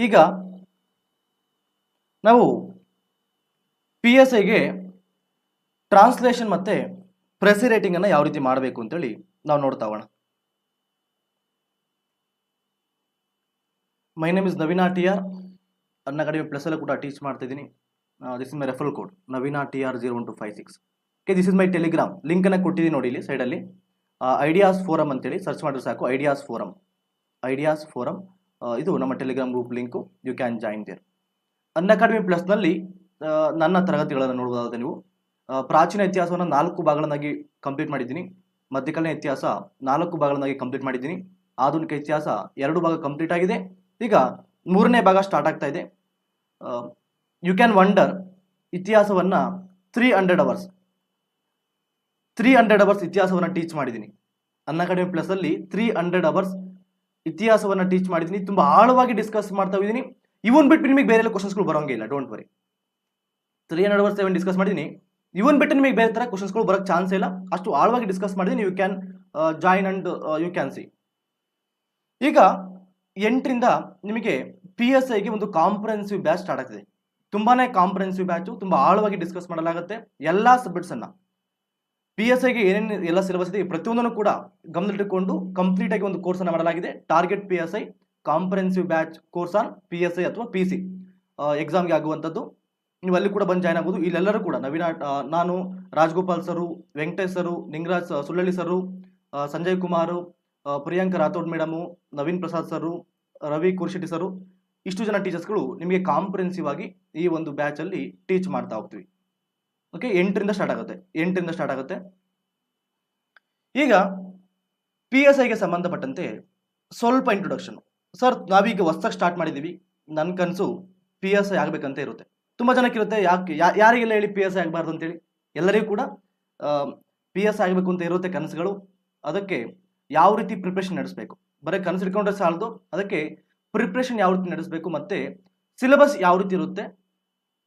ಈಗ ನಾವು PSIಗೆ ಟ್ರಾನ್ಸ್ಲೇಷನ್ ಮತ್ತು ಪ್ರೆಸಿ ರೇಟಿಂಗನ್ನು ಯಾವ ರೀತಿ ಮಾಡಬೇಕು ಅಂತೇಳಿ ನಾವು ನೋಡ್ತಾ ಹೋಗೋಣ. My name is ನವೀನಾ TR. Unacademy plus ಅಲ್ಲೂ ಕೂಡ ಟೀಚ್ ಮಾಡ್ತಿದ್ದೀನಿ. This is my referral code ನವೀನಾ TR 01256. Okay, this is my Telegram ಲಿಂಕನ್ನು ಕೊಟ್ಟಿದ್ದೀನಿ ನೋಡಿ ಇಲ್ಲಿ ಸೈಡಲ್ಲಿ. ಐಡಿಯಾಸ್ ಫೋರಮ್ ಅಂತೇಳಿ ಸರ್ಚ್ ಮಾಡಿದ್ರೆ ಸಾಕು. ಐಡಿಯಾಸ್ ಫೋರಮ್ ಇದು ನಮ್ಮ Telegram group link. You can join there. Unacademy ಪ್ಲಸ್ನಲ್ಲಿ ನನ್ನ ತರಗತಿಗಳನ್ನು ನೋಡಬಹುದಾದ ನೀವು. ಪ್ರಾಚೀನ ಇತಿಹಾಸವನ್ನು 4 ಭಾಗಗಳನ್ನಾಗಿ ಕಂಪ್ಲೀಟ್ ಮಾಡಿದ್ದೀನಿ. ಮಧ್ಯಕಾಲೀನ ಇತಿಹಾಸ 4 ಭಾಗಗಳನ್ನಾಗಿ ಕಂಪ್ಲೀಟ್ ಮಾಡಿದ್ದೀನಿ. ಆಧುನಿಕ ಇತಿಹಾಸ 2 ಭಾಗ ಕಂಪ್ಲೀಟ್ ಆಗಿದೆ. ಈಗ 3ನೇ ಭಾಗ ಸ್ಟಾರ್ಟ್ ಆಗ್ತಾ ಇದೆ. ಯು ಕ್ಯಾನ್ ವಂಡರ್, ಇತಿಹಾಸವನ್ನು 300 ಅವರ್ಸ್ ಇತಿಹಾಸವನ್ನು ಟೀಚ್ ಮಾಡಿದ್ದೀನಿ. ಅನ್ಅಕಾಡೆಮಿ ಪ್ಲಸ್ಸಲ್ಲಿ 300 ಅವರ್ಸ್ ಇತಿಹಾಸವನ್ನು ಟೀಚ್ ಮಾಡಿದ್ದೀನಿ. ತುಂಬ ಆಳವಾಗಿ ಡಿಸ್ಕಸ್ ಮಾಡ್ತಾ ಇದ್ದೀನಿ. ಇವನ್ ಬಿಟ್ಟು ನಿಮಗೆ ಬೇರೆ ಕ್ವಶನ್ಸ್ಗಳು ಬರೋಂಗೇ ಇಲ್ಲ. Don't worry. 300 ಅವರ್ಸ್ ಡಿಸ್ಕಸ್ ಮಾಡಿದ್ದೀನಿ. ಇವನ್ ಬಿಟ್ಟು ನಿಮಗೆ ಬೇರೆ ಥರ ಕ್ವಶನ್ಸ್ಗಳು ಬರೋಕ್ಕೆ ಚಾನ್ಸ್ ಇಲ್ಲ. ಅಷ್ಟು ಆಳವಾಗಿ ಡಿಸ್ಕಸ್ ಮಾಡಿದ್ದೀನಿ. You can join and you can see. ಈಗ 8ರಿಂದ ನಿಮಗೆ PSIಗೆ ಒಂದು ಕಾಂಪ್ರಹೆನ್ಸಿವ್ ಬ್ಯಾಚ್ ಸ್ಟಾರ್ಟ್ ಆಗ್ತಿದೆ. ತುಂಬಾನೇ ಕಾಂಪ್ರಹೆನ್ಸಿವ್ ಬ್ಯಾಚು. ತುಂಬ ಆಳವಾಗಿ ಡಿಸ್ಕಸ್ ಮಾಡಲಾಗುತ್ತೆ ಎಲ್ಲ ಸಬ್ಜೆಕ್ಟ್ಸನ್ನು. PSIಗೆ ಏನೇನು ಎಲ್ಲ ಸಿಲೆಬಸ್ ಇದೆ ಪ್ರತಿಯೊಂದನ್ನು ಕೂಡ ಗಮನದಲ್ಲಿಟ್ಟುಕೊಂಡು ಕಂಪ್ಲೀಟ್ ಆಗಿ ಒಂದು ಕೋರ್ಸನ್ನು ಮಾಡಲಾಗಿದೆ. Target PSI comprehensive batch course on PSI ಅಥವಾ PC ಎಕ್ಸಾಮ್ಗೆ ಆಗುವಂಥದ್ದು. ನೀವು ಅಲ್ಲಿ ಕೂಡ ಬಂದು ಜಾಯ್ನ್ ಆಗ್ಬೋದು. ಇಲ್ಲೆಲ್ಲರೂ ಕೂಡ ನಾನು, ರಾಜಗೋಪಾಲ್ ಸರು, ವೆಂಕಟೇಶ್ ಸರು, ನಿಂಗರಾಜ್ ಸುಳ್ಳಳ್ಳಿ ಸರು, ಸಂಜಯ್ ಕುಮಾರು, ಪ್ರಿಯಾಂಕ ರಾಥೋಡ್ ಮೇಡಮು, ನವೀನ್ ಪ್ರಸಾದ್ ಸರು, ರವಿ ಕುರ್ಶೆಟ್ಟಿ ಸರು, ಇಷ್ಟು ಜನ ಟೀಚರ್ಸ್ಗಳು ನಿಮಗೆ ಕಾಂಪ್ರಹೆನ್ಸಿವ್ ಆಗಿ ಈ ಒಂದು ಬ್ಯಾಚಲ್ಲಿ ಟೀಚ್ ಮಾಡ್ತಾ ಹೋಗ್ತೀವಿ. ಓಕೆ, 8ರಿಂದ ಸ್ಟಾರ್ಟ್ ಆಗುತ್ತೆ. ಈಗ PSIಗೆ ಸಂಬಂಧಪಟ್ಟಂತೆ ಸ್ವಲ್ಪ ಇಂಟ್ರೊಡಕ್ಷನ್. ಸರ್, ನಾವೀಗ ಹೊಸದಾಗಿ ಸ್ಟಾರ್ಟ್ ಮಾಡಿದ್ದೀವಿ. ನನ್ನ ಕನಸು PSI ಆಗಬೇಕಂತ ಇರುತ್ತೆ. ತುಂಬ ಜನಕ್ಕೆ ಇರುತ್ತೆ, ಯಾರಿಗೆಲ್ಲ ಹೇಳಿ PSI ಆಗಬಾರ್ದು ಅಂತೇಳಿ. ಎಲ್ಲರಿಗೂ ಕೂಡ PSI ಆಗಬೇಕು ಅಂತ ಇರುತ್ತೆ ಕನಸುಗಳು. ಅದಕ್ಕೆ ಯಾವ ರೀತಿ ಪ್ರಿಪ್ರೇಷನ್ ನಡೆಸಬೇಕು, ಬರೀ ಕನಸು ಇಟ್ಕೊಂಡ್ರೆ ಸಾಲದು. ಅದಕ್ಕೆ ಪ್ರಿಪ್ರೇಷನ್ ಯಾವ ರೀತಿ ನಡೆಸಬೇಕು, ಮತ್ತು ಸಿಲೆಬಸ್ ಯಾವ ರೀತಿ ಇರುತ್ತೆ,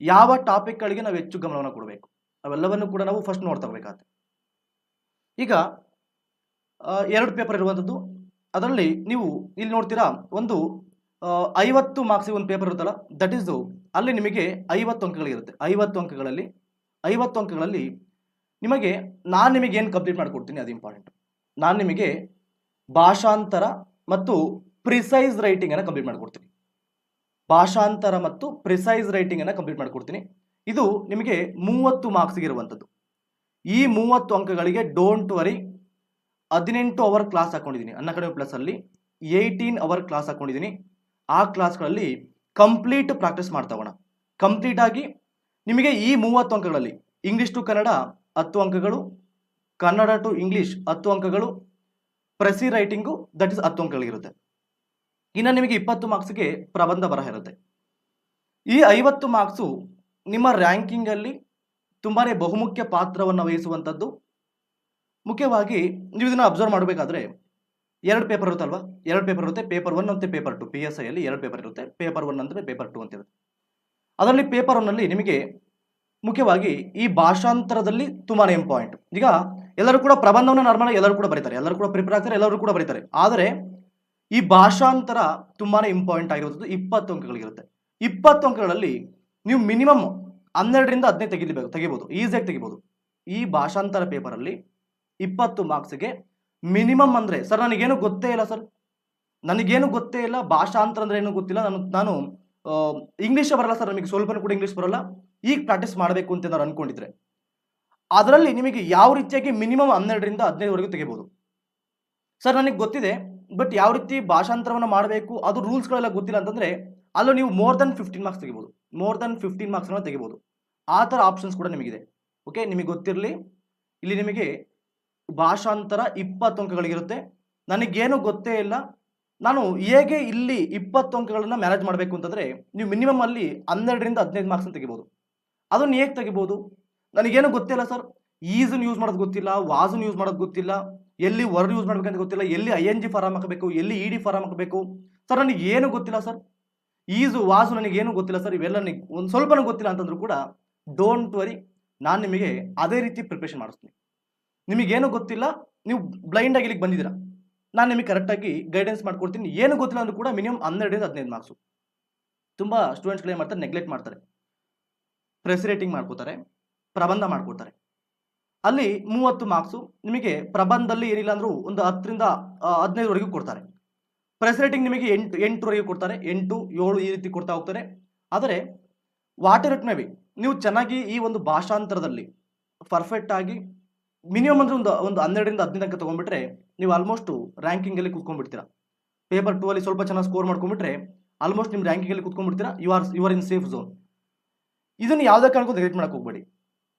ಯಾವ ಟಾಪಿಕ್ಗಳಿಗೆ ನಾವು ಹೆಚ್ಚು ಗಮನವನ್ನು ಕೊಡಬೇಕು, ಅವೆಲ್ಲವನ್ನು ಕೂಡ ನಾವು ಫಸ್ಟ್ ನೋಡ್ತಾ ಹೋಗ್ಬೇಕಾಗುತ್ತೆ. ಈಗ 2 ಪೇಪರ್ ಇರುವಂಥದ್ದು. ಅದರಲ್ಲಿ ನೀವು ಇಲ್ಲಿ ನೋಡ್ತೀರಾ, ಒಂದು 50 ಮಾರ್ಕ್ಸಿಗೆ ಒಂದು ಪೇಪರ್ ಇರುತ್ತಲ್ಲ, ದಟ್ ಈಸ್ ಅಲ್ಲಿ ನಿಮಗೆ 50 ಅಂಕಗಳಿರುತ್ತೆ. 50 ಅಂಕಗಳಲ್ಲಿ ನಾನು ನಿಮಗೆ ಏನು ಕಂಪ್ಲೀಟ್ ಮಾಡಿಕೊಡ್ತೀನಿ ಅದು ಇಂಪಾರ್ಟೆಂಟ್. ನಾನು ನಿಮಗೆ ಭಾಷಾಂತರ ಮತ್ತು ಪ್ರಿಸೈಸ್ ರೈಟಿಂಗನ್ನು ಕಂಪ್ಲೀಟ್ ಮಾಡಿಕೊಡ್ತೀನಿ. ಇದು ನಿಮಗೆ 30 ಮಾರ್ಕ್ಸಿಗೆ ಇರುವಂಥದ್ದು. ಈ 30 ಅಂಕಗಳಿಗೆ ಡೋಂಟ್ ವರಿ, 18 ಅವರ್ ಕ್ಲಾಸ್ ಹಾಕೊಂಡಿದ್ದೀನಿ. ಅನ್ಅಕಾಡೆಮಿ ಪ್ಲಸ್ಸಲ್ಲಿ 18 ಅವರ್ ಕ್ಲಾಸ್ ಹಾಕೊಂಡಿದ್ದೀನಿ. ಆ ಕ್ಲಾಸ್ಗಳಲ್ಲಿ ಕಂಪ್ಲೀಟ್ ಪ್ರಾಕ್ಟೀಸ್ ಮಾಡ್ತಾ ಹೋಗೋಣ. ಕಂಪ್ಲೀಟ್ ಆಗಿ ನಿಮಗೆ ಈ 30 ಅಂಕಗಳಲ್ಲಿ ಇಂಗ್ಲೀಷ್ ಟು ಕನ್ನಡ 10 ಅಂಕಗಳು, ಕನ್ನಡ ಟು ಇಂಗ್ಲೀಷ್ 10 ಅಂಕಗಳು, ಪ್ರೆಸಿ ರೈಟಿಂಗು ದಟ್ ಇಸ್ 10 ಅಂಕಗಳಿರುತ್ತೆ. ಇನ್ನು ನಿಮಗೆ 20 ಮಾರ್ಕ್ಸ್ಗೆ ಪ್ರಬಂಧ ಬರಹ ಇರುತ್ತೆ. ಈ 50 ಮಾರ್ಕ್ಸು ನಿಮ್ಮ ರ್ಯಾಂಕಿಂಗಲ್ಲಿ ತುಂಬಾ ಬಹುಮುಖ್ಯ ಪಾತ್ರವನ್ನು ವಹಿಸುವಂಥದ್ದು. ಮುಖ್ಯವಾಗಿ ನೀವು ಇದನ್ನು ಅಬ್ಸರ್ವ್ ಮಾಡಬೇಕಾದ್ರೆ 2 ಪೇಪರ್ ಇರುತ್ತಲ್ವ, 2 ಪೇಪರ್ ಇರುತ್ತೆ. ಪೇಪರ್ 1 ಮತ್ತು ಪೇಪರ್ 2. PSIಯಲ್ಲಿ 2 ಪೇಪರ್ ಇರುತ್ತೆ. ಪೇಪರ್ 1 ಅಂದರೆ ಪೇಪರ್ 2 ಅಂತ ಇರುತ್ತೆ. ಅದರಲ್ಲಿ ಪೇಪರ್ 1ನಲ್ಲಿ ನಿಮಗೆ ಮುಖ್ಯವಾಗಿ ಈ ಭಾಷಾಂತರದಲ್ಲಿ ತುಂಬಾ ಇಂಪಾರ್ಟೆಂಟ್. ಈಗ ಎಲ್ಲರೂ ಕೂಡ ಪ್ರಬಂಧವನ್ನು ನಾರ್ಮಲ್ ಎಲ್ಲರೂ ಕೂಡ ಬರೀತಾರೆ, ಎಲ್ಲರೂ ಕೂಡ ಪ್ರಿಪೇರ್ ಆಗ್ತಾರೆ, ಎಲ್ಲರೂ ಕೂಡ ಬರೀತಾರೆ. ಆದರೆ ಈ ಭಾಷಾಂತರ ತುಂಬಾ ಇಂಪಾರ್ಟೆಂಟ್ ಆಗಿರುತ್ತದೆ. 20 ಅಂಕಗಳಿರುತ್ತೆ. 20 ಅಂಕಗಳಲ್ಲಿ ನೀವು ಮಿನಿಮಮ್ 12ರಿಂದ 15 ತೆಗಿಬೋದು, ಈಸಿಯಾಗಿ ತೆಗಿಬೋದು. ಈ ಭಾಷಾಂತರ ಪೇಪರಲ್ಲಿ 20 ಮಾರ್ಕ್ಸ್ಗೆ ಮಿನಿಮಮ್ ಅಂದರೆ, ಸರ್ ನನಗೇನು ಗೊತ್ತೇ ಇಲ್ಲ, ಭಾಷಾಂತರ ಅಂದರೆ ಏನೂ ಗೊತ್ತಿಲ್ಲ, ನಾನು ಇಂಗ್ಲೀಷೇ ಬರಲ್ಲ ಸರ್, ನಮಗೆ ಸ್ವಲ್ಪನೂ ಕೂಡ ಇಂಗ್ಲೀಷ್ ಬರಲ್ಲ, ಈಗ ಪ್ರಾಕ್ಟೀಸ್ ಮಾಡಬೇಕು ಅಂತ ನಾನು ಅಂದ್ಕೊಂಡಿದ್ರೆ ಅದರಲ್ಲಿ ನಿಮಗೆ ಯಾವ ರೀತಿಯಾಗಿ ಮಿನಿಮಮ್ 12ರಿಂದ 15ವರೆಗೂ ತೆಗಿಬೋದು. ಸರ್ ನನಗೆ ಗೊತ್ತಿದೆ, ಬಟ್ ಯಾವ ರೀತಿ ಭಾಷಾಂತರವನ್ನು ಮಾಡಬೇಕು ಅದು ರೂಲ್ಸ್ಗಳೆಲ್ಲ ಗೊತ್ತಿಲ್ಲ ಅಂತಂದರೆ ಅಲ್ಲೂ ನೀವು ಮೋರ್ ದೆನ್ 15 ಮಾರ್ಕ್ಸ್ ತೆಗಿಬೋದು. ಮೋರ್ ದೆನ್ 15 ಮಾರ್ಕ್ಸ್ನ ತೆಗಿಬೋದು. ಆ ಥರ ಆಪ್ಷನ್ಸ್ ಕೂಡ ನಿಮಗಿದೆ. ಓಕೆ, ನಿಮಗೆ ಗೊತ್ತಿರಲಿ, ಇಲ್ಲಿ ನಿಮಗೆ ಭಾಷಾಂತರ 20 ಅಂಕಗಳಿಗಿರುತ್ತೆ. ನನಗೇನು ಗೊತ್ತೇ ಇಲ್ಲ, ನಾನು ಹೇಗೆ ಇಲ್ಲಿ 20 ಅಂಕಗಳನ್ನು ಮ್ಯಾನೇಜ್ ಮಾಡಬೇಕು ಅಂತಂದರೆ ನೀವು ಮಿನಿಮಮ್ ಅಲ್ಲಿ 12ರಿಂದ 15 ಮಾರ್ಕ್ಸ್ನ ತೆಗಿಬೋದು. ಅದನ್ನು ಹೇಗೆ ತೆಗಿಬೋದು? ನನಗೇನು ಗೊತ್ತಿಲ್ಲ ಸರ್, ಈಸನ್ನು ಯೂಸ್ ಮಾಡೋದು ಗೊತ್ತಿಲ್ಲ, ವಾಸನ್ನು ಯೂಸ್ ಮಾಡೋದು ಗೊತ್ತಿಲ್ಲ, ಎಲ್ಲಿ ವರ್ಡ್ ಯೂಸ್ ಮಾಡಬೇಕಂತ ಗೊತ್ತಿಲ್ಲ, ಎಲ್ಲಿ ING ಫಾರಮ್ ಹಾಕಬೇಕು, ಎಲ್ಲಿ ED ಫಾರಮ್ ಹಾಕಬೇಕು, ಸರ್ ನನಗೇನು ಗೊತ್ತಿಲ್ಲ ಸರ್, ಈಸು ವಾಸು ನನಗೇನು ಗೊತ್ತಿಲ್ಲ ಸರ್, ಇವೆಲ್ಲ ಒಂದು ಸ್ವಲ್ಪನೂ ಗೊತ್ತಿಲ್ಲ ಅಂತಂದ್ರೂ ಕೂಡ ಡೋಂಟ್ ವರಿ, ನಾನು ನಿಮಗೆ ಅದೇ ರೀತಿ ಪ್ರಿಪ್ರೇಷನ್ ಮಾಡಿಸ್ತೀನಿ. ನಿಮಗೇನು ಗೊತ್ತಿಲ್ಲ, ನೀವು ಬ್ಲೈಂಡಾಗಿ ಇಲ್ಲಿಗೆ ಬಂದಿದ್ದೀರಾ, ನಾನು ನಿಮಗೆ ಕರೆಕ್ಟಾಗಿ ಗೈಡೆನ್ಸ್ ಮಾಡ್ಕೊಡ್ತೀನಿ. ಏನು ಗೊತ್ತಿಲ್ಲ ಅಂದ್ರೂ ಕೂಡ ಮಿನಿಮಮ್ 12ರಿಂದ 15 ಮಾರ್ಕ್ಸು. ತುಂಬ ಸ್ಟೂಡೆಂಟ್ಸ್ಗಳು ಏನು ಮಾಡ್ತಾರೆ, ನೆಗ್ಲೆಕ್ಟ್ ಮಾಡ್ತಾರೆ. ಪ್ರೆಸ್ ರೇಟಿಂಗ್ ಮಾಡ್ಕೋತಾರೆ, ಪ್ರಬಂಧ ಮಾಡ್ಕೋತಾರೆ. ಅಲ್ಲಿ 30 ಮಾರ್ಕ್ಸು ನಿಮಗೆ ಪ್ರಬಂಧದಲ್ಲಿ ಏನಿಲ್ಲ ಅಂದರೂ ಒಂದು 10ರಿಂದ 15ವರೆಗೂ ಕೊಡ್ತಾರೆ. ಪ್ರೆಸ್ ರೇಟಿಂಗ್ ನಿಮಗೆ 8ವರೆಗೂ ಕೊಡ್ತಾರೆ, 8, 7 ಈ ರೀತಿ ಕೊಡ್ತಾ ಹೋಗ್ತಾರೆ. ಆದರೆ ವಾಟರ್ ಇಟ್ ಮೇ ಬಿ ನೀವು ಚೆನ್ನಾಗಿ ಈ ಒಂದು ಭಾಷಾಂತರದಲ್ಲಿ ಪರ್ಫೆಕ್ಟ್ ಆಗಿ ಮಿನಿಮಮ್ ಅಂದರೆ ಒಂದು 12ರಿಂದ 15 ಅಂಕ ತೊಗೊಂಡ್ಬಿಟ್ರೆ ನೀವು ಆಲ್ಮೋಸ್ಟ್ ರ್ಯಾಂಕಿಂಗಲ್ಲಿ ಕೂತ್ಕೊಂಡ್ಬಿಡ್ತೀರಾ. ಪೇಪರ್ 2 ಅಲ್ಲಿ ಸ್ವಲ್ಪ ಚೆನ್ನಾಗಿ ಸ್ಕೋರ್ ಮಾಡ್ಕೊಂಡ್ಬಿಟ್ರೆ ಆಲ್ಮೋಸ್ಟ್ ನಿಮ್ಮ ರ್ಯಾಂಕಿಂಗಲ್ಲಿ ಕೂತ್ಕೊಂಡ್ಬಿಡ್ತೀರಾ. You are in safe zone. ಇದನ್ನು ಯಾವುದೇ ಕಾರಣಕ್ಕೂ ನೆಗ್ಲೆಕ್ಟ್ ಮಾಡಕ್ಕೆ ಹೋಗಬೇಡಿ.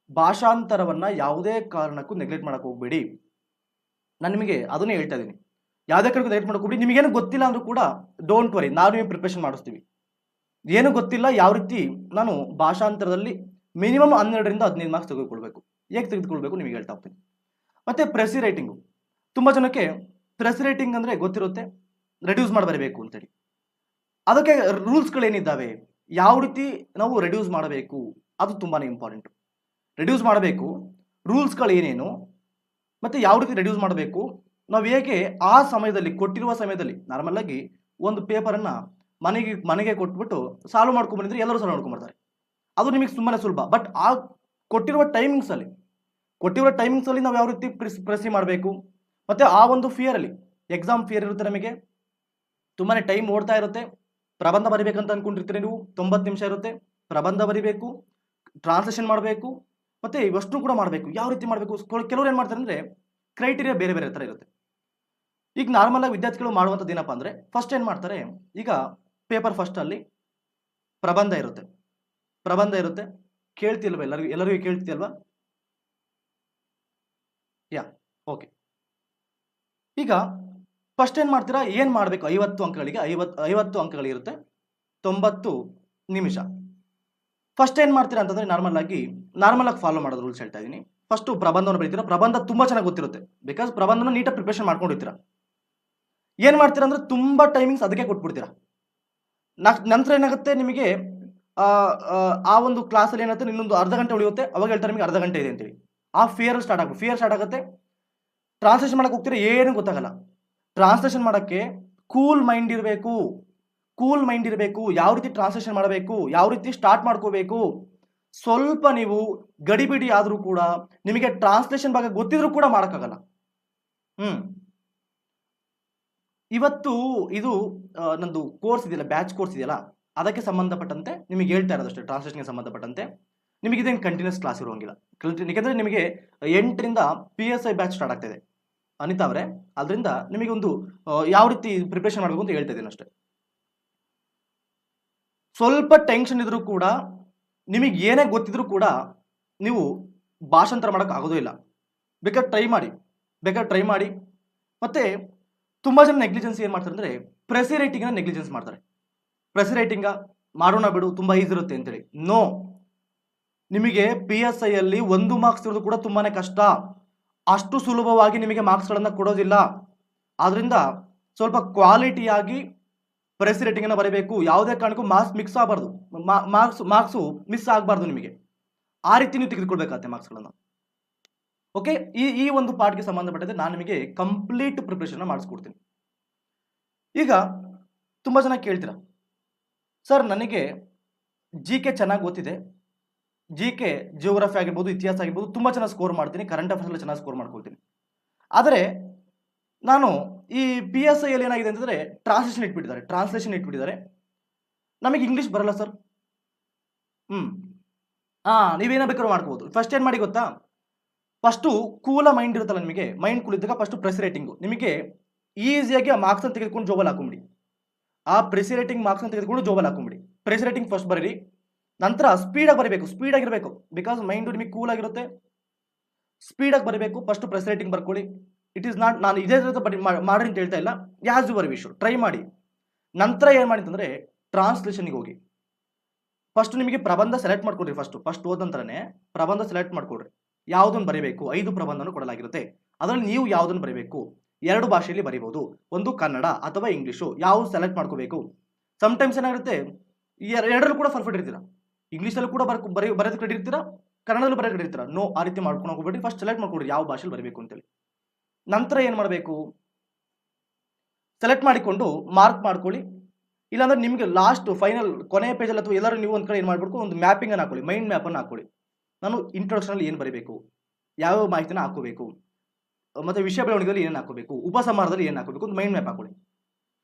ಭಾಷಾಂತರವನ್ನು ಯಾವುದೇ ಕಾರಣಕ್ಕೂ ನೆಗ್ಲೆಕ್ಟ್ ಮಾಡಕ್ಕೆ ಹೋಗಬೇಡಿ. ನಾನು ನಿಮಗೆ ಅದನ್ನೇ ಹೇಳ್ತಾ ಇದ್ದೀನಿ. ಯಾವುದೇ ಕಾರಣಕ್ಕೂ ನೆಗ್ಲೆಕ್ಟ್ ಮಾಡಕ್ಕೆ ಹೋಗಬೇಡಿ. ನಿಮಗೇನು ಗೊತ್ತಿಲ್ಲ ಅಂದರೂ ಕೂಡ ಡೋಂಟ್ ವರಿ, ನಾವು ನಿಮಗೆ ಪ್ರಿಪ್ರೇಷನ್ ಮಾಡಿಸ್ತೀವಿ. ಏನು ಗೊತ್ತಿಲ್ಲ, ಯಾವ ರೀತಿ ನಾನು ಭಾಷಾಂತರದಲ್ಲಿ ಮಿನಿಮಮ್ 12ರಿಂದ 15 ಮಾರ್ಕ್ಸ್ ತೆಗೆದುಕೊಳ್ಬೇಕು, ಹೇಗೆ ತೆಗೆದುಕೊಳ್ಬೇಕು ನಿಮಗೆ ಹೇಳ್ತಾ ಹೋಗ್ತೀನಿ. ಮತ್ತು ಪ್ರೆಸ್ ರೈಟಿಂಗು, ತುಂಬ ಜನಕ್ಕೆ ಪ್ರೆಸ್ ರೈಟಿಂಗ್ ಅಂದರೆ ಗೊತ್ತಿರುತ್ತೆ, ರೆಡ್ಯೂಸ್ ಮಾಡಿ ಬರಬೇಕು ಅಂತೇಳಿ. ಅದಕ್ಕೆ ರೂಲ್ಸ್ಗಳೇನಿದ್ದಾವೆ, ಯಾವ ರೀತಿ ನಾವು ರೆಡ್ಯೂಸ್ ಮಾಡಬೇಕು, ಅದು ತುಂಬಾ ಇಂಪಾರ್ಟೆಂಟು. ರೆಡ್ಯೂಸ್ ಮಾಡಬೇಕು, ರೂಲ್ಸ್ಗಳೇನೇನು ಮತ್ತು ಯಾವ ರೀತಿ ರೆಡ್ಯೂಸ್ ಮಾಡಬೇಕು, ನಾವು ಹೇಗೆ ಆ ಸಮಯದಲ್ಲಿ ಕೊಟ್ಟಿರುವ ಸಮಯದಲ್ಲಿ ನಾರ್ಮಲಾಗಿ ಒಂದು ಪೇಪರನ್ನು ಮನೆಗೆ ಕೊಟ್ಬಿಟ್ಟು ಸಾಲ್ವ್ ಮಾಡ್ಕೊಂಡ್ಬಂದಿದ್ರೆ ಎಲ್ಲರೂ ಸಾಲ್ವ್ ಮಾಡ್ಕೊಂಡ್ಬರ್ತಾರೆ. ಅದು ನಿಮಗೆ ಸುಮ್ಮನೆ ಸುಲಭ. ಬಟ್ ಆ ಕೊಟ್ಟಿರುವ ಟೈಮಿಂಗ್ಸಲ್ಲಿ ನಾವು ಯಾವ ರೀತಿ ಪ್ರೆಸ್ ಮಾಡಬೇಕು, ಮತ್ತು ಆ ಒಂದು ಫಿಯರಲ್ಲಿ ಎಕ್ಸಾಮ್ ಫಿಯರ್ ಇರುತ್ತೆ, ನಮಗೆ ತುಂಬಾ ಟೈಮ್ ಓಡ್ತಾ ಇರುತ್ತೆ. ಪ್ರಬಂಧ ಬರಿಬೇಕಂತ ಅಂದ್ಕೊಂಡಿರ್ತೀರಿ ನೀವು, 90 ನಿಮಿಷ ಇರುತ್ತೆ. ಪ್ರಬಂಧ ಬರಿಬೇಕು, ಟ್ರಾನ್ಸ್ಲೇಷನ್ ಮಾಡಬೇಕು, ಮತ್ತು ಇವಷ್ಟು ಕೂಡ ಮಾಡಬೇಕು. ಯಾವ ರೀತಿ ಮಾಡಬೇಕು, ಕೆಲವರು ಏನು ಮಾಡ್ತಾರೆ ಅಂದರೆ ಕ್ರೈಟೀರಿಯಾ ಬೇರೆ ಬೇರೆ ಥರ ಇರುತ್ತೆ. ಈಗ ನಾರ್ಮಲಾಗಿ ವಿದ್ಯಾರ್ಥಿಗಳು ಮಾಡುವಂಥದ್ದು ಏನಪ್ಪ ಅಂದರೆ, ಫಸ್ಟ್ ಏನು ಮಾಡ್ತಾರೆ, ಈಗ ಪೇಪರ್ ಫಸ್ಟಲ್ಲಿ ಪ್ರಬಂಧ ಇರುತ್ತೆ. ಕೇಳ್ತಿಲ್ವ ಎಲ್ಲರಿಗೂ ಕೇಳ್ತಿಲ್ವಾ? ಓಕೆ. ಈಗ ಫಸ್ಟ್ ಏನು ಮಾಡ್ತೀರಾ, ಏನು ಮಾಡಬೇಕು, 50 ಅಂಕಗಳಿಗೆ 50 ಅಂಕಗಳಿರುತ್ತೆ, 90 ನಿಮಿಷ. ಫಸ್ಟ್ ಏನು ಮಾಡ್ತೀರಾ ಅಂತಂದರೆ ನಾರ್ಮಲಾಗಿ ಫಾಲೋ ಮಾಡೋದು ರೂಲ್ಸ್ ಹೇಳ್ತಾ ಇದ್ದೀನಿ. ಫಸ್ಟು ಪ್ರಬಂಧವನ್ನು ಬರೀತೀರಾ. ಪ್ರಬಂಧ ತುಂಬ ಚೆನ್ನಾಗಿ ಗೊತ್ತಿರುತ್ತೆ, ಬಿಕಾಸ್ ಪ್ರಬಂಧನ ನೀಟಾಗಿ ಪ್ರಿಪ್ರೇಷನ್ ಮಾಡ್ಕೊಂಡಿರ್ತೀರಾ. ಏನು ಮಾಡ್ತೀರಾ ಅಂದರೆ ತುಂಬ ಟೈಮಿಂಗ್ಸ್ ಅದಕ್ಕೆ ಕೊಟ್ಬಿಡ್ತೀರಾ. ನಂತರ ಏನಾಗುತ್ತೆ, ನಿಮಗೆ ಆ ಒಂದು ಕ್ಲಾಸಲ್ಲಿ ಏನಾಗುತ್ತೆ, ಇನ್ನೊಂದು ಅರ್ಧ ಗಂಟೆ ಉಳಿಯುತ್ತೆ. ಅವಾಗ ಹೇಳ್ತಾರೆ ನಿಮಗೆ ಅರ್ಧ ಗಂಟೆ ಇದೆ ಅಂತೇಳಿ. ಆ ಫಿಯರ್ ಸ್ಟಾರ್ಟ್ ಆಗುತ್ತೆ. ಟ್ರಾನ್ಸ್ಲೇಷನ್ ಮಾಡೋಕ್ಕೆ ಹೋಗ್ತೀರಾ, ಏನೂ ಗೊತ್ತಾಗಲ್ಲ. ಟ್ರಾನ್ಸ್ಲೇಷನ್ ಮಾಡೋಕ್ಕೆ ಕೂಲ್ ಮೈಂಡ್ ಇರಬೇಕು. ಯಾವ ರೀತಿ ಟ್ರಾನ್ಸ್ಲೇಷನ್ ಮಾಡಬೇಕು, ಯಾವ ರೀತಿ ಸ್ಟಾರ್ಟ್ ಮಾಡ್ಕೋಬೇಕು. ಸ್ವಲ್ಪ ನೀವು ಗಡಿಬಿಡಿ ಆದರೂ ಕೂಡ ನಿಮಗೆ ಟ್ರಾನ್ಸ್ಲೇಷನ್ ಬಗ್ಗೆ ಗೊತ್ತಿದ್ರೂ ಕೂಡ ಮಾಡೋಕ್ಕಾಗಲ್ಲ. ಇವತ್ತು ಇದು ನಂದು ಕೋರ್ಸ್ ಇದೆಯಲ್ಲ, ಬ್ಯಾಚ್ ಕೋರ್ಸ್ ಇದೆಯಲ್ಲ, ಅದಕ್ಕೆ ಸಂಬಂಧಪಟ್ಟಂತೆ ನಿಮಗೆ ಹೇಳ್ತಾ ಇರೋದಷ್ಟೇ. ಟ್ರಾನ್ಸ್ಲೇಷನ್ಗೆ ಸಂಬಂಧಪಟ್ಟಂತೆ ನಿಮಗೆ ಇದೇನು ಕಂಟಿನ್ಯೂಸ್ ಕ್ಲಾಸ್ ಇರೋಂಗಿಲ್ಲ. ಯಾಕೆಂದರೆ ನಿಮಗೆ 8ರಿಂದ PSI ಬ್ಯಾಚ್ ಸ್ಟಾರ್ಟ್ ಆಗ್ತಾಯಿದೆ ಅನಿತಾ ಅವರೇ. ಅದರಿಂದ ನಿಮಗೆ ಒಂದು ಯಾವ ರೀತಿ ಪ್ರಿಪ್ರೇಷನ್ ಮಾಡಬೇಕು ಅಂತ ಹೇಳ್ತಾ ಇದ್ದೀನಿ ಅಷ್ಟೇ. ಸ್ವಲ್ಪ ಟೆನ್ಷನ್ ಇದ್ರೂ ಕೂಡ, ನಿಮಗೆ ಏನೇ ಗೊತ್ತಿದ್ರೂ ಕೂಡ ನೀವು ಭಾಷಾಂತರ ಮಾಡೋಕ್ಕೆ ಆಗೋದೂ ಇಲ್ಲ. ಬೇಕಾದ್ರೆ ಟ್ರೈ ಮಾಡಿ. ಮತ್ತು ತುಂಬ ಜನ ನೆಗ್ಲಿಜೆನ್ಸ್ ಏನು ಮಾಡ್ತಾರೆ ಅಂದರೆ, ಪ್ರೆಸ್ ರೈಟಿಂಗ್ನ ನೆಗ್ಲಿಜೆನ್ಸ್ ಮಾಡ್ತಾರೆ. ಪ್ರೆಸ್ ರೈಟಿಂಗ ಮಾಡೋಣ ಬಿಡು, ತುಂಬ ಈಸಿ ಇರುತ್ತೆ ಅಂತೇಳಿ. ನೋ, ನಿಮಗೆ PSIಯಲ್ಲಿ 1 ಮಾರ್ಕ್ಸ್ ಇರೋದು ಕೂಡ ತುಂಬಾ ಕಷ್ಟ. ಅಷ್ಟು ಸುಲಭವಾಗಿ ನಿಮಗೆ ಮಾರ್ಕ್ಸ್ಗಳನ್ನು ಕೊಡೋದಿಲ್ಲ. ಆದ್ದರಿಂದ ಸ್ವಲ್ಪ ಕ್ವಾಲಿಟಿಯಾಗಿ ಪ್ರೆಸ್ ರೇಟಿಂಗನ್ನು ಬರೀಬೇಕು. ಯಾವುದೇ ಕಾರಣಕ್ಕೂ ಮಾರ್ಕ್ಸು ಮಿಸ್ ಆಗಬಾರ್ದು ನಿಮಗೆ. ಆ ರೀತಿ ನೀವು ತೆಗೆದುಕೊಳ್ಬೇಕಾಗತ್ತೆ ಮಾರ್ಕ್ಸ್ಗಳನ್ನು. ಓಕೆ, ಈ ಒಂದು ಪಾರ್ಟ್ಗೆ ಸಂಬಂಧಪಟ್ಟಂತೆ ನಾನು ನಿಮಗೆ ಕಂಪ್ಲೀಟ್ ಪ್ರಿಪ್ರೇಷನ್ನ ಮಾಡಿಸ್ಕೊಡ್ತೀನಿ. ಈಗ ತುಂಬ ಜನ ಕೇಳ್ತೀರಾ, ಸರ್ ನನಗೆ GK ಚೆನ್ನಾಗಿ ಗೊತ್ತಿದೆ, GK ಜಿಯೋಗ್ರಫಿ ಆಗಿರ್ಬೋದು, ಇತಿಹಾಸ ಆಗಿರ್ಬೋದು ತುಂಬ ಚೆನ್ನಾಗಿ ಸ್ಕೋರ್ ಮಾಡ್ತೀನಿ, ಕರೆಂಟ್ ಅಫೇರ್ಸಲ್ಲಿ ಚೆನ್ನಾಗಿ ಸ್ಕೋರ್ ಮಾಡ್ಕೊಳ್ತೀನಿ. ಆದರೆ ನಾನು ಈ PSIಯಲ್ಲಿ ಏನಾಗಿದೆ ಅಂತಂದರೆ ಟ್ರಾನ್ಸ್ಲೇಷನ್ ಇಟ್ಬಿಟ್ಟಿದ್ದಾರೆ. ನಮಗೆ ಇಂಗ್ಲೀಷ್ ಬರಲ್ಲ ಸರ್. ನೀವೇನೋ ಬೇಕಾದ್ರೂ ಮಾಡ್ಕೋಬೋದು. ಫಸ್ಟ್ ಏನು ಮಾಡಿ ಗೊತ್ತಾ, ಫಸ್ಟು ಕೂಲ ಮೈಂಡ್ ಇರುತ್ತಲ್ಲ, ನಿಮಗೆ ಮೈಂಡ್ ಕೂಲ್ ಇದ್ದಾಗ ಫಸ್ಟು ಪ್ರೆಸ್ ರೇಟಿಂಗು ನಿಮಗೆ ಈಸಿಯಾಗಿ ಆ ಮಾರ್ಕ್ಸನ್ನು ತೆಗೆದುಕೊಂಡು ಜೋಬಲ್ಲಿ ಹಾಕೊಂಬಿಡಿ. ಆ ಪ್ರೆಸ್ ರೇಟಿಂಗ್ ಮಾರ್ಕ್ಸನ್ನು ತೆಗೆದುಕೊಂಡು ಜೋಬಲ್ಲಿ ಹಾಕೊಂಬಿಡಿ. ಪ್ರೆಸ್ ರೇಟಿಂಗ್ ಫಸ್ಟ್ ಬರೀರಿ. ನಂತರ ಸ್ಪೀಡಾಗಿರಬೇಕು. ಬಿಕಾಸ್ ಮೈಂಡು ನಿಮಗೆ ಕೂಲ್ ಆಗಿರುತ್ತೆ. ಸ್ಪೀಡಾಗಿ ಬರಬೇಕು. ಫಸ್ಟು ಪ್ರೆಸ್ ರೇಟಿಂಗ್ ಬರ್ಕೊಳ್ಳಿ. ಇಟ್ ಈಸ್ ನಾಟ್, ನಾನು ಇದೇ ಮಾಡಿ ಅಂತ ಹೇಳ್ತಾ ಇಲ್ಲ, ಯಾಸ್ ಯುವರ್ ವಿಶ್, ಟ್ರೈ ಮಾಡಿ. ನಂತರ ಏನು ಮಾಡಿ ಅಂತಂದರೆ ಟ್ರಾನ್ಸ್ಲೇಷನ್ಗೆ ಹೋಗಿ. ಫಸ್ಟ್ ನಿಮಗೆ ಪ್ರಬಂಧ ಸೆಲೆಕ್ಟ್ ಮಾಡ್ಕೊಡ್ರಿ. ಫಸ್ಟ್ ಹೋದ ನಂತರನೇ ಪ್ರಬಂಧ ಸೆಲೆಕ್ಟ್ ಮಾಡ್ಕೊಡ್ರಿ. ಯಾವುದನ್ನು ಬರೀಬೇಕು, 5 ಪ್ರಬಂಧನೂ ಕೊಡಲಾಗಿರುತ್ತೆ. ಅದರಲ್ಲಿ ನೀವು ಯಾವುದನ್ನು ಬರೀಬೇಕು, 2 ಭಾಷೆಯಲ್ಲಿ ಬರೀಬೋದು, ಒಂದು ಕನ್ನಡ ಅಥವಾ ಇಂಗ್ಲೀಷು, ಯಾವುದು ಸೆಲೆಕ್ಟ್ ಮಾಡ್ಕೋಬೇಕು. ಸಮ್ಟೈಮ್ಸ್ ಏನಾಗುತ್ತೆ, ಎರಡರಲ್ಲೂ ಕೂಡ ಪರ್ಫೆಕ್ಟ್ ಇರ್ತೀರಾ. ಇಂಗ್ಲೀಷಲ್ಲೂ ಕೂಡ ಬರೆಯೋದು ಕಡೆ ಇರ್ತೀರಾ, ಕನ್ನಡದಲ್ಲೂ ಬರೆಯೋದು ಕಡೆ ಇರ್ತೀರಾ. ನೋ, ಆ ರೀತಿ ಮಾಡ್ಕೊಂಡು ಹೋಗ್ಬೇಡಿ. ಫಸ್ಟ್ ಸೆಲೆಕ್ಟ್ ಮಾಡ್ಕೊಡ್ರಿ ಯಾವ ಭಾಷೆಯಲ್ಲಿ ಬರೀಬೇಕು ಅಂತೇಳಿ. ನಂತರ ಏನು ಮಾಡಬೇಕು, ಸೆಲೆಕ್ಟ್ ಮಾಡಿಕೊಂಡು ಮಾರ್ಕ್ ಮಾಡ್ಕೊಳ್ಳಿ. ಇಲ್ಲಾಂದ್ರೆ ನಿಮಗೆ ಲಾಸ್ಟ್ ಫೈನಲ್ ಕೊನೆಯ ಪೇಜಲ್ಲಿ ಅಥವಾ ಎಲ್ಲರೂ ನೀವು ಒಂದು ಕಡೆ ಏನು ಮಾಡಬೇಕು, ಒಂದು ಮ್ಯಾಪಿಂಗನ್ನು ಹಾಕೊಳ್ಳಿ, ಮೈಂಡ್ ಮ್ಯಾಪನ್ನು ಹಾಕೊಳ್ಳಿ. ನಾನು ಇಂಟ್ರೊಡಕ್ಷನಲ್ಲಿ ಏನು ಬರೀಬೇಕು, ಯಾವ ಮಾಹಿತಿನ ಹಾಕೋಬೇಕು, ಮತ್ತು ವಿಷಯ ಬೆಳವಣಿಗೆಯಲ್ಲಿ ಏನು ಹಾಕೋಬೇಕು, ಉಪಸಂಹಾರದಲ್ಲಿ ಏನು ಹಾಕೋಬೇಕು, ಒಂದು ಮೈಂಡ್ ಮ್ಯಾಪ್ ಹಾಕೊಳ್ಳಿ.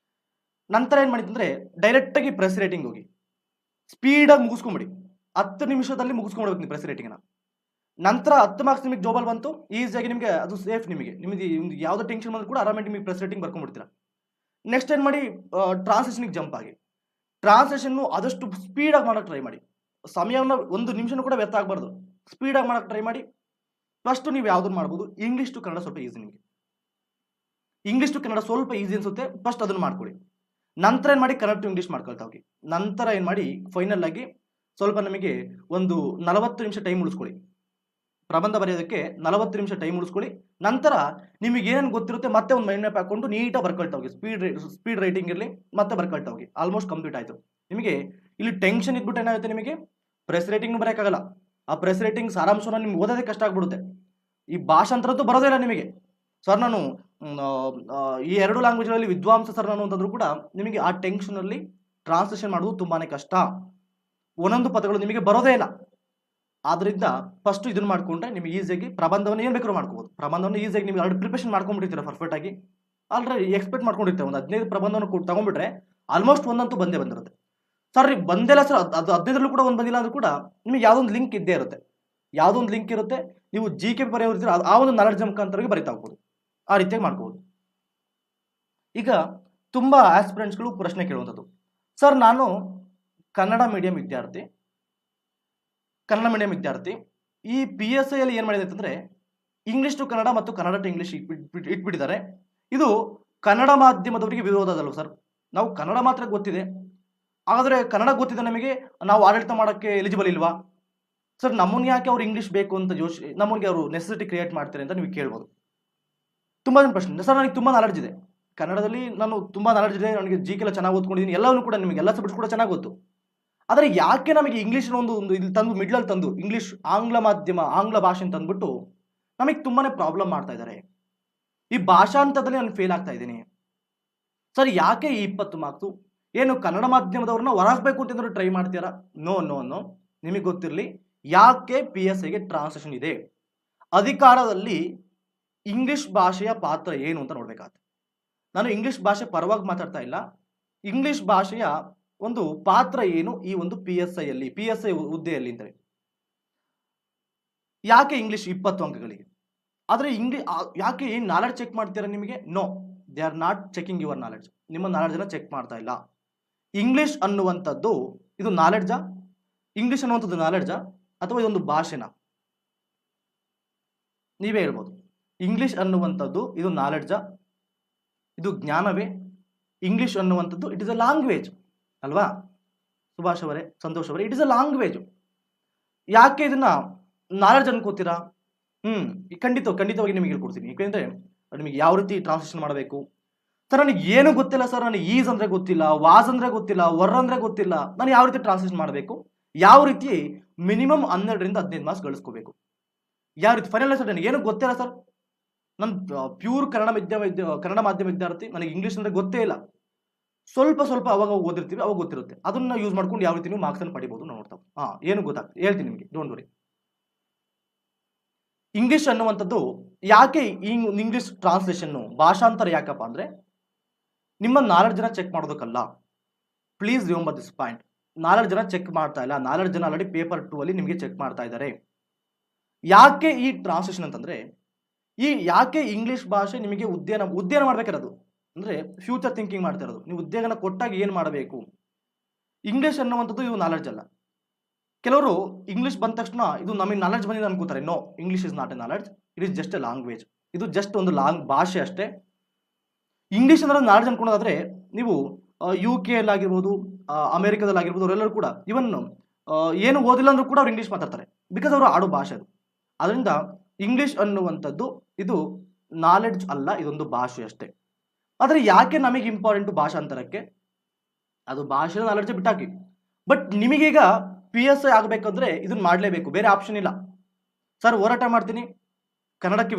ನಂತರ ಏನು ಮಾಡಿದ್ರೆ ಡೈರೆಕ್ಟಾಗಿ ಪ್ರೆಸ್ ರೇಟಿಂಗ್ ಹೋಗಿ ಸ್ಪೀಡಾಗಿ ಮುಗಿಸ್ಕೊಂಬಿಡಿ. 10 ನಿಮಿಷದಲ್ಲಿ ಮುಗಿಸ್ಕೊಂಡ್ಬಿಡ್ಬೇಕು ನೀವು ಪ್ರೆಸ್ ರೇಟಿಂಗ್ನ. ನಂತರ 10 ಮಾರ್ಕ್ಸ್ ನಿಮಗೆ ಜಾಬಲ್ಲಿ ಬಂತು, ಈಸಿಯಾಗಿ ನಿಮಗೆ ಅದು ಸೇಫ್. ನಿಮಗೆ ಯಾವುದೇ ಟೆನ್ಷನ್ ಬಂದರೂ ಕೂಡ ಆರಾಮಾಗಿ ನಿಮಗೆ ಪ್ರೆಸ್ ರೇಟಿಂಗ್ ಬರ್ಕೊಂಡ್ಬಿಡ್ತೀರಾ. ನೆಕ್ಸ್ಟ್ ಏನು ಮಾಡಿ, ಟ್ರಾನ್ಸ್ಲೇಷನ್ಗೆ ಜಂಪ್ ಆಗಿ. ಟ್ರಾನ್ಸ್ಲೇಷನ್ನು ಆದಷ್ಟು ಸ್ಪೀಡಾಗಿ ಮಾಡೋಕ್ಕೆ ಟ್ರೈ ಮಾಡಿ. ಸಮಯವನ್ನು 1 ನಿಮಿಷನೂ ಕೂಡ ವ್ಯರ್ಥ ಆಗಬಾರ್ದು. ಸ್ಪೀಡಾಗಿ ಮಾಡೋಕ್ಕೆ ಟ್ರೈ ಮಾಡಿ. ಫಸ್ಟು ನೀವು ಯಾವುದನ್ನು ಮಾಡ್ಬೋದು, ಇಂಗ್ಲೀಷ್ ಟು ಕನ್ನಡ ಸ್ವಲ್ಪ ಈಸಿ. ನಿಮಗೆ ಇಂಗ್ಲೀಷ್ ಟು ಕನ್ನಡ ಸ್ವಲ್ಪ ಈಸಿ ಅನಿಸುತ್ತೆ, ಫಸ್ಟ್ ಅದನ್ನು ಮಾಡ್ಕೊಳ್ಳಿ. ನಂತರ ಏನು ಮಾಡಿ, ಕನ್ನಡ ಟು ಇಂಗ್ಲೀಷ್ ಮಾಡ್ಕೊಳ್ತಾ ಹೋಗಿ. ನಂತರ ಏನು ಮಾಡಿ, ಫೈನಲ್ ಆಗಿ ಸ್ವಲ್ಪ ನಮಗೆ ಒಂದು 40 ನಿಮಿಷ ಟೈಮ್ ಉಳಿಸ್ಕೊಳ್ಳಿ. ಪ್ರಬಂಧ ಬರೆಯೋದಕ್ಕೆ 40 ನಿಮಿಷ ಟೈಮ್ ಉಳಿಸ್ಕೊಳ್ಳಿ. ನಂತರ ನಿಮಗೆ ಏನೇನು ಗೊತ್ತಿರುತ್ತೆ ಮತ್ತೆ ಒಂದು ಮೈಂಡ್ ಮ್ಯಾಪ್ ಹಾಕೊಂಡು ನೀಟಾಗಿ ಬರ್ಕೊಳ್ತಾ ಹೋಗಿ. ಸ್ಪೀಡ್ ರೈಟಿಂಗ್ ಇರಲಿ, ಮತ್ತೆ ಬರ್ಕೊಳ್ತಾ ಹೋಗಿ. ಆಲ್ಮೋಸ್ಟ್ ಕಂಪ್ಲೀಟ್ ಆಯಿತು. ನಿಮಗೆ ಇಲ್ಲಿ ಟೆನ್ಷನ್ ಇದ್ಬಿಟ್ಟು ಏನಾಗುತ್ತೆ, ನಿಮಗೆ ಪ್ರೆಸ್ ರೇಟಿಂಗ್ ಬರೋಕ್ಕಾಗಲ್ಲ. ಆ ಪ್ರೆಸ್ ರೇಟಿಂಗ್ ಸಾರಾಂಶವನ್ನು ನಿಮ್ಗೆ ಓದೋದೇ ಕಷ್ಟ ಆಗ್ಬಿಡುತ್ತೆ. ಈ ಭಾಷಾಂತರದ್ದು ಬರೋದೇ ಇಲ್ಲ ನಿಮಗೆ. ಸರ್ ನಾನು ಈ 2 ಲ್ಯಾಂಗ್ವೇಜ್ಗಳಲ್ಲಿ ವಿದ್ವಾಂಸ ಸರ್ ನಾನು ಅಂತಂದ್ರೂ ಕೂಡ ನಿಮಗೆ ಆ ಟೆನ್ಷನಲ್ಲಿ ಟ್ರಾನ್ಸ್ಲೇಷನ್ ಮಾಡೋದು ತುಂಬಾ ಕಷ್ಟ. ಒಂದೊಂದು ಪದಗಳು ನಿಮಗೆ ಬರೋದೇ ಇಲ್ಲ. ಆದ್ದರಿಂದ ಫಸ್ಟ್ ಇದನ್ನು ಮಾಡಿಕೊಂಡ್ರೆ ನಿಮಗೆ ಈಸಿಯಾಗಿ ಪ್ರಬಂಧವನ್ನು ಏನು ಬೇಕಾದ್ರೂ ಮಾಡ್ಕೋಬೋದು. ಪ್ರಬಂಧವನ್ನು ಈಸಿಯಾಗಿ ನಿಮಗೆ ಆಲ್ರೆಡಿ ಪ್ರಿಪರೇಷನ್ ಮಾಡ್ಕೊಂಡ್ಬಿಟ್ಟಿರ್ತೀರ ಪರ್ಫೆಕ್ಟಾಗಿ. ಆಲ್ರೆಡಿ ಎಕ್ಸ್ಪೆಕ್ಟ್ ಮಾಡ್ಕೊಂಡಿರ್ತೀರ. ಒಂದು 15 ಪ್ರಬಂಧವನ್ನು ತಗೊಂಡ್ಬಿಟ್ರೆ ಆಲ್ಮೋಸ್ಟ್ ಒಂದಂತೂ ಬಂದಿರುತ್ತೆ. ಸರ್ ನೀವು ಬಂದಿಲ್ಲ ಸರ್, ಅದು 15ರಲ್ಲೂ ಕೂಡ ಒಂದು ಬಂದಿಲ್ಲ ಅಂದ್ರೂ ಕೂಡ ನಿಮಗೆ ಯಾವುದೊಂದು ಲಿಂಕ್ ಇದ್ದೇ ಇರುತ್ತೆ. ಯಾವುದೊಂದು ಲಿಂಕ್ ಇರುತ್ತೆ, ನೀವು GK ಬರೆಯೋರಿರ್ತೀರ, ಆ ಒಂದು ನಾಲೆಡ್ಜ್ ಮುಖಾಂತರವಾಗಿ ಬರಿತಾ ಹೋಗ್ಬೋದು. ಆ ರೀತಿಯಾಗಿ ಮಾಡ್ಕೋಬೋದು. ಈಗ ತುಂಬ ಆಸ್ಪಿರೆಂಟ್ಸ್ಗಳು ಪ್ರಶ್ನೆ ಕೇಳುವಂಥದ್ದು, ಸರ್ ನಾನು ಕನ್ನಡ ಮೀಡಿಯಂ ವಿದ್ಯಾರ್ಥಿ, ಈ PSI ಅಲ್ಲಿ ಏನು ಮಾಡಿದೆ ಅಂತಂದರೆ ಇಂಗ್ಲೀಷ್ ಟು ಕನ್ನಡ ಮತ್ತು ಕನ್ನಡ ಟು ಇಂಗ್ಲೀಷ್ ಇಟ್ಬಿಟ್ಟಿದ್ದಾರೆ. ಇದು ಕನ್ನಡ ಮಾಧ್ಯಮದವರಿಗೆ ವಿರೋಧದಲ್ಲ ಸರ್. ನಾವು ಕನ್ನಡ ಮಾತ್ರ ಗೊತ್ತಿದೆ, ಹಾಗಾದರೆ ಕನ್ನಡ ಗೊತ್ತಿದೆ ನಮಗೆ, ನಾವು ಆಡಳಿತ ಮಾಡೋಕ್ಕೆ ಎಲಿಜಿಬಲ್ ಇಲ್ವಾ ಸರ್? ನಮ್ಮನ್ನು ಯಾಕೆ ಅವ್ರು ಇಂಗ್ಲೀಷ್ ಬೇಕು ಅಂತ ನಮಗೆ ಅವರು ನೆಸೆಸಿಟಿ ಕ್ರಿಯೇಟ್ ಮಾಡ್ತಾರೆ ಅಂತ ನೀವು ಕೇಳ್ಬೋದು. ತುಂಬ ಜನ ಪ್ರಶ್ನೆ. ಸರ್ ನನಗೆ ತುಂಬ ನಾಲೆಡ್ಜ್ ಇದೆ, ಕನ್ನಡದಲ್ಲಿ ನಾನು ತುಂಬ ನಾಲೆಡ್ಜ್ ಇದೆ, ನನಗೆ GK ಎಲ್ಲ ಚೆನ್ನಾಗಿ ಓದ್ಕೊಂಡಿದ್ದೀನಿ, ಎಲ್ಲವೂ ಕೂಡ ನಿಮಗೆ ಎಲ್ಲ ಸಬ್ಜೆಕ್ಟ್ಸ್ ಕೂಡ ಚೆನ್ನಾಗಿ ಗೊತ್ತು. ಆದರೆ ಯಾಕೆ ನಮಗೆ ಇಂಗ್ಲೀಷ್ ಒಂದು ಇಲ್ಲಿ ತಂದು ಮಿಡ್ಲಲ್ಲಿ ತಂದು ಇಂಗ್ಲೀಷ್ ಆಂಗ್ಲ ಮಾಧ್ಯಮ ಆಂಗ್ಲ ಭಾಷೆ ತಂದುಬಿಟ್ಟು ನಮಗೆ ತುಂಬಾ ಪ್ರಾಬ್ಲಮ್ ಮಾಡ್ತಾ ಇದ್ದಾರೆ. ಈ ಭಾಷಾಂತರದಲ್ಲಿ ನಾನು ಫೇಲ್ ಆಗ್ತಾ ಇದ್ದೀನಿ ಸರ್. ಯಾಕೆ ಈ 20 ಮಾರ್ಕ್ಸು? ಏನು ಕನ್ನಡ ಮಾಧ್ಯಮದವ್ರನ್ನ ಹೊರಹಾಕಬೇಕು ಅಂತಂದ್ರೆ ಟ್ರೈ ಮಾಡ್ತೀರಾ? No no no. ನಿಮಗೆ ಗೊತ್ತಿರಲಿ ಯಾಕೆ PSIಗೆ ಟ್ರಾನ್ಸ್ಲೇಷನ್ ಇದೆ. ಅಧಿಕಾರದಲ್ಲಿ ಇಂಗ್ಲೀಷ್ ಭಾಷೆಯ ಪಾತ್ರ ಏನು ಅಂತ ನೋಡ್ಬೇಕಾಗುತ್ತೆ. ನಾನು ಇಂಗ್ಲೀಷ್ ಭಾಷೆ ಪರವಾಗಿ ಮಾತಾಡ್ತಾ ಇಲ್ಲ. ಇಂಗ್ಲೀಷ್ ಭಾಷೆಯ ಒಂದು ಪಾತ್ರ ಏನು ಈ ಒಂದು PSI ಹುದ್ದೆಯಲ್ಲಿ ಅಂತಾರೆ. ಯಾಕೆ ಇಂಗ್ಲೀಷ್ 20 ಅಂಕಗಳಿಗೆ? ಆದರೆ ಯಾಕೆ ಏನು ನಾಲೆಡ್ಜ್ ಚೆಕ್ ಮಾಡ್ತೀರಾ ನಿಮಗೆ? No, they are not checking your knowledge. ನಿಮ್ಮ ನಾಲೆಡ್ಜನ್ನು ಚೆಕ್ ಮಾಡ್ತಾ ಇಲ್ಲ. ಇಂಗ್ಲೀಷ್ ಅನ್ನುವಂಥದ್ದು ಇದು ನಾಲೆಡ್ಜಾ? ಇಂಗ್ಲೀಷ್ ಅನ್ನುವಂಥದ್ದು ನಾಲೆಡ್ಜಾ ಅಥವಾ ಇದೊಂದು ಭಾಷೆನಾ? ನೀವೇ ಹೇಳ್ಬೋದು. ಇಂಗ್ಲೀಷ್ ಅನ್ನುವಂಥದ್ದು ಇದು ನಾಲೆಡ್ಜಾ, ಇದು ಜ್ಞಾನವೇ? ಇಂಗ್ಲೀಷ್ ಅನ್ನುವಂಥದ್ದು ಇಟ್ ಇಸ್ ಅ ಲ್ಯಾಂಗ್ವೇಜ್ ಅಲ್ವಾ ಸುಭಾಷ್ ಅವರೇ, ಸಂತೋಷ್ ಅವರೇ? It is a language. ಯಾಕೆ ಇದನ್ನ ನಾಲೆಡ್ಜ್ ಅನ್ಕೋತೀರಾ? ಖಂಡಿತವಾಗಿ ನಿಮಗೆ ಹೇಳ್ಕೊಡ್ತೀನಿ. ಯಾಕೆಂದರೆ ನಿಮಗೆ ಯಾವ ರೀತಿ ಟ್ರಾನ್ಸ್ಲೇಷನ್ ಮಾಡಬೇಕು. ಸರ್ ನನಗೆ ಏನು ಗೊತ್ತಿಲ್ಲ ಸರ್, ನನಗೆ ಈಸ್ ಅಂದರೆ ಗೊತ್ತಿಲ್ಲ, ವಾಸ್ ಅಂದರೆ ಗೊತ್ತಿಲ್ಲ, ವರ್ ಅಂದರೆ ಗೊತ್ತಿಲ್ಲ, ನಾನು ಯಾವ ರೀತಿ ಟ್ರಾನ್ಸ್ಲೇಷನ್ ಮಾಡಬೇಕು, ಯಾವ ರೀತಿ ಮಿನಿಮಮ್ 12ರಿಂದ 15 ಮಾರ್ಕ್ಸ್ ಗಳಿಸ್ಕೋಬೇಕು, ಯಾವ ರೀತಿ ಫೈನಲ್ ಸರ್ ನನಗೆ ಏನು ಗೊತ್ತಿಲ್ಲ ಸರ್, ನಾನು ಪ್ಯೂರ್ ಕನ್ನಡ ಮಾಧ್ಯಮ ವಿದ್ಯಾರ್ಥಿ, ನನಗೆ ಇಂಗ್ಲೀಷ್ ಅಂದರೆ ಗೊತ್ತೇ ಇಲ್ಲ. ಸ್ವಲ್ಪ ಅವಾಗ ಓದಿರ್ತೀವಿ, ಅವಾಗ ಗೊತ್ತಿರುತ್ತೆ. ಅದನ್ನ ಯೂಸ್ ಮಾಡ್ಕೊಂಡು ಯಾವ ರೀತಿ ನೀವು ಮಾರ್ಕ್ಸನ್ನು ಪಡಿಬೋದು ನೋಡ್ತಾವೆ. ಏನು ಗೊತ್ತಾಗ್ತದೆ ಹೇಳ್ತೀನಿ ನಿಮಗೆ, ಡೋಂಟ್ ವರಿ. ಇಂಗ್ಲೀಷ್ ಅನ್ನುವಂಥದ್ದು ಯಾಕೆ ಇಂಗ್ಲೀಷ್ ಟ್ರಾನ್ಸ್ಲೇಷನ್ನು ಭಾಷಾಂತರ ಯಾಕಪ್ಪ ಅಂದರೆ ನಿಮ್ಮ ನಾಲೆಡ್ಜನ್ನ ಚೆಕ್ ಮಾಡೋದಕ್ಕಲ್ಲ. Please remember this point. ನಾಲೆಡ್ಜನ್ನ ಚೆಕ್ ಮಾಡ್ತಾ ಇಲ್ಲ. ನಾಲೆಡ್ಜನ್ನ ಆಲ್ರೆಡಿ ಪೇಪರ್ 2 ಅಲ್ಲಿ ನಿಮಗೆ ಚೆಕ್ ಮಾಡ್ತಾ ಇದ್ದಾರೆ. ಯಾಕೆ ಈ ಟ್ರಾನ್ಸ್ಲೇಷನ್ ಅಂತಂದರೆ ಯಾಕೆ ಇಂಗ್ಲೀಷ್ ಭಾಷೆ ನಿಮಗೆ ಉದ್ಯಾನ ಮಾಡಬೇಕಿರೋದು ಅಂದರೆ ಫ್ಯೂಚರ್ ಥಿಂಕಿಂಗ್ ಮಾಡ್ತಾ ಇರೋದು. ನೀವು ಉದ್ಯೋಗನ ಕೊಟ್ಟಾಗ ಏನು ಮಾಡಬೇಕು? ಇಂಗ್ಲೀಷ್ ಅನ್ನುವಂಥದ್ದು ಇದು ನಾಲೆಡ್ಜ್ ಅಲ್ಲ. ಕೆಲವರು ಇಂಗ್ಲೀಷ್ ಬಂದ ತಕ್ಷಣ ಇದು ನಮಗೆ ನಾಲೆಡ್ಜ್ ಬಂದಿದೆ ಅನ್ಕೋತಾರೆ. No, English is not a knowledge, it is just a language. ಇದು ಜಸ್ಟ್ ಒಂದು ಭಾಷೆ ಅಷ್ಟೇ. ಇಂಗ್ಲೀಷ್ ಅಂದ್ರೆ ನಾಲೆಡ್ಜ್ ಅನ್ಕೊಳ್ಳೋದಾದ್ರೆ ನೀವು UK ಆಗಿರ್ಬೋದು, ಅಮೆರಿಕದಲ್ಲಾಗಿರ್ಬೋದು, ಅವರೆಲ್ಲರೂ ಕೂಡ ಇವನ್ ಏನು ಓದಿಲ್ಲ ಅಂದ್ರೂ ಕೂಡ ಅವ್ರು ಇಂಗ್ಲೀಷ್ ಮಾತಾಡ್ತಾರೆ. ಬಿಕಾಸ್ ಅವರು ಆಡೋ ಭಾಷೆ ಅದು. ಅದರಿಂದ ಇಂಗ್ಲೀಷ್ ಅನ್ನುವಂಥದ್ದು ಇದು ನಾಲೆಡ್ಜ್ ಅಲ್ಲ, ಇದೊಂದು ಭಾಷೆ ಅಷ್ಟೇ. ಆದರೆ ಯಾಕೆ ನಮಗೆ ಇಂಪಾರ್ಟೆಂಟು ಭಾಷಾಂತರಕ್ಕೆ? ಅದು ಭಾಷೆ ನಾಲೆಡ್ಜ್ ಬಿಟ್ಟಾಕಿ. ಬಟ್ ನಿಮಗೀಗ PSI ಆಗಬೇಕಂದ್ರೆ ಇದನ್ನ ಮಾಡಲೇಬೇಕು, ಬೇರೆ ಆಪ್ಷನ್ ಇಲ್ಲ. ಸರ್ ಹೋರಾಟ ಮಾಡ್ತೀನಿ, ಕನ್ನಡಕ್ಕೆ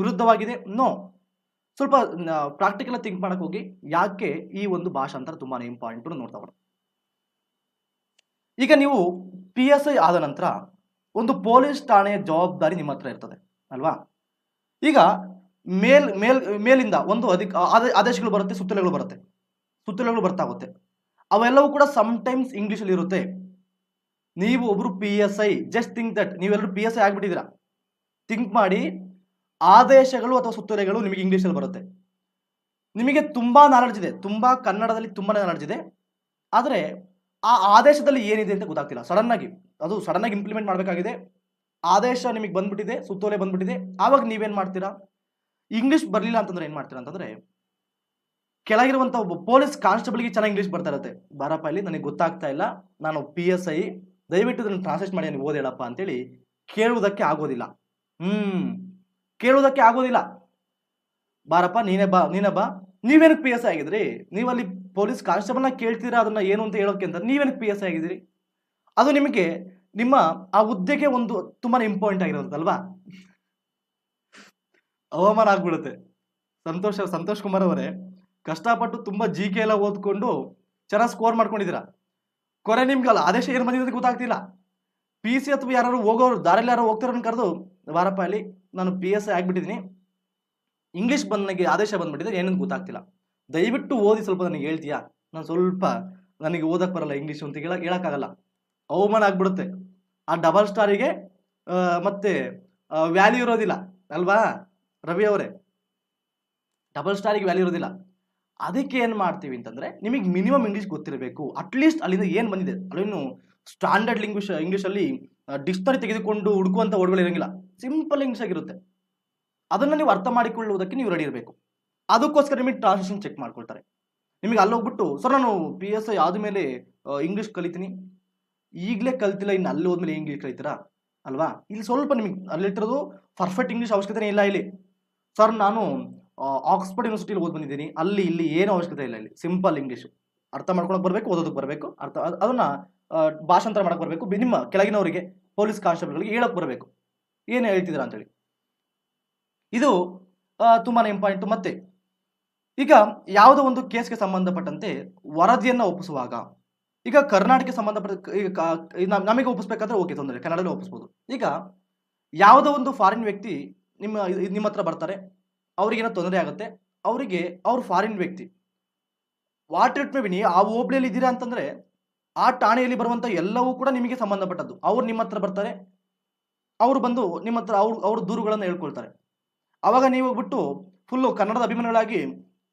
ವಿರುದ್ಧವಾಗಿದೆ. ನೋ, ಸ್ವಲ್ಪ ಪ್ರಾಕ್ಟಿಕಲ್ ಥಿಂಕ್ ಮಾಡಕ್ ಹೋಗಿ ಯಾಕೆ ಈ ಒಂದು ಭಾಷಾಂತರ ತುಂಬಾನೇ ಇಂಪಾರ್ಟೆಂಟ್ ನೋಡ್ತಾ ಹೋಗೋಣ. ಈಗ ನೀವು PSI ಆದ ನಂತರ ಒಂದು ಪೊಲೀಸ್ ಠಾಣೆಯ ಜವಾಬ್ದಾರಿ ನಿಮ್ಮ ಹತ್ರ ಇರ್ತದೆ ಅಲ್ವಾ. ಈಗ ಮೇಲಿಂದ ಒಂದು ಆದೇಶಗಳು ಬರುತ್ತೆ, ಸುತ್ತೋಲೆಗಳು ಬರ್ತಾ ಹೋಗುತ್ತೆ. ಅವೆಲ್ಲವೂ ಕೂಡ ಸಮ್ಟೈಮ್ಸ್ ಇಂಗ್ಲಿಷಲ್ಲಿ ಇರುತ್ತೆ. ನೀವು ಒಬ್ರು PSI, ಜಸ್ಟ್ ಥಿಂಕ್ ದಟ್ ನೀವೆಲ್ಲರೂ PSI ಆಗ್ಬಿಟ್ಟಿದ್ದೀರಾ. ಥಿಂಕ್ ಮಾಡಿ, ಆದೇಶಗಳು ಅಥವಾ ಸುತ್ತೋಲೆಗಳು ನಿಮಗೆ ಇಂಗ್ಲಿಷಲ್ಲಿ ಬರುತ್ತೆ. ನಿಮಗೆ ತುಂಬಾ ನಾಲೆಡ್ಜ್ ಇದೆ, ತುಂಬಾ ಕನ್ನಡದಲ್ಲಿ ತುಂಬಾನೇ ನಾಲೆಡ್ಜ್ ಇದೆ, ಆದರೆ ಆ ಆದೇಶದಲ್ಲಿ ಏನಿದೆ ಅಂತ ಗೊತ್ತಾಗ್ತಿಲ್ಲ. ಸಡನ್ ಆಗಿ ಇಂಪ್ಲಿಮೆಂಟ್ ಮಾಡಬೇಕಾಗಿದೆ. ಆದೇಶ ನಿಮಗೆ ಬಂದ್ಬಿಟ್ಟಿದೆ, ಸುತ್ತೋಲೆ ಬಂದ್ಬಿಟ್ಟಿದೆ. ಆವಾಗ ನೀವೇನ್ ಮಾಡ್ತೀರಾ? ಇಂಗ್ಲಿಷ್ ಬರಲಿಲ್ಲ ಅಂತಂದ್ರೆ ಏನ್ ಮಾಡ್ತೀರಾ ಅಂತಂದ್ರೆ, ಕೆಳಗಿರುವಂತ ಒಬ್ಬ ಪೊಲೀಸ್ ಕಾನ್ಸ್ಟೇಬಲ್ಗೆ ಚೆನ್ನಾಗಿ ಇಂಗ್ಲಿಷ್ ಬರ್ತಾ ಇರುತ್ತೆ. ಬಾರಪ್ಪ ಇಲ್ಲಿ ನನಗೆ ಗೊತ್ತಾಗ್ತಾ ಇಲ್ಲ, ನಾನು PSI, ದಯವಿಟ್ಟು ಇದನ್ನು ಟ್ರಾನ್ಸ್ಲೇಟ್ ಮಾಡಿ ನನಗೆ ಓದೇಳಪ್ಪ ಅಂತೇಳಿ ಕೇಳುವುದಕ್ಕೆ ಆಗೋದಿಲ್ಲ. ಕೇಳುವುದಕ್ಕೆ ಆಗೋದಿಲ್ಲ. ಬಾರಪ್ಪ ನೀನೇ ಬಾ. ನೀವೇನಕ್ಕೆ PSI ಆಗಿದ್ರಿ? ನೀವಲ್ಲಿ ಪೊಲೀಸ್ ಕಾನ್ಸ್ಟೇಬಲ್ನ ಕೇಳ್ತೀರಾ ಅದನ್ನ ಏನು ಅಂತ ಹೇಳೋಕೆ ಅಂತ. ನೀವೇನಕ್ಕೆ PSI ಆಗಿದ್ರಿ? ಅದು ನಿಮಗೆ ನಿಮ್ಮ ಆ ಹುದ್ದೆಗೆ ಒಂದು ತುಂಬಾನೇ ಇಂಪಾರ್ಟೆಂಟ್ ಆಗಿರೋದಲ್ವಾ. ಅವಮಾನ ಆಗ್ಬಿಡುತ್ತೆ. ಸಂತೋಷ್ ಕುಮಾರ್ ಅವರೇ, ಕಷ್ಟಪಟ್ಟು ತುಂಬಾ GK ಎಲ್ಲ ಓದ್ಕೊಂಡು ಚೆನ್ನಾಗಿ ಸ್ಕೋರ್ ಮಾಡ್ಕೊಂಡಿದ್ದೀರಾ. ಕೊನೆ ನಿಮ್ಗಲ್ಲ ಆದೇಶ ಏನು ಬಂದಿದೆ ಅಂತ ಗೊತ್ತಾಗ್ತಿಲ್ಲ. PC ಅಥವಾ ಯಾರು ಹೋಗೋರು ದಾರಿಯಲ್ಲಿ ಯಾರು ಹೋಗ್ತಾರ ಕರೆದು, ಬಾರಪ್ಪ ಅಲ್ಲಿ ನಾನು PSI ಆಗ್ಬಿಟ್ಟಿದ್ದೀನಿ, ಇಂಗ್ಲಿಷ್ ನನಗೆ ಆದೇಶ ಬಂದ್ಬಿಟ್ಟಿದೆ, ಏನಂತ ಗೊತ್ತಾಗ್ತಿಲ್ಲ, ದಯವಿಟ್ಟು ಓದಿ ಸ್ವಲ್ಪ ನನಗೆ ಹೇಳ್ತೀಯಾ? ನನಗೆ ಓದಕ್ ಬರಲ್ಲ ಇಂಗ್ಲಿಷ್ ಅಂತ ಹೇಳಕ್ಕಾಗಲ್ಲ. ಅವಮಾನ ಆಗ್ಬಿಡುತ್ತೆ. ಆ ಡಬಲ್ ಸ್ಟಾರಿಗೆ ಮತ್ತೆ ವ್ಯಾಲ್ಯೂ ಇರೋದಿಲ್ಲ ಅಲ್ವಾ ರವಿ ಅವರೇ? ಡಬಲ್ ಸ್ಟಾರಿಗೆ ವ್ಯಾಲ್ಯೂ ಇರೋದಿಲ್ಲ. ಅದಕ್ಕೆ ಏನ್ ಮಾಡ್ತೀವಿ ಅಂತಂದ್ರೆ, ನಿಮಗೆ ಮಿನಿಮಮ್ ಇಂಗ್ಲಿಷ್ ಗೊತ್ತಿರಬೇಕು. ಅಟ್ಲೀಸ್ಟ್ ಅಲ್ಲಿಂದ ಏನ್ ಬಂದಿದೆ, ಅಲ್ಲಿನ್ನು ಸ್ಟ್ಯಾಂಡರ್ಡ್ ಇಂಗ್ಲಿಷ್ ಅಲ್ಲಿ ಡಿಕ್ಷನರಿ ತೆಗೆದುಕೊಂಡು ಹುಡುಕುವಂತ ವರ್ಡ್ಗಳು ಇರಂಗಿಲ್ಲ. ಸಿಂಪಲ್ ಇಂಗ್ಲಿಷ್ ಆಗಿರುತ್ತೆ. ಅದನ್ನ ನೀವು ಅರ್ಥ ಮಾಡಿಕೊಳ್ಳುವುದಕ್ಕೆ ನೀವು ರೆಡಿ ಇರಬೇಕು. ಅದಕ್ಕೋಸ್ಕರ ನಿಮಗೆ ಟ್ರಾನ್ಸ್ಲೇಷನ್ ಚೆಕ್ ಮಾಡ್ಕೊಳ್ತಾರೆ. ನಿಮಗೆ ಅಲ್ಲಿ ಹೋಗ್ಬಿಟ್ಟು, ಸರ್ ನಾನು PSI ಆದ್ಮೇಲೆ ಇಂಗ್ಲಿಷ್ ಕಲಿತೀನಿ, ಈಗಲೇ ಕಲ್ತಿಲ್ಲ, ಇನ್ನು ಅಲ್ಲಿ ಹೋದ್ಮೇಲೆ ಇಂಗ್ಲಿಷ್ ಕಲಿತೀರಾ ಅಲ್ವಾ? ಇಲ್ಲಿ ಸ್ವಲ್ಪ ನಿಮಗೆ ಅಲ್ಲಿಟ್ಟಿರೋದು ಪರ್ಫೆಕ್ಟ್ ಇಂಗ್ಲಿಷ್ ಅವಶ್ಯಕತೆ ಇಲ್ಲ. ಇಲ್ಲಿ ಸರ್ ನಾನು ಆಕ್ಸ್ಫರ್ಡ್ ಯೂನಿವರ್ಸಿಟಿಲಿ ಓದ್ ಬಂದಿದ್ದೀನಿ, ಇಲ್ಲಿ ಏನು ಅವಶ್ಯಕತೆ ಇಲ್ಲ. ಇಲ್ಲಿ ಸಿಂಪಲ್ ಇಂಗ್ಲಿಷ್ ಅರ್ಥ ಮಾಡ್ಕೊಳಕ್ ಬರಬೇಕು, ಓದೋದಕ್ಕೆ ಬರಬೇಕು, ಅದನ್ನ ಭಾಷಾಂತರ ಮಾಡಕ್ ಬರಬೇಕು. ನಿಮ್ಮ ಕೆಳಗಿನವರಿಗೆ ಪೊಲೀಸ್ ಕಾನ್ಸ್ಟೇಬಲ್ಗಳಿಗೆ ಹೇಳಕ್ ಬರಬೇಕು ಏನು ಹೇಳ್ತಿದ್ದೀರಾ ಅಂತೇಳಿ. ಇದು ತುಂಬಾನೇ ಇಂಪಾರ್ಟೆಂಟ್. ಮತ್ತೆ ಈಗ ಯಾವುದೋ ಒಂದು ಕೇಸ್ಗೆ ಸಂಬಂಧಪಟ್ಟಂತೆ ವರದಿಯನ್ನ ಒಪ್ಪಿಸುವಾಗ, ಈಗ ಕರ್ನಾಟಕಕ್ಕೆ ಸಂಬಂಧಪಟ್ಟ ನಮಗೆ ಒಪ್ಪಿಸ್ಬೇಕಾದ್ರೆ ಓಕೆ, ತೊಂದರೆ, ಕನ್ನಡದಲ್ಲಿ ಒಪ್ಪಿಸ್ಬೋದು. ಈಗ ಯಾವುದೋ ಒಂದು ಫಾರಿನ್ ವ್ಯಕ್ತಿ ನಿಮ್ಮ ಹತ್ರ ಬರ್ತಾರೆ, ಅವ್ರಿಗೇನೋ ತೊಂದರೆ ಆಗುತ್ತೆ, ಅವ್ರು ಫಾರಿನ್ ವ್ಯಕ್ತಿ, ವಾಟ್ ಇಟ್ ಮೇ ಬಿ, ಆ ಹೋಬಳಿಯಲ್ಲಿ ಇದ್ದೀರಾ ಅಂತಂದ್ರೆ ಆ ಠಾಣೆಯಲ್ಲಿ ಬರುವಂತ ಎಲ್ಲವೂ ಕೂಡ ನಿಮಗೆ ಸಂಬಂಧಪಟ್ಟದ್ದು. ಅವ್ರು ನಿಮ್ಮ ಹತ್ರ ಬರ್ತಾರೆ, ಅವ್ರು ಬಂದು ನಿಮ್ಮ ಹತ್ರ ಅವ್ರ ದೂರುಗಳನ್ನು ಹೇಳ್ಕೊಳ್ತಾರೆ. ಅವಾಗ ನೀವು ಬಿಟ್ಟು ಫುಲ್ಲು ಕನ್ನಡದ ಅಭಿಮಾನಿಗಳಾಗಿ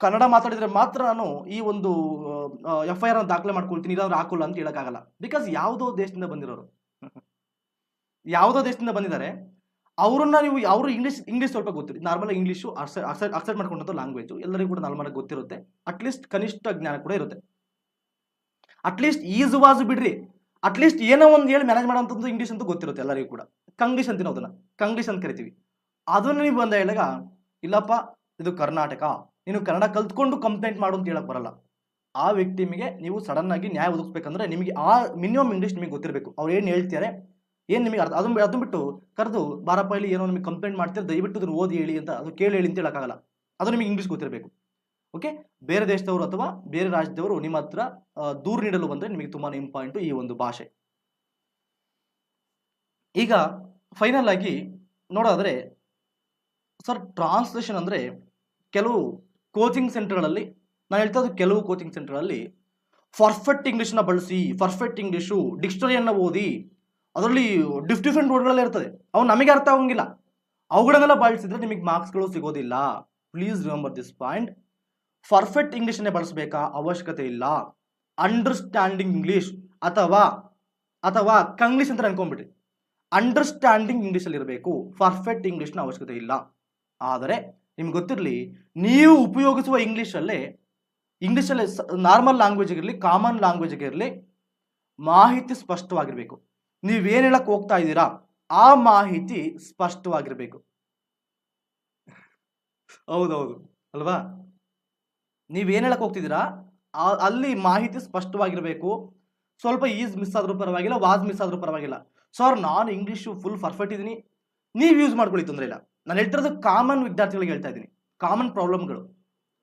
ಕನ್ನಡ ಮಾತಾಡಿದ್ರೆ ಮಾತ್ರ ನಾನು ಈ ಒಂದು FIR ಅನ್ನು ದಾಖಲೆ ಮಾಡ್ಕೊಳ್ತೀನಿ, ಇಲ್ಲಾಂದ್ರೆ ಹಾಕೋಲ್ಲ ಅಂತ ಹೇಳಕ್ಕಾಗಲ್ಲ. ಬಿಕಾಸ್ ಯಾವುದೋ ದೇಶದಿಂದ ಬಂದಿದ್ದಾರೆ, ಅವ್ರನ್ನ ಅವರು ಇಂಗ್ಲಿಷ್ ಸ್ವಲ್ಪ ಗೊತ್ತಿರುತ್ತೆ. ನಾರ್ಮಲ್ ಇಂಗ್ಲಿಷು ಅಕ್ಸೆಪ್ಟ್ ಮಾಡ್ಕೊಂಡಂತ ಲ್ಯಾಂಗ್ವೇಜ್ ಎಲ್ಲರಿಗೂ ಕೂಡ ನಾರ್ಮಲ್ ಆಗಿ ಗೊತ್ತಿರುತ್ತೆ. ಅಟ್ಲೀಸ್ಟ್ ಕನಿಷ್ಠ ಜ್ಞಾನ ಕೂಡ ಇರುತ್ತೆ. ಅಟ್ಲೀಸ್ಟ್ ಈಸ್ ವಾಸ್ ಬಿಡ್ರಿ, ಅಟ್ಲೀಸ್ಟ್ ಏನೋ ಒಂದು ಹೇಳಿ ಮ್ಯಾನೇಜ್ ಮಾಡೋಂಥದ್ದು ಇಂಗ್ಲಿಷ್ ಅಂತೂ ಗೊತ್ತಿರುತ್ತೆ ಎಲ್ಲರಿಗೂ ಕೂಡ. ಕಂಗ್ಲೀಷ್ ಅಂತೀವಿ, ಅದನ್ನ ಕಂಗ್ಲೀಷ್ ಅಂತ ಕರಿತೀವಿ. ಅದನ್ನ ನೀವು ಬಂದ ಹೇಳಿದಾಗ, ಇಲ್ಲಪ್ಪ ಇದು ಕರ್ನಾಟಕ, ನೀನು ಕನ್ನಡ ಕಲ್ತ್ಕೊಂಡು ಕಂಪ್ಲೇಂಟ್ ಮಾಡು ಅಂತ ಹೇಳಕ್ ಬರಲ್ಲ. ಆ ವ್ಯಕ್ತಿಗೆ ನೀವು ಸಡನ್ ಆಗಿ ನ್ಯಾಯ ಒದಗಿಸ್ಬೇಕಂದ್ರೆ ನಿಮಗೆ ಆ ಮಿನಿಮಮ್ ಇಂಗ್ಲಿಷ್ ನಿಮಗೆ ಗೊತ್ತಿರಬೇಕು. ಅವ್ರು ಏನು ಹೇಳ್ತಾರೆ, ಏನು ನಿಮಗೆ ಅರ್ಥ, ಅದನ್ನ ಬಿಟ್ಟು ಕರೆದು ಬಾರಪ್ಪ ಇಲ್ಲಿ ಏನೋ ನಿಮಗೆ ಕಂಪ್ಲೇಂಟ್ ಮಾಡ್ತಾರೆ, ದಯವಿಟ್ಟು ಅದನ್ನು ಓದಿ ಹೇಳಿ ಅಂತ, ಅದು ಕೇಳಿ ಹೇಳಿ ಅಂತ ಹೇಳಕ್ಕಾಗಲ್ಲ. ಅದು ನಿಮಗೆ ಇಂಗ್ಲಿಷ್ ಗೊತ್ತಿರಬೇಕು. ಓಕೆ, ಬೇರೆ ದೇಶದವರು ಅಥವಾ ಬೇರೆ ರಾಜ್ಯದವರು ನಿಮ್ಮ ಹತ್ರ ದೂರು ನೀಡಲು ಬಂದ್ರೆ ನಿಮಗೆ ತುಂಬಾನೇ ಇಂಪಾರ್ಟೆಂಟ್ ಈ ಒಂದು ಭಾಷೆ. ಈಗ ಫೈನಲ್ ಆಗಿ ನೋಡೋದಾದ್ರೆ, ಸರ್ ಟ್ರಾನ್ಸ್ಲೇಷನ್ ಅಂದ್ರೆ ಕೆಲವು ಕೋಚಿಂಗ್ ಸೆಂಟರ್ಗಳಲ್ಲಿ, ನಾನು ಹೇಳ್ತಾ ಇದ್ದು ಕೆಲವು ಕೋಚಿಂಗ್ ಸೆಂಟರ್ಗಳಲ್ಲಿ ಪರ್ಫೆಕ್ಟ್ ಇಂಗ್ಲಿಷ್ನ ಬಳಸಿ, ಪರ್ಫೆಕ್ಟ್ ಇಂಗ್ಲಿಷು ಡಿಕ್ಷನರಿಯನ್ನು ಓದಿ, ಅದರಲ್ಲಿ ಡಿಫ್ರೆಂಟ್ ವರ್ಡ್ಗಳೆಲ್ಲ ಇರ್ತದೆ, ಅವು ನಮಗೆ ಅರ್ಥ ಆಗಂಗಿಲ್ಲ. ಅವುಗಳನ್ನೆಲ್ಲ ಬಳಸಿದ್ರೆ ನಿಮಗೆ ಮಾರ್ಕ್ಸ್ಗಳು ಸಿಗೋದಿಲ್ಲ. Please remember this point. Perfect ಇಂಗ್ಲಿಷನ್ನೇ ಬಳಸಬೇಕಾ? ಅವಶ್ಯಕತೆ ಇಲ್ಲ. ಅಂಡರ್ಸ್ಟ್ಯಾಂಡಿಂಗ್ ಇಂಗ್ಲಿಷ್ ಅಥವಾ ಕಂಗ್ಲೀಷ್ ಅಂತ ಅನ್ಕೊಂಡ್ಬಿಟ್ರಿ, ಅಂಡರ್ಸ್ಟ್ಯಾಂಡಿಂಗ್ ಇಂಗ್ಲಿಷಲ್ಲಿ ಇರಬೇಕು. ಪರ್ಫೆಕ್ಟ್ ಇಂಗ್ಲಿಷ್ನ ಅವಶ್ಯಕತೆ ಇಲ್ಲ. ಆದರೆ ನಿಮ್ಗೆ ಗೊತ್ತಿರಲಿ, ನೀವು ಉಪಯೋಗಿಸುವ ಇಂಗ್ಲೀಷಲ್ಲೇ ನಾರ್ಮಲ್ ಲ್ಯಾಂಗ್ವೇಜ್ ಇರಲಿ, ಕಾಮನ್ ಲ್ಯಾಂಗ್ವೇಜ್ ಇರಲಿ, ಮಾಹಿತಿ ಸ್ಪಷ್ಟವಾಗಿರಬೇಕು. ನೀವೇನು ಹೇಳಕ್ ಹೋಗ್ತಾ ಇದ್ದೀರಾ ಆ ಮಾಹಿತಿ ಸ್ಪಷ್ಟವಾಗಿರಬೇಕು. ಹೌದೌದು ಅಲ್ವಾ? ನೀವೇನು ಹೇಳಕ್ ಹೋಗ್ತಿದ್ದೀರಾ ಅಲ್ಲಿ ಮಾಹಿತಿ ಸ್ಪಷ್ಟವಾಗಿರಬೇಕು. ಸ್ವಲ್ಪ ಈಸ್ ಮಿಸ್ ಆದ್ರೂ ಪರವಾಗಿಲ್ಲ, ವಾಸ್ ಮಿಸ್ ಆದ್ರೂ ಪರವಾಗಿಲ್ಲ. ಸರ್ ನಾನು ಇಂಗ್ಲೀಷು ಫುಲ್ ಪರ್ಫೆಕ್ಟ್ ಇದ್ದೀನಿ, ನೀವು ಯೂಸ್ ಮಾಡ್ಕೊಳ್ಳಿ, ತೊಂದರೆ ಇಲ್ಲ. ನಾನು ಹೇಳ್ತಿರೋದು ಕಾಮನ್ ವಿದ್ಯಾರ್ಥಿಗಳಿಗೆ ಹೇಳ್ತಾ ಇದ್ದೀನಿ. ಕಾಮನ್ ಪ್ರಾಬ್ಲಮ್ಗಳು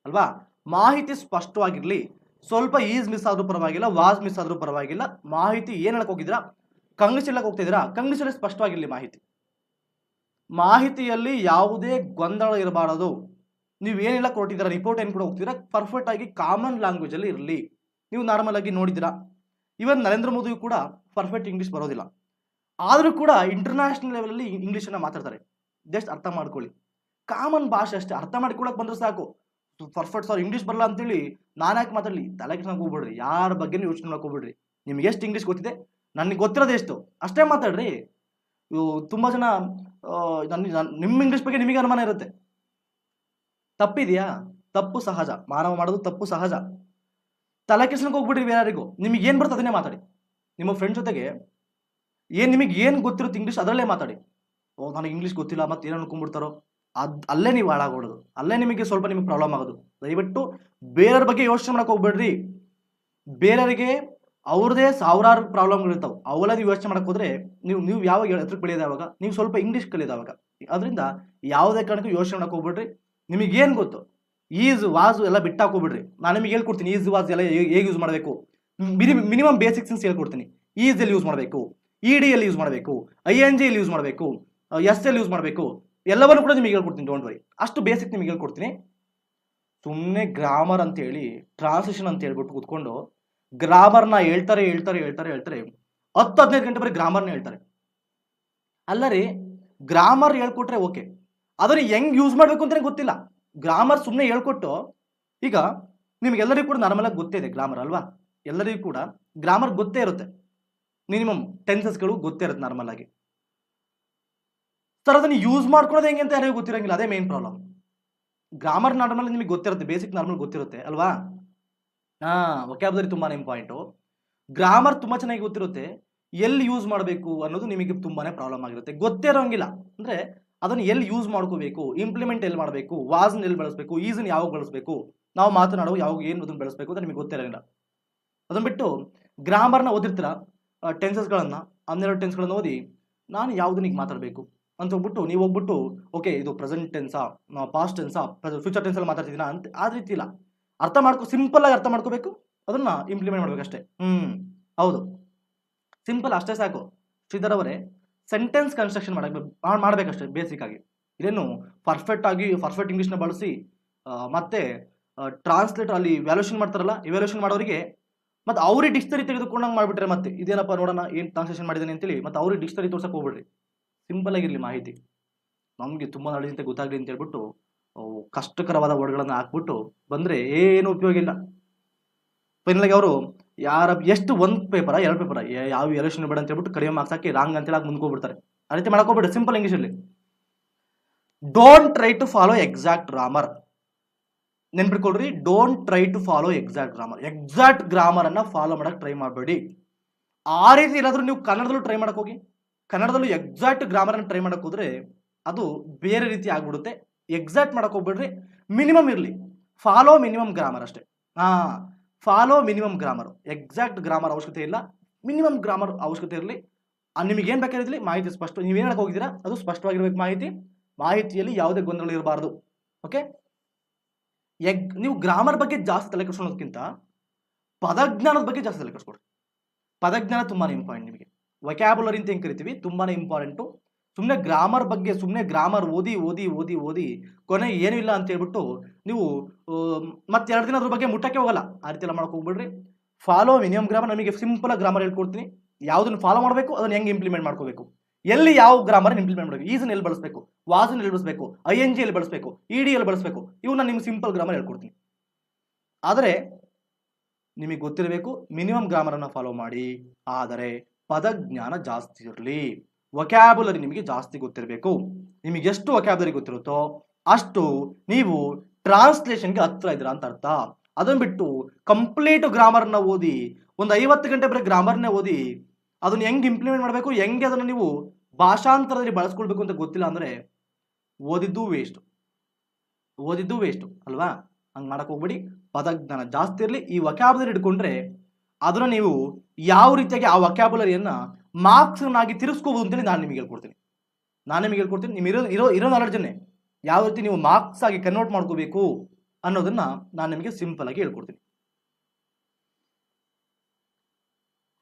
ಅಲ್ವಾ. ಮಾಹಿತಿ ಸ್ಪಷ್ಟವಾಗಿರಲಿ, ಸ್ವಲ್ಪ ಈಸ್ ಮಿಸ್ ಆದ್ರೂ ಪರವಾಗಿಲ್ಲ, ವಾಸ್ ಮಿಸ್ ಆದ್ರೂ ಪರವಾಗಿಲ್ಲ, ಮಾಹಿತಿ ಏನ್ ಹೇಳಕ್ ಹೋಗಿದ್ದೀರಾ, ಕಂಗ್ಲೀಷ್ ಹೇಳಕ್ ಹೋಗ್ತಿದ್ದೀರಾ, ಕಂಗ್ಲೀಷಲ್ಲಿ ಸ್ಪಷ್ಟವಾಗಿರಲಿ ಮಾಹಿತಿಯಲ್ಲಿ ಯಾವುದೇ ಗೊಂದಲ ಇರಬಾರದು. ನೀವು ಏನೆಲ್ಲ ಕೊಟ್ಟಿದ್ದೀರಾ, ರಿಪೋರ್ಟ್ ಏನು ಕೂಡ ಹೋಗ್ತಿದ್ದೀರಾ, ಪರ್ಫೆಕ್ಟ್ ಆಗಿ ಕಾಮನ್ ಲ್ಯಾಂಗ್ವೇಜ್ ಅಲ್ಲಿ ಇರಲಿ. ನೀವು ನಾರ್ಮಲ್ ಆಗಿ ನೋಡಿದ್ದೀರಾ, ಇವನ್ ನರೇಂದ್ರ ಮೋದಿ ಕೂಡ ಪರ್ಫೆಕ್ಟ್ ಇಂಗ್ಲಿಷ್ ಬರೋದಿಲ್ಲ, ಆದರೂ ಕೂಡ ಇಂಟರ್ನ್ಯಾಷನಲ್ ಲೆವೆಲಲ್ಲಿ ಇಂಗ್ಲೀಷನ್ನು ಮಾತಾಡ್ತಾರೆ. ಜಸ್ಟ್ ಅರ್ಥ ಮಾಡ್ಕೊಳ್ಳಿ, ಕಾಮನ್ ಭಾಷೆ ಅಷ್ಟೇ, ಅರ್ಥ ಮಾಡ್ಕೊಳಕ್ ಬಂದ್ರೆ ಸಾಕು. ಪರ್ಫೆಕ್ಟ್ ಸರ್ ಇಂಗ್ಲೀಷ್ ಬರಲ್ಲ ಅಂತೇಳಿ ನಾನು ಯಾಕೆ ಮಾತಾಡಲಿ, ತಲೆ ಕೆಡ್ಸ್ಕೊಂಡ್ ಹೋಗ್ಬಿಡ್ರಿ, ಯಾರ ಬಗ್ಗೆ ಯೋಚನೆ ಮಾಡಕ್ ಹೋಗ್ಬಿಡ್ರಿ. ನಿಮ್ಗೆ ಎಷ್ಟು ಇಂಗ್ಲೀಷ್ ಗೊತ್ತಿದೆ, ನನಗೆ ಗೊತ್ತಿರೋದು ಎಷ್ಟು ಅಷ್ಟೇ ಮಾತಾಡ್ರಿ. ಇವು ತುಂಬಾ ಜನ ನಿಮ್ಮ ಇಂಗ್ಲೀಷ್ ಬಗ್ಗೆ ನಿಮಗೆ ಅನುಮಾನ ಇರುತ್ತೆ. ತಪ್ಪಿದೆಯಾ? ತಪ್ಪು ಸಹಜ, ಮಾನವ ಮಾಡೋದು ತಪ್ಪು ಸಹಜ. ತಲೆ ಕೆಡ್ಸ್ಕೊಂಡ್ ಹೋಗ್ಬಿಡ್ರಿ ಬೇರೆಯವರಿಗೂ. ನಿಮಗೆ ಏನ್ ಬರ್ತದೆ ಅದನ್ನೇ ಮಾತಾಡಿ. ನಿಮ್ಮ ಫ್ರೆಂಡ್ ಜೊತೆಗೆ ನಿಮಗೆ ಏನ್ ಗೊತ್ತಿರುತ್ತೆ ಇಂಗ್ಲೀಷ್ ಅದರಲ್ಲೇ ಮಾತಾಡಿ. ಓ ನನಗೆ ಇಂಗ್ಲೀಷ್ ಗೊತ್ತಿಲ್ಲ ಮತ್ತೆ ಏನು ಅನ್ಕೊಂಡ್ಬಿಡ್ತಾರೋ, ಅಲ್ಲೇ ನೀವು ಹಾಳಾಗೋದು, ಅಲ್ಲೇ ನಿಮಗೆ ಪ್ರಾಬ್ಲಮ್ ಆಗೋದು. ದಯವಿಟ್ಟು ಬೇರೆಯವ್ರ ಬಗ್ಗೆ ಯೋಚನೆ ಮಾಡಕ್ ಹೋಗ್ಬೇಡ್ರಿ. ಬೇರೆಯವರಿಗೆ ಅವ್ರದೇ ಸಾವಿರಾರು ಪ್ರಾಬ್ಲಮ್ಗಳು ಇರ್ತಾವೆ, ಅವೆಲ್ಲ ನೀವು ಯೋಚನೆ ಮಾಡಕ್ ಹೋದ್ರೆ ನೀವು ಯಾವಾಗ ಎದುರು ಬೆಳೆಯೋದು ಯಾವಾಗ, ನೀವು ಸ್ವಲ್ಪ ಇಂಗ್ಲೀಷ್ ಕಲಿಯೋದು ಯಾವಾಗ. ಅದರಿಂದ ಯಾವುದೇ ಕಾರಣಕ್ಕೂ ಯೋಚನೆ ಮಾಡಕ್ ಹೋಗ್ಬೇಡ್ರಿ. ನಿಮಗೇನು ಗೊತ್ತು, ಈಸ್ ವಾಸ್ ಎಲ್ಲ ಬಿಟ್ಟಾಕೋಗ್ಬಿಡ್ರಿ. ನಾನು ನಿಮಗೆ ಹೇಳ್ಕೊಡ್ತೀನಿ ಈಸ್ ವಾಸ್ ಎಲ್ಲ ಹೇಗೆ ಯೂಸ್ ಮಾಡಬೇಕು, ಮಿನಿಮಮ್ ಬೇಸಿಕ್ಸ್ ಹೇಳ್ಕೊಡ್ತೀನಿ. ಈಸ್ ಎಲ್ಲಿ ಯೂಸ್ ಮಾಡಬೇಕು, ಡಿ ಎಲ್ಲಿ ಯೂಸ್ ಮಾಡಬೇಕು, ING ಎಲ್ಲಿ ಯೂಸ್ ಮಾಡಬೇಕು, ಎಸ್ ಎಲ್ಲಿ ಯೂಸ್ ಮಾಡಬೇಕು, ಎಲ್ಲವನ್ನೂ ಕೂಡ ನಿಮಗೆ ಹೇಳ್ಕೊಡ್ತೀನಿ. ಡೋಂಟ್ ವರಿ, ಅಷ್ಟು ಬೇಸಿಕ್ ನಿಮಗೆ ಹೇಳ್ಕೊಡ್ತೀನಿ. ಸುಮ್ಮನೆ ಗ್ರಾಮರ್ ಅಂತ ಹೇಳಿ ಟ್ರಾನ್ಸ್ಲೇಷನ್ ಅಂತ ಹೇಳ್ಬಿಟ್ಟು ಕೂತ್ಕೊಂಡು ಗ್ರಾಮರ್ನ ಹೇಳ್ತಾರೆ 10-15 ಗಂಟೆ ಬರೀ ಗ್ರಾಮರ್ನ ಹೇಳ್ತಾರೆ. ಅಲ್ಲರಿ, ಗ್ರಾಮರ್ ಹೇಳ್ಕೊಟ್ರೆ ಓಕೆ, ಅದನ್ನ ಹೆಂಗ್ ಯೂಸ್ ಮಾಡಬೇಕು ಅಂತಾನೆ ಗೊತ್ತಿಲ್ಲ. ಗ್ರಾಮರ್ ಸುಮ್ಮನೆ ಹೇಳ್ಕೊಟ್ಟು, ಈಗ ನಿಮ್ಗೆಲ್ಲರಿಗೂ ಕೂಡ ನಾರ್ಮಲ್ ಆಗಿ ಗೊತ್ತೇ ಇದೆ ಗ್ರಾಮರ್ ಅಲ್ವಾ, ಎಲ್ಲರಿಗೂ ಕೂಡ ಗ್ರಾಮರ್ ಗೊತ್ತೇ ಇರುತ್ತೆ, ಮಿನಿಮಮ್ ಟೆನ್ಸಸ್ಗಳು ಗೊತ್ತೇ ಇರುತ್ತೆ ನಾರ್ಮಲ್ ಆಗಿ. ಸರ್ ಅದನ್ನ ಯೂಸ್ ಮಾಡ್ಕೊಳ್ಳೋದು ಹೆಂಗೆ ಅಂತ ಯಾರಿಗೂ ಗೊತ್ತಿರಂಗಿಲ್ಲ, ಅದೇ ಮೇನ್ ಪ್ರಾಬ್ಲಮ್. ಗ್ರಾಮರ್ ನಾರ್ಮಲ್ ನಿಮಗೆ ಗೊತ್ತಿರುತ್ತೆ, ಬೇಸಿಕ್ ನಾರ್ಮಲ್ ಗೊತ್ತಿರುತ್ತೆ ಅಲ್ವಾ. ವೊಕ್ಯಾಬುಲರಿ ತುಂಬಾನೇ ಇಂಪಾರ್ಟೆಂಟು. ಗ್ರಾಮರ್ ತುಂಬಾ ಚೆನ್ನಾಗಿ ಗೊತ್ತಿರುತ್ತೆ, ಎಲ್ಲಿ ಯೂಸ್ ಮಾಡಬೇಕು ಅನ್ನೋದು ನಿಮಗೆ ತುಂಬಾನೇ ಪ್ರಾಬ್ಲಮ್ ಆಗಿರುತ್ತೆ. ಗೊತ್ತೇ ಇರೋಂಗಿಲ್ಲ ಅಂದ್ರೆ ಅದನ್ನು ಎಲ್ಲಿ ಯೂಸ್ ಮಾಡ್ಕೋಬೇಕು, ಇಂಪ್ಲಿಮೆಂಟ್ ಎಲ್ಲಿ ಮಾಡಬೇಕು, ವಾಸ್ನ ಎಲ್ಲಿ ಬಳಸಬೇಕು, ಈಸನ್ ಯಾವಾಗ ಬಳಸಬೇಕು, ನಾವು ಮಾತನಾಡುವ ಯಾವಾಗ ಏನು ಅದನ್ನು ಬೆಳೆಸಬೇಕು ಅಂತ ನಿಮಗೆ ಗೊತ್ತಿರೋಂಗಿಲ್ಲ. ಅದನ್ನ ಬಿಟ್ಟು ಗ್ರಾಮರ್ನ ಓದಿರ್ತೀರ, ಟೆನ್ಸಸ್ಗಳನ್ನ 12 ಟೆನ್ಸ್ಗಳನ್ನ ಓದಿ ನಾನು ಯಾವುದನ್ನ ಈಗ ಮಾತಾಡಬೇಕು ಅಂತ ಹೋಗ್ಬಿಟ್ಟು ನೀವು ಹೋಗ್ಬಿಟ್ಟು ಓಕೆ ಇದು ಪ್ರೆಸೆಂಟ್ ಟೆನ್ಸಾ, ಪಾಸ್ಟ್ ಟೆನ್ಸಾ, ಫ್ಯೂಚರ್ ಟೆನ್ಸ್ ಅಲ್ಲಿ ಮಾತಾಡ್ತಿದ್ದೀನ ಅಂತ ಆ ರೀತಿ ಇಲ್ಲ. ಸಿಂಪಲ್ ಆಗಿ ಅರ್ಥ ಮಾಡ್ಕೋಬೇಕು, ಅದನ್ನ ಇಂಪ್ಲಿಮೆಂಟ್ ಮಾಡ್ಬೇಕಷ್ಟೇ. ಹೌದು, ಸಿಂಪಲ್ ಅಷ್ಟೇ ಸಾಕು. ಶ್ರೀಧರ್ ಅವರೇ, ಸೆಂಟೆನ್ಸ್ ಕನ್ಸ್ಟ್ರಕ್ಷನ್ ಮಾಡ್ಬೇಕಷ್ಟೇ ಬೇಸಿಕ್ ಆಗಿ. ಇದೇನು ಪರ್ಫೆಕ್ಟ್ ಇಂಗ್ಲೀಷ್ನ ಬಳಸಿ ಮತ್ತೆ ಟ್ರಾನ್ಸ್ಲೇಟರ್ ಅಲ್ಲಿ ವ್ಯಾಲ್ಯೂಷನ್ ಮಾಡ್ತಾರಲ್ಲ, ಇವ್ಯಾಲ್ಯೂಷನ್ ಮಾಡೋರಿಗೆ ಮತ್ತೆ ಅವ್ರಿಗೆ ಡಿಕ್ಷನರಿ ತೆಗೆದುಕೊಂಡಂಗೆ ಮಾಡ್ಬಿಟ್ರೆ ಮತ್ತೆ ಇದೇನಪ್ಪ ನೋಡೋಣ ಏನು ಟ್ರಾನ್ಸ್ಲೇಷನ್ ಮಾಡಿದ್ದಾನೆ ಅಂತೇಳಿ ಮತ್ತೆ ಅವ್ರಿಗೆ ಡಿಕ್ಷನರಿ ತೋರ್ಸಕ್ಕೆ ಹೋಗ್ಬಿಡ್ರಿ. ಸಿಂಪಲ್ ಆಗಿರಲಿ ಮಾಹಿತಿ, ನಮಗೆ ತುಂಬ ನಡೆದಂತೆ ಗೊತ್ತಾಗಲಿ ಅಂತ ಹೇಳ್ಬಿಟ್ಟು ಕಷ್ಟಕರವಾದ ವರ್ಡ್ಗಳನ್ನು ಹಾಕ್ಬಿಟ್ಟು ಬಂದರೆ ಏನು ಉಪಯೋಗ ಇಲ್ಲ. ಫೈನಲಾಗಿ ಅವರು ಎಷ್ಟು ಒಂದು ಪೇಪರ 2 ಪೇಪರ ಯಾವ ವ್ಯಾಲ್ಯೂಷನ್ ಬೇಡ ಅಂತ ಹೇಳ್ಬಿಟ್ಟು ಕಡಿಮೆ ಮಾರ್ಕ್ಸ್ ಹಾಕಿ ರಾಂಗ್ ಅಂತೇಳಿ ಮುಂದ್ಕೋಗ್ಬಿಡ್ತಾರೆ. ಆ ರೀತಿ ಮಾಡ್ಕೋಬೇಡಿ. ಸಿಂಪಲ್ ಇಂಗ್ಲೀಷಲ್ಲಿ don't try to follow exact grammar. ನೆನ್ಪಿಟ್ಕೊಳ್ರಿ, don't try to follow exact grammar. Exact grammar ಅನ್ನ ಫಾಲೋ ಮಾಡಕ್ ಟ್ರೈ ಮಾಡಬೇಡಿ. ಆ ರೀತಿ ಏನಾದರೂ ನೀವು ಕನ್ನಡದಲ್ಲೂ ಟ್ರೈ ಮಾಡಕ್ ಹೋಗಿ, ಕನ್ನಡದಲ್ಲೂ ಎಕ್ಸಾಕ್ಟ್ ಗ್ರಾಮರ್ ಅನ್ನು ಟ್ರೈ ಮಾಡಕ್ ಹೋದ್ರೆ ಅದು ಬೇರೆ ರೀತಿ ಆಗ್ಬಿಡುತ್ತೆ. ಎಕ್ಸಾಕ್ಟ್ ಮಾಡಕ್ ಹೋಗ್ಬೇಡ್ರಿ, ಮಿನಿಮಮ್ ಇರಲಿ. ಫಾಲೋ ಮಿನಿಮಮ್ ಗ್ರಾಮರ್ ಅಷ್ಟೇ. Follow minimum grammar, exact grammar ಅವಶ್ಯಕತೆ ಇಲ್ಲ, ಮಿನಿಮಮ್ ಗ್ರಾಮರ್ ಅವಶ್ಯಕತೆ ಇರಲಿ. ನಿಮಗೆ ಏನು ಬೇಕಾಗಿರಲಿ, ಮಾಹಿತಿ ಸ್ಪಷ್ಟ, ನೀವೇನು ಹೇಳಕ್ ಹೋಗಿದ್ದೀರಾ ಅದು ಸ್ಪಷ್ಟವಾಗಿರ್ಬೇಕು. ಮಾಹಿತಿಯಲ್ಲಿ ಯಾವುದೇ ಗೊಂದಲ ಇರಬಾರ್ದು. ಓಕೆ, ನೀವು ಗ್ರಾಮರ್ ಬಗ್ಗೆ ಜಾಸ್ತಿ ತಲೆ ಕೆಡಿಸ್ಕೊಳ್ಳೋದಕ್ಕಿಂತ ಪದಜ್ಞಾನದ ಬಗ್ಗೆ ಜಾಸ್ತಿ ತಲೆ ಕೆಡಿಸ್ಕೊಡ್ರಿ. ಪದಜ್ಞಾನ ತುಂಬಾನೇ ಇಂಪಾರ್ಟೆಂಟ್. ನಿಮಗೆ ವೊಕ್ಯಾಬುಲರಿ ಅಂತ ಹೆಂಗೆ ಕರಿತೀವಿ, ತುಂಬಾನೇ ಇಂಪಾರ್ಟೆಂಟು. ಸುಮ್ಮನೆ ಗ್ರಾಮರ್ ಬಗ್ಗೆ ಸುಮ್ಮನೆ ಗ್ರಾಮರ್ ಓದಿ ಕೊನೆ ಏನೂ ಇಲ್ಲ ಅಂತ ಹೇಳ್ಬಿಟ್ಟು ನೀವು ಮತ್ತೆ 2 ದಿನ ಅದ್ರ ಬಗ್ಗೆ ಮುಟ್ಟಕ್ಕೆ ಹೋಗಲ್ಲ. ಆ ರೀತಿ ಎಲ್ಲ ಮಾಡಕ್ಕೆ ಹೋಗ್ಬಿಡ್ರಿ. Follow minimum grammar. ನಮಗೆ ಸಿಂಪಲ್ ಆಗಿ ಗ್ರಾಮರ್ ಹೇಳ್ಕೊಡ್ತೀನಿ, ಯಾವುದನ್ನು ಫಾಲೋ ಮಾಡಬೇಕು, ಅದನ್ನು ಹೆಂಗೆ ಇಂಪ್ಲಿಮೆಂಟ್ ಮಾಡ್ಕೋಬೇಕು, ಎಲ್ಲಿ ಯಾವ ಗ್ರಾಮರ್ ಇಂಪ್ಲಿಮೆಂಟ್ ಮಾಡಬೇಕು, ಈಸನ್ ಎಲ್ಲಿ ಬಳಸಬೇಕು, ವಾಸನ್ ಎಲ್ಲಿ ಬಳಸಬೇಕು, ING ಎಲ್ಲಿ ಬಳಸಬೇಕು, ED ಎಲ್ಲಿ ಬಳಸಬೇಕು, ಇವು ನಾನು ನಿಮ್ಗೆ ಸಿಂಪಲ್ ಗ್ರಾಮರ್ ಹೇಳ್ಕೊಡ್ತೀನಿ. ಆದರೆ ನಿಮಗೆ ಗೊತ್ತಿರಬೇಕು, ಮಿನಿಮಮ್ ಗ್ರಾಮರನ್ನು ಫಾಲೋ ಮಾಡಿ, ಆದರೆ ಪದಜ್ಞಾನ ಜಾಸ್ತಿ ಇರಲಿ. ವೊಕ್ಯಾಬುಲರಿ ನಿಮಗೆ ಜಾಸ್ತಿ ಗೊತ್ತಿರಬೇಕು. ನಿಮಗೆ ಎಷ್ಟು ವೊಕ್ಯಾಬುಲರಿ ಗೊತ್ತಿರುತ್ತೋ ಅಷ್ಟು ನೀವು ಟ್ರಾನ್ಸ್ಲೇಷನ್ಗೆ ಹತ್ರ ಇದ್ದೀರಾ ಅಂತ ಅರ್ಥ. ಅದನ್ನು ಬಿಟ್ಟು ಕಂಪ್ಲೀಟ್ ಗ್ರಾಮರ್ನ ಓದಿ ಒಂದು 50 ಗಂಟೆ ಬರೀ ಗ್ರಾಮರ್ನೇ ಓದಿ ಅದನ್ನು ಹೆಂಗೆ ಇಂಪ್ಲಿಮೆಂಟ್ ಮಾಡಬೇಕು, ಹೆಂಗೆ ಅದನ್ನು ನೀವು ಭಾಷಾಂತರದಲ್ಲಿ ಬಳಸ್ಕೊಳ್ಬೇಕು ಅಂತ ಗೊತ್ತಿಲ್ಲ ಅಂದರೆ ಓದಿದ್ದು ವೇಸ್ಟು ಅಲ್ವಾ. ಹಂಗೆ ಮಾಡಕ್ಕೆ ಹೋಗ್ಬೇಡಿ. ಪದಜ್ಞಾನ ಜಾಸ್ತಿ ಇರಲಿ. ಈ ವೊಕ್ಯಾಬುಲರಿ ಹಿಡ್ಕೊಂಡ್ರೆ ಅದನ್ನು ನೀವು ಯಾವ ರೀತಿಯಾಗಿ ಆ ವೊಕ್ಯಾಬುಲರಿಯನ್ನು ಮಾರ್ಕ್ಸ್ನಾಗಿ ತಿರುಗಿಸ್ಕೋಬಹುದು ಅಂತೇಳಿ ನಾನು ನಿಮಗೆ ಹೇಳ್ಕೊಡ್ತೀನಿ. ನಿಮಗೆ ಇರೋ ನಾಲೆಡ್ಜನ್ನೇ ಯಾವ ರೀತಿ ನೀವು ಮಾರ್ಕ್ಸ್ ಆಗಿ ಕನ್ವರ್ಟ್ ಮಾಡ್ಕೋಬೇಕು ಅನ್ನೋದನ್ನ ನಾನು ನಿಮಗೆ ಸಿಂಪಲ್ ಆಗಿ ಹೇಳ್ಕೊಡ್ತೀನಿ.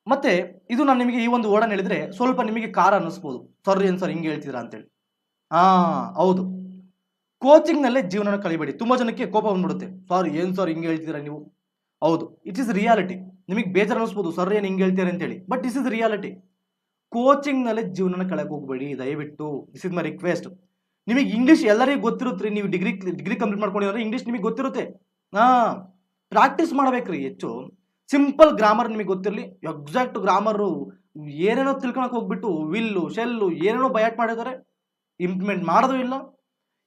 ಮತ್ತೆ ಇದು ನಾನು ನಿಮಗೆ ಈ ಒಂದು ವರ್ಡನ್ನು ಹೇಳಿದ್ರೆ ಸ್ವಲ್ಪ ನಿಮಗೆ ಕಾರ ಅನ್ನಿಸ್ಬೋದು, ಸರ್ ಏನ್ ಸರ್ ಹಿಂಗೆ ಹೇಳ್ತಿದ್ದೀರಾ ಅಂತೇಳಿ. ಹೌದು, ಕೋಚಿಂಗ್ ನಲ್ಲೇ ಜೀವನ ಕಳಿಬೇಡಿ. ತುಂಬಾ ಜನಕ್ಕೆ ಕೋಪ ಬಂದ್ಬಿಡುತ್ತೆ, ಸರ್ ಏನ್ ಸರ್ ಹಿಂಗೆ ಹೇಳ್ತಿದ್ದೀರಾ ನೀವು. ಹೌದು, ಇಟ್ ಇಸ್ ರಿಯಾಲಿಟಿ. ನಿಮಗೆ ಬೇಜಾರು ಅನ್ನಿಸ್ಬೋದು, ಸರ್ ಏನ್ ಹಿಂಗೆ ಹೇಳ್ತೀರಾ ಅಂತೇಳಿ, but this is reality. Coaching ನಲ್ಲೇ ಜೀವನ ಕಳೆಯಕ್ಕೆ ಹೋಗ್ಬೇಡಿ ದಯವಿಟ್ಟು. This is my request. ನಿಮಗೆ ಇಂಗ್ಲಿಷ್ ಎಲ್ಲರಿಗೂ ಗೊತ್ತಿರುತ್ತೆ, ನೀವು ಡಿಗ್ರಿ ಕಂಪ್ಲೀಟ್ ಮಾಡ್ಕೊಂಡಿದ್ರೆ ಇಂಗ್ಲಿಷ್ ನಿಮಗೆ ಗೊತ್ತಿರುತ್ತೆ. ಪ್ರಾಕ್ಟೀಸ್ ಮಾಡ್ಬೇಕ್ರಿ ಹೆಚ್ಚು. ಸಿಂಪಲ್ ಗ್ರಾಮರ್ ನಿಮಗೆ ಗೊತ್ತಿರಲಿ. ಎಕ್ಸಾಕ್ಟ್ ಗ್ರಾಮರು ಏನೇನೋ ತಿಳ್ಕೊಳಕ್ ಹೋಗ್ಬಿಟ್ಟು ವಿಲ್ಲು ಶೆಲ್ಲು ಏನೇನೋ ಬಯಾಟ್ ಮಾಡಿದ್ದಾರೆ, ಇಂಪ್ಲಿಮೆಂಟ್ ಮಾಡೋದು ಇಲ್ಲ.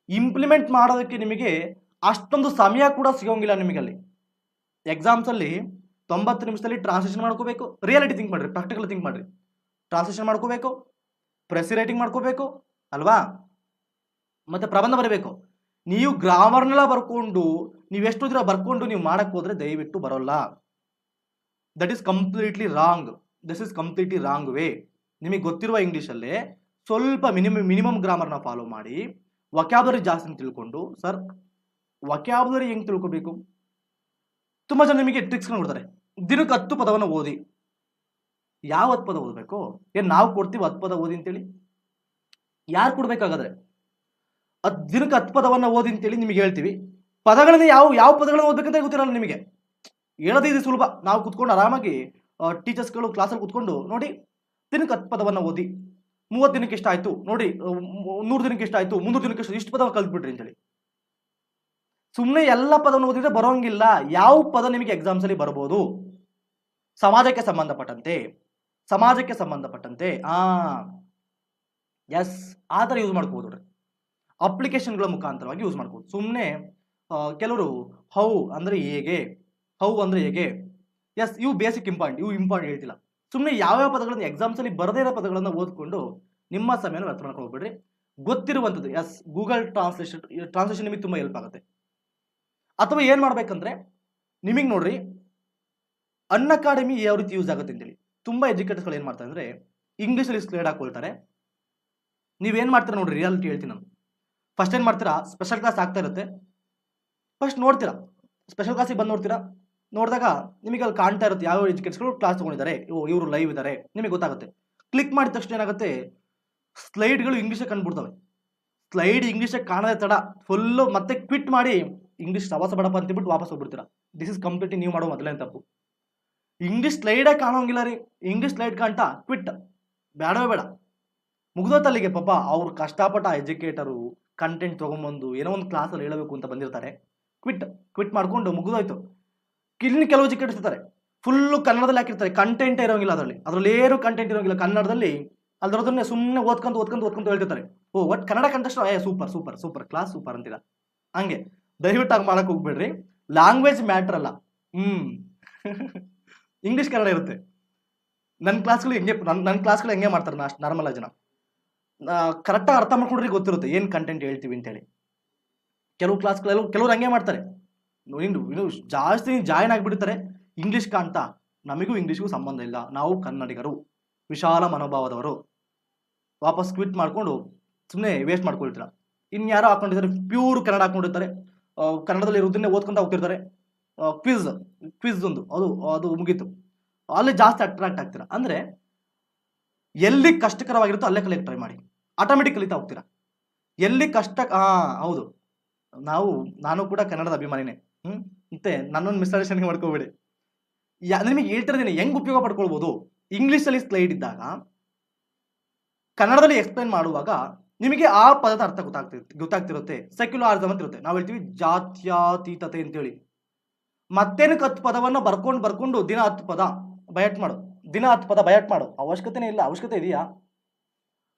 ಇಂಪ್ಲಿಮೆಂಟ್ ಮಾಡೋದಕ್ಕೆ ನಿಮಗೆ ಅಷ್ಟೊಂದು ಸಮಯ ಕೂಡ ಸಿಗೋಂಗಿಲ್ಲ ನಿಮಗಲ್ಲಿ. ಎಕ್ಸಾಮ್ಸ್ ಅಲ್ಲಿ 90 ನಿಮಿಷದಲ್ಲಿ ಟ್ರಾನ್ಸ್ಲೇಷನ್ ಮಾಡ್ಕೋಬೇಕು. ರಿಯಾಲಿಟಿ ಥಿಂಕ್ ಮಾಡ್ರಿ, ಪ್ರಾಕ್ಟಿಕಲ್ ಥಿಂಕ್ ಮಾಡ್ರಿ. ಟ್ರಾನ್ಸ್ಲೇಷನ್ ಮಾಡ್ಕೋಬೇಕು, ಪ್ರೆಸಿ ರೈಟಿಂಗ್ ಮಾಡ್ಕೋಬೇಕು ಅಲ್ವಾ, ಮತ್ತೆ ಪ್ರಬಂಧ ಬರೀಬೇಕು. ನೀವು ಗ್ರಾಮರ್ನೆಲ್ಲ ಬರ್ಕೊಂಡು ನೀವೆಷ್ಟು ದಿನ ಬರ್ಕೊಂಡು ನೀವು ಮಾಡಕ್ ಹೋದ್ರೆ ದಯವಿಟ್ಟು ಬರೋಲ್ಲ. That is completely wrong. This is completely wrong way. ನಿಮಗೆ ಗೊತ್ತಿರುವ ಇಂಗ್ಲೀಷಲ್ಲೇ ಸ್ವಲ್ಪ ಮಿನಿಮಮ್ ಗ್ರಾಮರ್ನ ಫಾಲೋ ಮಾಡಿ, ವೊಕ್ಯಾಬುಲರಿ ಜಾಸ್ತಿ ತಿಳ್ಕೊಂಡು. ಸರ್ ವೊಕ್ಯಾಬುಲರಿ ಹೆಂಗೆ ತಿಳ್ಕೊಬೇಕು? ತುಂಬ ಜನ ನಿಮಗೆ ಟ್ರಿಕ್ಸ್ನ ಕೊಡ್ತಾರೆ. ದಿನಕ್ಕೆ 10 ಪದವನ್ನು ಓದಿ. ಯಾವ 10 ಪದ ಓದಬೇಕು? ಏನು ನಾವು ಕೊಡ್ತೀವಿ 10 ಪದ ಓದಿ ಅಂತೇಳಿ? ಯಾರು ಕೊಡ್ಬೇಕಾಗಾದ್ರೆ? ದಿನಕ್ಕೆ 10 ಪದವನ್ನು ಓದಿ ಅಂತೇಳಿ ನಿಮಗೆ ಹೇಳ್ತೀವಿ. ಪದಗಳನ್ನ ಯಾವ ಪದಗಳನ್ನ ಓದ್ಬೇಕಂತ ಗೊತ್ತಿರಲ್ಲ ನಿಮಗೆ. ಹೇಳೋದು ಇದು ಸುಲಭ. ನಾವು ಕುತ್ಕೊಂಡು ಆರಾಮಾಗಿ ಟೀಚರ್ಸ್ಗಳು ಕ್ಲಾಸಲ್ಲಿ ಕುತ್ಕೊಂಡು ನೋಡಿ, ದಿನಕ್ಕೆ 10 ಪದವನ್ನು ಓದಿ, 30 ದಿನಕ್ಕೆ ಎಷ್ಟಾಯ್ತು ನೋಡಿ, 100 ದಿನಕ್ಕೆ ಎಷ್ಟಾಯ್ತು, 300 ದಿನಕ್ಕೆ ಎಷ್ಟು, ಇಷ್ಟು ಪದ ಕಲ್ತ್ಬಿಟ್ರಿ ಅಂತೇಳಿ. ಸುಮ್ಮನೆ ಎಲ್ಲ ಪದವನ್ನು ಓದಿದ್ರೆ ಬರೋಂಗಿಲ್ಲ. ಯಾವ ಪದ ನಿಮಗೆ ಎಕ್ಸಾಮ್ಸ್ ಅಲ್ಲಿ ಬರ್ಬೋದು? ಸಮಾಜಕ್ಕೆ ಸಂಬಂಧಪಟ್ಟಂತೆ ಎಸ್ ಆ ಥರ ಯೂಸ್ ಮಾಡ್ಕೋಬೋದು. ಅಪ್ಲಿಕೇಶನ್ಗಳ ಮುಖಾಂತರವಾಗಿ ಯೂಸ್ ಮಾಡ್ಬೋದು. ಸುಮ್ಮನೆ ಕೆಲವರು ಹೌ ಅಂದ್ರೆ ಹೇಗೆ, ಎಸ್ ಇವು ಬೇಸಿಕ್ ಇಂಪಾರ್ಟೆಂಟ್ ಹೇಳ್ತಿಲ್ಲ. ಸುಮ್ಮನೆ ಯಾವ್ಯಾವ ಪದಗಳನ್ನು ಎಕ್ಸಾಮ್ಸ್ ಅಲ್ಲಿ ಬರದೇ ಇರೋ ಪದಗಳನ್ನು ಓದ್ಕೊಂಡು ನಿಮ್ಮ ಸಮಯನ ವ್ಯರ್ಥ ಮಾಡ್ಕೊಂಡು ಹೋಗ್ಬೇಡ್ರಿ. ಗೊತ್ತಿರುವಂಥದ್ದು ಎಸ್ ಗೂಗಲ್ ಟ್ರಾನ್ಸ್ಲೇಷನ್ ನಿಮಗೆ ತುಂಬ ಹೆಲ್ಪ್ ಆಗುತ್ತೆ. ಅಥವಾ ಏನು ಮಾಡ್ಬೇಕಂದ್ರೆ ನಿಮಗೆ ನೋಡ್ರಿ, ಅನ್ ಅಕಾಡೆಮಿ ಯಾವ ರೀತಿ ಯೂಸ್ ಆಗುತ್ತೆ ಅಂತೇಳಿ. ತುಂಬ ಎಜುಕೇಟರ್ಸ್ಗಳು ಏನು ಮಾಡ್ತಾರೆ ಅಂದರೆ ಇಂಗ್ಲೀಷಲ್ಲಿ ಸ್ಲೈಡ್ ಹಾಕೊಳ್ತಾರೆ. ನೀವೇನು ಮಾಡ್ತೀರಾ ನೋಡ್ರಿ, ರಿಯಾಲಿಟಿ ಹೇಳ್ತೀನಿ ನಾನು. ಫಸ್ಟ್ ಏನು ಮಾಡ್ತೀರಾ, ಸ್ಪೆಷಲ್ ಕ್ಲಾಸ್ ಆಗ್ತಾ ಇರುತ್ತೆ. ಫಸ್ಟ್ ನೋಡ್ತೀರಾ, ಸ್ಪೆಷಲ್ ಕ್ಲಾಸಿಗೆ ಬಂದು ನೋಡ್ತೀರಾ. ನೋಡಿದಾಗ ನಿಮಗೆ ಅಲ್ಲಿ ಕಾಣ್ತಾ ಇರುತ್ತೆ ಯಾವ ಎಜುಕೇಟರ್ಸ್ಗಳು ಕ್ಲಾಸ್ ತೊಗೊಂಡಿದ್ದಾರೆ, ಇವರು ಲೈವ್ ಇದ್ದಾರೆ, ನಿಮಗೆ ಗೊತ್ತಾಗುತ್ತೆ. ಕ್ಲಿಕ್ ಮಾಡಿದ ತಕ್ಷಣ ಏನಾಗುತ್ತೆ, ಸ್ಲೈಡ್ಗಳು ಇಂಗ್ಲೀಷಲ್ಲಿ ಕಂಡುಬಿಡ್ತವೆ. ಸ್ಲೈಡ್ ಇಂಗ್ಲೀಷಲ್ಲಿ ಕಾಣದೆ ತಡ ಫುಲ್ಲು ಮತ್ತೆ ಕ್ವಿಟ್ ಮಾಡಿ ಇಂಗ್ಲೀಷ್ ಸವಾಸ ಬಡಪ್ಪ ಅಂತಬಿಟ್ಟು ವಾಪಸ್ ಹೋಗ್ಬಿಡ್ತೀರಾ. ದಿಸ್ ಇಸ್ ಕಂಪ್ಲೀಟ್ಲಿ ನೀವು ಮಾಡೋ ಮೊದಲನೇ ತಪ್ಪು. ಇಂಗ್ಲೀಷ್ ಸ್ಲೈಡೇ ಕಾಣೋಂಗಿಲ್ಲ ರೀ, ಇಂಗ್ಲೀಷ್ ಸ್ಲೈಡ್ ಕಾಣ್ತಾ ಕ್ವಿಟ್, ಬೇಡವೇ ಬೇಡ, ಮುಗ್ದೋತಲ್ಲಿಗೆ. ಪಾಪ ಅವ್ರು ಕಷ್ಟಪಟ್ಟ ಎಜುಕೇಟರು ಕಂಟೆಂಟ್ ತೊಗೊಂಬಂದು ಏನೋ ಒಂದು ಕ್ಲಾಸಲ್ಲಿ ಹೇಳಬೇಕು ಅಂತ ಬಂದಿರ್ತಾರೆ. ಕ್ವಿಟ್ ಮಾಡ್ಕೊಂಡು ಮುಗಿದೋಯ್ತು. ಕೆಲವು ಎಜುಕೇಟರ್ಸ್ ಇರ್ತಾರೆ ಫುಲ್ಲು ಕನ್ನಡದಲ್ಲಿ ಹಾಕಿರ್ತಾರೆ, ಕಂಟೆಂಟೇ ಇರೋಂಗಿಲ್ಲ ಅದರಲ್ಲಿ ಏನು ಕಂಟೆಂಟ್ ಇರೋಂಗಿಲ್ಲ ಕನ್ನಡದಲ್ಲಿ. ಅದ್ರದನ್ನೇ ಸುಮ್ಮನೆ ಓದ್ಕೊಂತ ಹೇಳ್ತಿರ್ತಾರೆ. ಒಟ್ಟು Kannada contest super class super ಅಂತೀರ. ಹಂಗೆ ದಯವಿಟ್ಟು ಆಗಿ ಮಾಡಕ್ಕೆ ಹೋಗ್ಬೇಡ್ರಿ. ಲ್ಯಾಂಗ್ವೇಜ್ ಮ್ಯಾಟ್ರ್ ಅಲ್ಲ. ಇಂಗ್ಲೀಷ್ ಕನ್ನಡ ಇರುತ್ತೆ. ನನ್ನ ಕ್ಲಾಸ್ಗಳು ಹೆಂಗೆ ಮಾಡ್ತಾರೆ, ನಾರ್ಮಲ್ ಜನ ಕರೆಕ್ಟಾಗಿ ಅರ್ಥ ಮಾಡ್ಕೊಂಡ್ರೆ ಗೊತ್ತಿರುತ್ತೆ ಏನು ಕಂಟೆಂಟ್ ಹೇಳ್ತೀವಿ ಅಂತೇಳಿ. ಕೆಲವ್ರು ಹಂಗೆ ಮಾಡ್ತಾರೆ. ಇನ್ನು ಜಾಸ್ತಿ ಜಾಯಿನ್ ಆಗಿಬಿಡ್ತಾರೆ ಇಂಗ್ಲೀಷ್ ಅಂತ. ನಮಗೂ ಇಂಗ್ಲೀಷ್ಗೂ ಸಂಬಂಧ ಇಲ್ಲ, ನಾವು ಕನ್ನಡಿಗರು, ವಿಶಾಲ ಮನೋಭಾವದವರು. ವಾಪಸ್ ಕ್ವಿಟ್ ಮಾಡ್ಕೊಂಡು ಸುಮ್ಮನೆ ವೇಸ್ಟ್ ಮಾಡ್ಕೊಳ್ತೀರ. ಇನ್ಯಾರೋ ಹಾಕೊಂಡಿರ್ತಾರೆ ಪ್ಯೂರ್ ಕನ್ನಡ ಹಾಕೊಂಡಿರ್ತಾರೆ, ಕನ್ನಡದಲ್ಲಿ ಇರೋದನ್ನೇ ಓದ್ಕೊಂತ ಹೋಗ್ತಿರ್ತಾರೆ. ಕ್ವಿಜ್ ಒಂದು ಅದು ಮುಗೀತು, ಅಲ್ಲಿ ಜಾಸ್ತಿ ಅಟ್ರಾಕ್ಟ್ ಆಗ್ತೀರಾ. ಅಂದರೆ ಎಲ್ಲಿ ಕಷ್ಟಕರವಾಗಿರುತ್ತೋ ಅಲ್ಲೇ ಕಲಿಯಕ್ಕೆ ಟ್ರೈ ಮಾಡಿ, ಆಟೋಮೆಟಿಕ್ ಕಲಿತಾ ಹೋಗ್ತೀರಾ. ಎಲ್ಲಿ ಹೌದು, ನಾನು ಕೂಡ ಕನ್ನಡದ ಅಭಿಮಾನಿನೇ. ಮತ್ತೆ ನನ್ನೊಂದು ಮಿಸ್ಅಂಡರ್ಸ್ಟ್ಯಾಂಡಿಂಗ್ ಮಾಡ್ಕೋಬೇಡಿ. ನಿಮಗೆ ಹೇಳ್ತಿರೋದೇನೆ ಹೆಂಗ್ ಉಪಯೋಗ ಪಡ್ಕೊಳ್ಬೋದು. ಇಂಗ್ಲೀಷಲ್ಲಿ ಸ್ಲೈಡ್ ಇದ್ದಾಗ ಕನ್ನಡದಲ್ಲಿ ಎಕ್ಸ್ಪ್ಲೈನ್ ಮಾಡುವಾಗ ನಿಮಗೆ ಆ ಪದದ ಅರ್ಥ ಗೊತ್ತಾಗ್ತಿರುತ್ತೆ. ಸೆಕ್ಯುಲರಿಸಮ್ ಅಂತ ಇರುತ್ತೆ, ನಾವು ಹೇಳ್ತೀವಿ ಜಾತ್ಯತೀತತೆ ಅಂತೇಳಿ. ಮತ್ತೇನಕ್ಕೆ 10 ಪದವನ್ನು ಬರ್ಕೊಂಡು ದಿನ 10 ಪದ ಬಯಾಟ್ ಮಾಡು ಅವಶ್ಯಕತೆನೇ ಇಲ್ಲ. ಅವಶ್ಯಕತೆ ಇದೆಯಾ?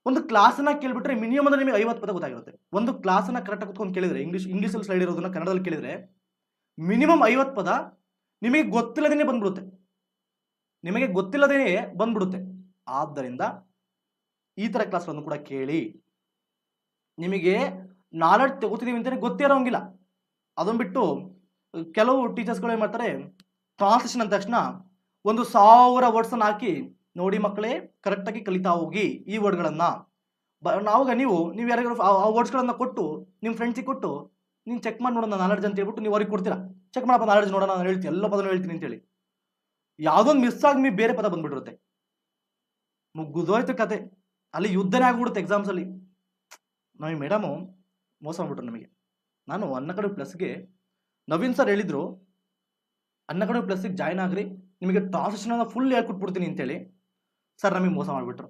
ಒಂದು ಕ್ಲಾಸನ್ನ ಕೇಳಿಬಿಟ್ರೆ ಮಿನಿಮಮ್ ಅಂದ್ರೆ ನಿಮಗೆ 50 ಪದ ಗೊತ್ತಾಗಿರುತ್ತೆ. ಒಂದು ಕ್ಲಾಸನ್ನ ಕರೆಕ್ಟಾಗಿ ಕುತ್ಕೊಂಡು ಕೇಳಿದ್ರೆ ಇಂಗ್ಲೀಷಲ್ಲಿ ಸ್ಲೈಡ್ ಇರೋದನ್ನ ಕನ್ನಡದಲ್ಲಿ ಕೇಳಿದ್ರೆ ಮಿನಿಮಮ್ 50 ಪದ ನಿಮಗೆ ಗೊತ್ತಿಲ್ಲದೇನೆ ಬಂದ್ಬಿಡುತ್ತೆ. ಆದ್ದರಿಂದ ಈ ಥರ ಕ್ಲಾಸ್ಗಳನ್ನು ಕೂಡ ಕೇಳಿ. ನಿಮಗೆ ನಾಲೆಡ್ಜ್ ತಗೋತಿದ್ದೀವಿ ಅಂತಲೇ ಗೊತ್ತೇ ಇರೋಂಗಿಲ್ಲ. ಅದನ್ನು ಬಿಟ್ಟು ಕೆಲವು ಟೀಚರ್ಸ್ಗಳು ಏನು ಮಾಡ್ತಾರೆ, ಟ್ರಾನ್ಸ್ಲೇಷನ್ ಅಂದ ತಕ್ಷಣ 1000 ವರ್ಡ್ಸನ್ನು ಹಾಕಿ ನೋಡಿ ಮಕ್ಕಳೇ ಕರೆಕ್ಟಾಗಿ ಕಲಿತಾ ಹೋಗಿ ಈ ವರ್ಡ್ಗಳನ್ನು ನಾವಾಗ ನೀವು ಯಾರಿಗಾರು ಆ ವರ್ಡ್ಸ್ಗಳನ್ನ ಕೊಟ್ಟು ನಿಮ್ಮ ಫ್ರೆಂಡ್ಸಿಗೆ ಕೊಟ್ಟು ನೀನು ಚೆಕ್ ಮಾಡಿ ನೋಡೋಣ ನಾಲೆಡ್ಜ್ ಅಂತ ಹೇಳ್ಬಿಟ್ಟು ನೀವು ಅವ್ರಿಗೆ ಕೊಡ್ತೀರಾ, ಚೆಕ್ ಮಾಡಪ್ಪ ನಾಲೆಡ್ಜ್ ನೋಡೋಣ, ನಾನು ಹೇಳ್ತೀನಿ ಎಲ್ಲ ಪದನೂ ಹೇಳ್ತೀನಿ ಅಂತೇಳಿ. ಯಾವುದೊಂದು ಮಿಸ್ ಆಗಿ ನೀವು ಬೇರೆ ಪದ ಬಂದ್ಬಿಟ್ಟಿರುತ್ತೆ, ಮುಗ್ಗುದೋಯ್ತು ಕತೆ. ಅಲ್ಲಿ ಯುದ್ಧನೇ ಆಗ್ಬಿಡುತ್ತೆ ಎಕ್ಸಾಮ್ಸಲ್ಲಿ. ನಾವು ಮೇಡಮು ಮೋಸ ಮಾಡ್ಬಿಟ್ರು ನಮಗೆ. ನಾನು ಅನ್ಅಕಾಡೆಮಿ ಪ್ಲಸ್ಗೆ ನವೀನ್ ಸರ್ ಹೇಳಿದ್ರು, ಅನ್ಅಕಾಡೆಮಿ ಪ್ಲಸ್ಗೆ ಜಾಯ್ನ್ ಆಗ್ರಿ, ನಿಮಗೆ ಟ್ರಾನ್ಸ್ಲೇಷನ್ ಫುಲ್ ಹೇಳ್ಕೊಟ್ಬಿಡ್ತೀನಿ ಅಂತೇಳಿ. ಸರ್ ನಮಗೆ ಮೋಸ ಮಾಡಿಬಿಟ್ರು.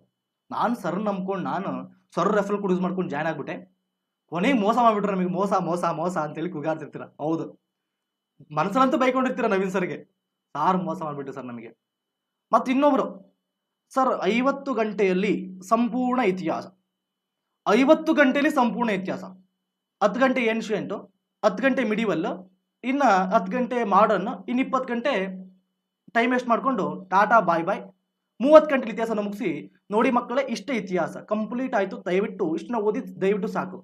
ನಾನು ಸರ್ ನಂಬ್ಕೊಂಡು ನಾನು ಸರ್ ರೆಫರಲ್ ಕೂಡ ಯೂಸ್ ಮಾಡ್ಕೊಂಡು ಜಾಯ್ನ್ ಆಗ್ಬಿಟ್ಟೆ. ಕೊನೆಗೆ ಮೋಸ ಮಾಡಿಬಿಟ್ರು ನಮಗೆ. ಮೋಸ ಮೋಸ ಮೋಸ ಅಂತೇಳಿ ಕೂಗಾಡ್ತಿರ್ತೀರ. ಹೌದು, ಮನಸ್ಸಲ್ಲಂತೂ ಬೈಕೊಂಡಿರ್ತೀರ ನವೀನ್ ಸರ್ಗೆ, ಸಾರ್ ಮೋಸ ಮಾಡಿಬಿಟ್ಟು ಸರ್ ನಮಗೆ. ಮತ್ತು ಇನ್ನೊಬ್ರು ಸರ್ 50 ಗಂಟೆಯಲ್ಲಿ ಸಂಪೂರ್ಣ ಇತಿಹಾಸ, 50 ಗಂಟೆಯಲ್ಲಿ ಸಂಪೂರ್ಣ ಇತಿಹಾಸ, 10 ಗಂಟೆ ಏನ್ಷಿಯಂಟು, 10 ಗಂಟೆ ಮಿಡಿವಲ್, ಇನ್ನು 10 ಗಂಟೆ ಮಾಡರ್ನ್, ಇನ್ನು 20 ಗಂಟೆ ಟೈಮ್ ವೇಸ್ಟ್ ಮಾಡಿಕೊಂಡು ಟಾಟಾ ಬಾಯ್ ಬಾಯ್, 30 ಗಂಟೆ ಇತಿಹಾಸನ ಮುಗಿಸಿ ನೋಡಿ ಮಕ್ಕಳೇ ಇಷ್ಟೇ ಇತಿಹಾಸ ಕಂಪ್ಲೀಟ್ ಆಯಿತು, ದಯವಿಟ್ಟು ಇಷ್ಟನ್ನ ಓದಿ ದಯವಿಟ್ಟು ಸಾಕು.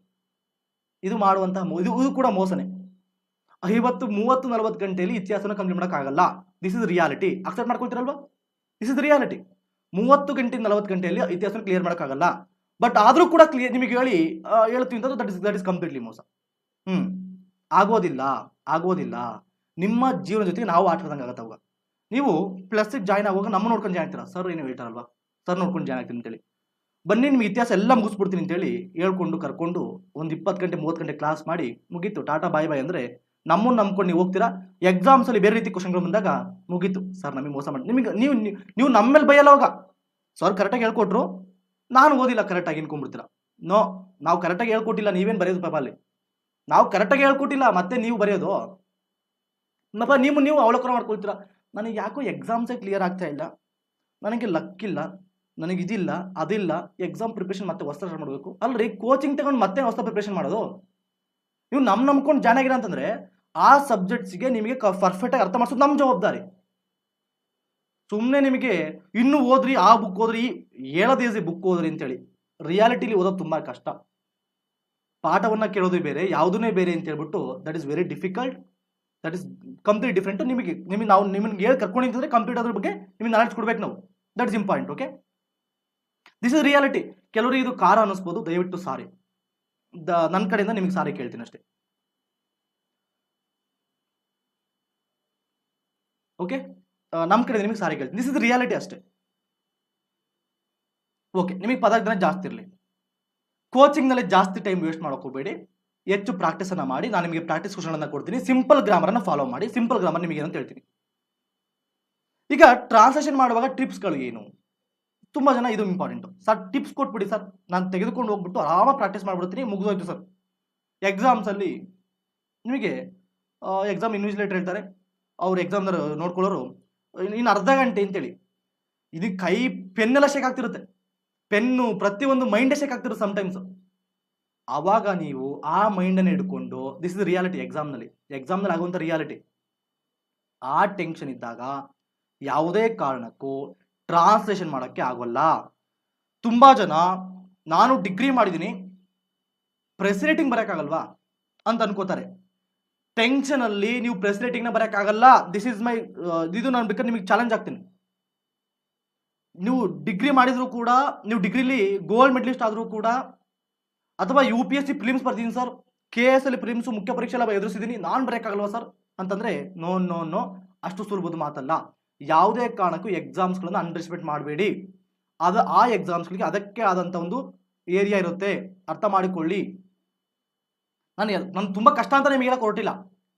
ಇದು ಮಾಡುವಂತಹ ಇದು ಕೂಡ ಮೋಸನೆ. 50, 30, 40 ಗಂಟೆಯಲ್ಲಿ ಇತಿಹಾಸನ ಕಂಪ್ಲೀಟ್ ಮಾಡೋಕ್ಕಾಗಲ್ಲ. This is reality. ಅಕ್ಸೆಪ್ಟ್ ಮಾಡ್ಕೊಳ್ತೀರಲ್ವಾ? This is reality. 30 ಗಂಟೆ 40 ಗಂಟೆಯಲ್ಲಿ ಇತಿಹಾಸನ ಕ್ಲಿಯರ್ ಮಾಡೋಕ್ಕಾಗಲ್ಲ. ಬಟ್ ಆದರೂ ಕೂಡ ಕ್ಲಿಯರ್ ನಿಮಗೆ ಹೇಳ್ತೀವಿ ಅಂತ ದಟ್ ಇಸ್ ಕಂಪ್ಲೀಟ್ಲಿ ಮೋಸ. ಆಗೋದಿಲ್ಲ. ನಿಮ್ಮ ಜೀವನ ಜೊತೆಗೆ ನಾವು ಆಟ ಆಡ್ದಂಗೆ ಆಗತ್ತೆ. ಅವಾಗ ನೀವು ಪ್ಲಸ್ಸಿಗೆ ಜಾಯ್ನ್ ಆಗುವಾಗ ನಮ್ಮ ನೋಡ್ಕೊಂಡು ಜಾಯ್ನ್ ಆಗ್ತೀರಾ, ಸರ್ ಏನು ಹೇಳ್ತಾರಲ್ವಾ, ಸರ್ ನೋಡ್ಕೊಂಡು ಜಾಯ್ನ್ ಆಗ್ತೀನಿ ಅಂತೇಳಿ. ಬನ್ನಿ ನಿಮ್ಗೆ ಇತಿಹಾಸ ಎಲ್ಲ ಮುಗಿಸ್ಬಿಡ್ತೀನಿ ಅಂತೇಳಿ ಹೇಳ್ಕೊಂಡು ಕರ್ಕೊಂಡು ಒಂದು 20 ಗಂಟೆ 30 ಗಂಟೆ ಕ್ಲಾಸ್ ಮಾಡಿ ಮುಗೀತು, ಟಾಟಾ ಬಾಯ್ ಬಾಯ್ ಅಂದರೆ ನಮ್ಮನ್ನು ನಂಬ್ಕೊಂಡು ನೀವು ಹೋಗ್ತೀರಾ. ಎಕ್ಸಾಮ್ಸಲ್ಲಿ ಬೇರೆ ರೀತಿ ಕ್ವಶನ್ಗಳು ಬಂದಾಗ ಮುಗೀತು, ಸರ್ ನಮಗೆ ಮೋಸ ಮಾಡಿ. ನಿಮಗೆ ನೀವು ನಮ್ಮ ಮೇಲೆ ಬೈಯಲ್ಲ. ಅವಾಗ ಸರ್ ಕರೆಕ್ಟಾಗಿ ಹೇಳ್ಕೊಟ್ರು, ನಾನು ಓದಿಲ್ಲ ಕರೆಕ್ಟಾಗಿ ಅನ್ಕೊಂಡ್ಬಿಡ್ತೀರಾ. ನೋ, ನಾವು ಕರೆಕ್ಟಾಗಿ ಹೇಳ್ಕೊಟ್ಟಿಲ್ಲ, ನೀವೇನು ಬರೆಯೋದು ಪಾಪ ಅಲ್ಲಿ. ನಾವು ಕರೆಕ್ಟಾಗಿ ಹೇಳ್ಕೊಟ್ಟಿಲ್ಲ, ಮತ್ತೆ ನೀವು ಬರೆಯೋದು ನಪ್ಪ. ನೀವು ಅವಲೋಕನ ಮಾಡ್ಕೊಳ್ತೀರಾ, ನನಗೆ ಯಾಕೋ ಎಕ್ಸಾಮ್ಸೇ ಕ್ಲಿಯರ್ ಆಗ್ತಾ ಇಲ್ಲ, ನನಗೆ ಲಕ್ ಇಲ್ಲ, ನನಗೆ ಇದಿಲ್ಲ ಅದಿಲ್ಲ, ಎಕ್ಸಾಮ್ ಪ್ರಿಪ್ರೇಷನ್ ಮತ್ತೆ ಹೊಸ ಸ್ಟಾರ್ಟ್ ಮಾಡಬೇಕು. ಅಲ್ರಿ, ಕೋಚಿಂಗ್ ತಗೊಂಡು ಮತ್ತೆ ಹೊಸ ಪ್ರಿಪ್ರೇಷನ್ ಮಾಡೋದು. ನೀವು ನಂಬ್ಕೊಂಡು ಜಾಯ್ನ್ ಆಗಿರ ಅಂತಂದ್ರೆ ಆ ಸಬ್ಜೆಕ್ಟ್ಸ್ಗೆ ನಿಮಗೆ ಪರ್ಫೆಕ್ಟಾಗಿ ಅರ್ಥ ಮಾಡಿಸೋದು ನಮ್ಮ ಜವಾಬ್ದಾರಿ. ಸುಮ್ಮನೆ ನಿಮಗೆ ಇನ್ನೂ ಓದ್ರಿ, ಆ ಬುಕ್ ಓದ್ರಿ, ಹೇಳೋದೇಸಿ ಬುಕ್ ಓದ್ರಿ ಅಂತೇಳಿ. ರಿಯಾಲಿಟಿಲಿ ಓದೋದು ತುಂಬ ಕಷ್ಟ. ಪಾಠವನ್ನು ಕೇಳೋದು ಬೇರೆ, ಯಾವುದನ್ನೇ ಬೇರೆ ಅಂತ ಹೇಳ್ಬಿಟ್ಟು that is very difficult. That is complete different. ನಿಮಗೆ ನಾವು ನಿಮ್ಮನ್ನು ಹೇಳಿ ಕರ್ಕೊಂಡಿದ್ರೆ ಕಂಪ್ಲೀಟ್ ಅದ್ರ ಬಗ್ಗೆ ನಿಮಗೆ ನಾಲೆಡ್ಜ್ ಕೊಡ್ಬೇಕು ನಾವು. That is important. Okay, this is reality. ಕೆಲವರಿಗೆ ಇದು ಕಾರ ಅನ್ನಿಸ್ಬೋದು, ದಯವಿಟ್ಟು ಸಾರಿ, ನನ್ನ ಕಡೆಯಿಂದ ನಿಮಗೆ ಸಾರಿ ಕೇಳ್ತೀನಿ ಅಷ್ಟೇ. ಓಕೆ, ನಮ್ಮ ಕಡೆ ನಿಮಗೆ ಸಾರಿ ಕೇಳ್ತೀನಿ. ದಿಸ್ ಇಸ್ ರಿಯಾಲಿಟಿ ಅಷ್ಟೇ. ಓಕೆ, ನಿಮಗೆ ಪದಜ್ಞಾನ ಜಾಸ್ತಿ ಇರಲಿ, ಕೋಚಿಂಗ್ನಲ್ಲಿ ಜಾಸ್ತಿ ಟೈಮ್ ವೇಸ್ಟ್ ಮಾಡೋಕೆ ಹೋಗಬೇಡಿ, ಹೆಚ್ಚು ಪ್ರಾಕ್ಟೀಸನ್ನು ಮಾಡಿ. ನಾನು ನಿಮಗೆ ಪ್ರಾಕ್ಟೀಸ್ ಕ್ವಶನ್ಗಳನ್ನು ಕೊಡ್ತೀನಿ, ಸಿಂಪಲ್ ಗ್ರಾಮರನ್ನು ಫಾಲೋ ಮಾಡಿ. ಸಿಂಪಲ್ ಗ್ರಾಮರ್ ನಿಮಗೆ ಏನಂತ ಹೇಳ್ತೀನಿ. ಈಗ ಟ್ರಾನ್ಸ್ಲೇಷನ್ ಮಾಡುವಾಗ ಟಿಪ್ಸ್ಗಳು ಏನು, ತುಂಬ ಜನ ಇದು ಇಂಪಾರ್ಟೆಂಟು. ಸರ್ ಟಿಪ್ಸ್ ಕೊಟ್ಬಿಡಿ ಸರ್, ನಾನು ತೆಗೆದುಕೊಂಡು ಹೋಗ್ಬಿಟ್ಟು ಆರಾಮಾಗಿ ಪ್ರಾಕ್ಟೀಸ್ ಮಾಡಿಬಿಡ್ತೀನಿ, ಮುಗಿದೋಯ್ತು ಸರ್. ಎಕ್ಸಾಮ್ಸಲ್ಲಿ ನಿಮಗೆ ಎಕ್ಸಾಮ್ ಇನ್ವಿಜಿಲೇಟರ್ ಹೇಳ್ತಾರೆ, ಅವ್ರು ಎಕ್ಸಾಮ್ನ ನೋಡ್ಕೊಳ್ಳೋರು ಇನ್ನು ಅರ್ಧ ಗಂಟೆ ಅಂತೇಳಿ. ಇದು ಕೈ ಪೆನ್ನೆಲ್ಲ ಶೇಕ್ ಆಗ್ತಿರುತ್ತೆ, ಪೆನ್ನು ಪ್ರತಿಯೊಂದು ಮೈಂಡೇ ಶೇಕ್ ಆಗ್ತಿರುತ್ತೆ ಸಮ್ಟೈಮ್ಸ್. ಆವಾಗ ನೀವು ಆ ಮೈಂಡನ್ನು ಹಿಡ್ಕೊಂಡು, ದಿಸ್ ಇಸ್ ರಿಯಾಲಿಟಿ. ಎಕ್ಸಾಮ್ನಲ್ಲಿ ಆಗುವಂಥ ರಿಯಾಲಿಟಿ. ಆ ಟೆನ್ಷನ್ ಇದ್ದಾಗ ಯಾವುದೇ ಕಾರಣಕ್ಕೂ ಟ್ರಾನ್ಸ್ಲೇಷನ್ ಮಾಡೋಕ್ಕೆ ಆಗೋಲ್ಲ. ತುಂಬ ಜನ ನಾನು ಡಿಗ್ರಿ ಮಾಡಿದ್ದೀನಿ, ಪ್ರೆಸ್ ರೈಟಿಂಗ್ ಬರೋಕ್ಕಾಗಲ್ವಾ ಅಂತ ಅನ್ಕೋತಾರೆ. ಟೆನ್ಷನಲ್ಲಿ ನೀವು ಪ್ರೆಸ್ ರೈಟಿಂಗ್ನ ಬರೋಕ್ಕಾಗಲ್ಲ. ದಿಸ್ ಇಸ್ ಮೈ ಇದು ನಾನು ಬೇಕಾದ್ರೆ ನಿಮಗೆ ಚಾಲೆಂಜ್ ಆಗ್ತೀನಿ. ನೀವು ಡಿಗ್ರಿ ಮಾಡಿದರೂ ಕೂಡ, ನೀವು ಡಿಗ್ರಿಲಿ ಗೋಲ್ಡ್ ಮೆಡಲಿಸ್ಟ್ ಆದರೂ ಕೂಡ, ಅಥವಾ UPSC ಪ್ರಿಲಿಮ್ಸ್ ಬರ್ತೀನಿ ಸರ್, KS ಅಲ್ಲಿ ಪ್ರಿಲಿಮ್ಸು ಮುಖ್ಯ ಪರೀಕ್ಷೆ ಎಲ್ಲ ಎದುರಿಸಿದ್ದೀನಿ, ನಾನು ಬರೋಕ್ಕಾಗಲ್ವಾ ಸರ್ ಅಂತಂದರೆ ನೋ, ಅಷ್ಟು ಸುಲಭದ ಮಾತಲ್ಲ. ಯಾವುದೇ ಕಾರಣಕ್ಕೂ ಎಕ್ಸಾಮ್ಸ್ಗಳನ್ನು ಅಂಡರ್ ಎಸ್ಟಿಮೇಟ್ ಮಾಡಬೇಡಿ. ಆ ಎಕ್ಸಾಮ್ಸ್ಗಳಿಗೆ ಅದಕ್ಕೆ ಆದಂಥ ಒಂದು ಏರಿಯಾ ಇರುತ್ತೆ, ಅರ್ಥ ಮಾಡಿಕೊಳ್ಳಿ. ನಾನು ತುಂಬ ಕಷ್ಟ ಅಂತ ನಿಮಗೆಲ್ಲ ಕೊಟ್ಟಿಲ್ಲ,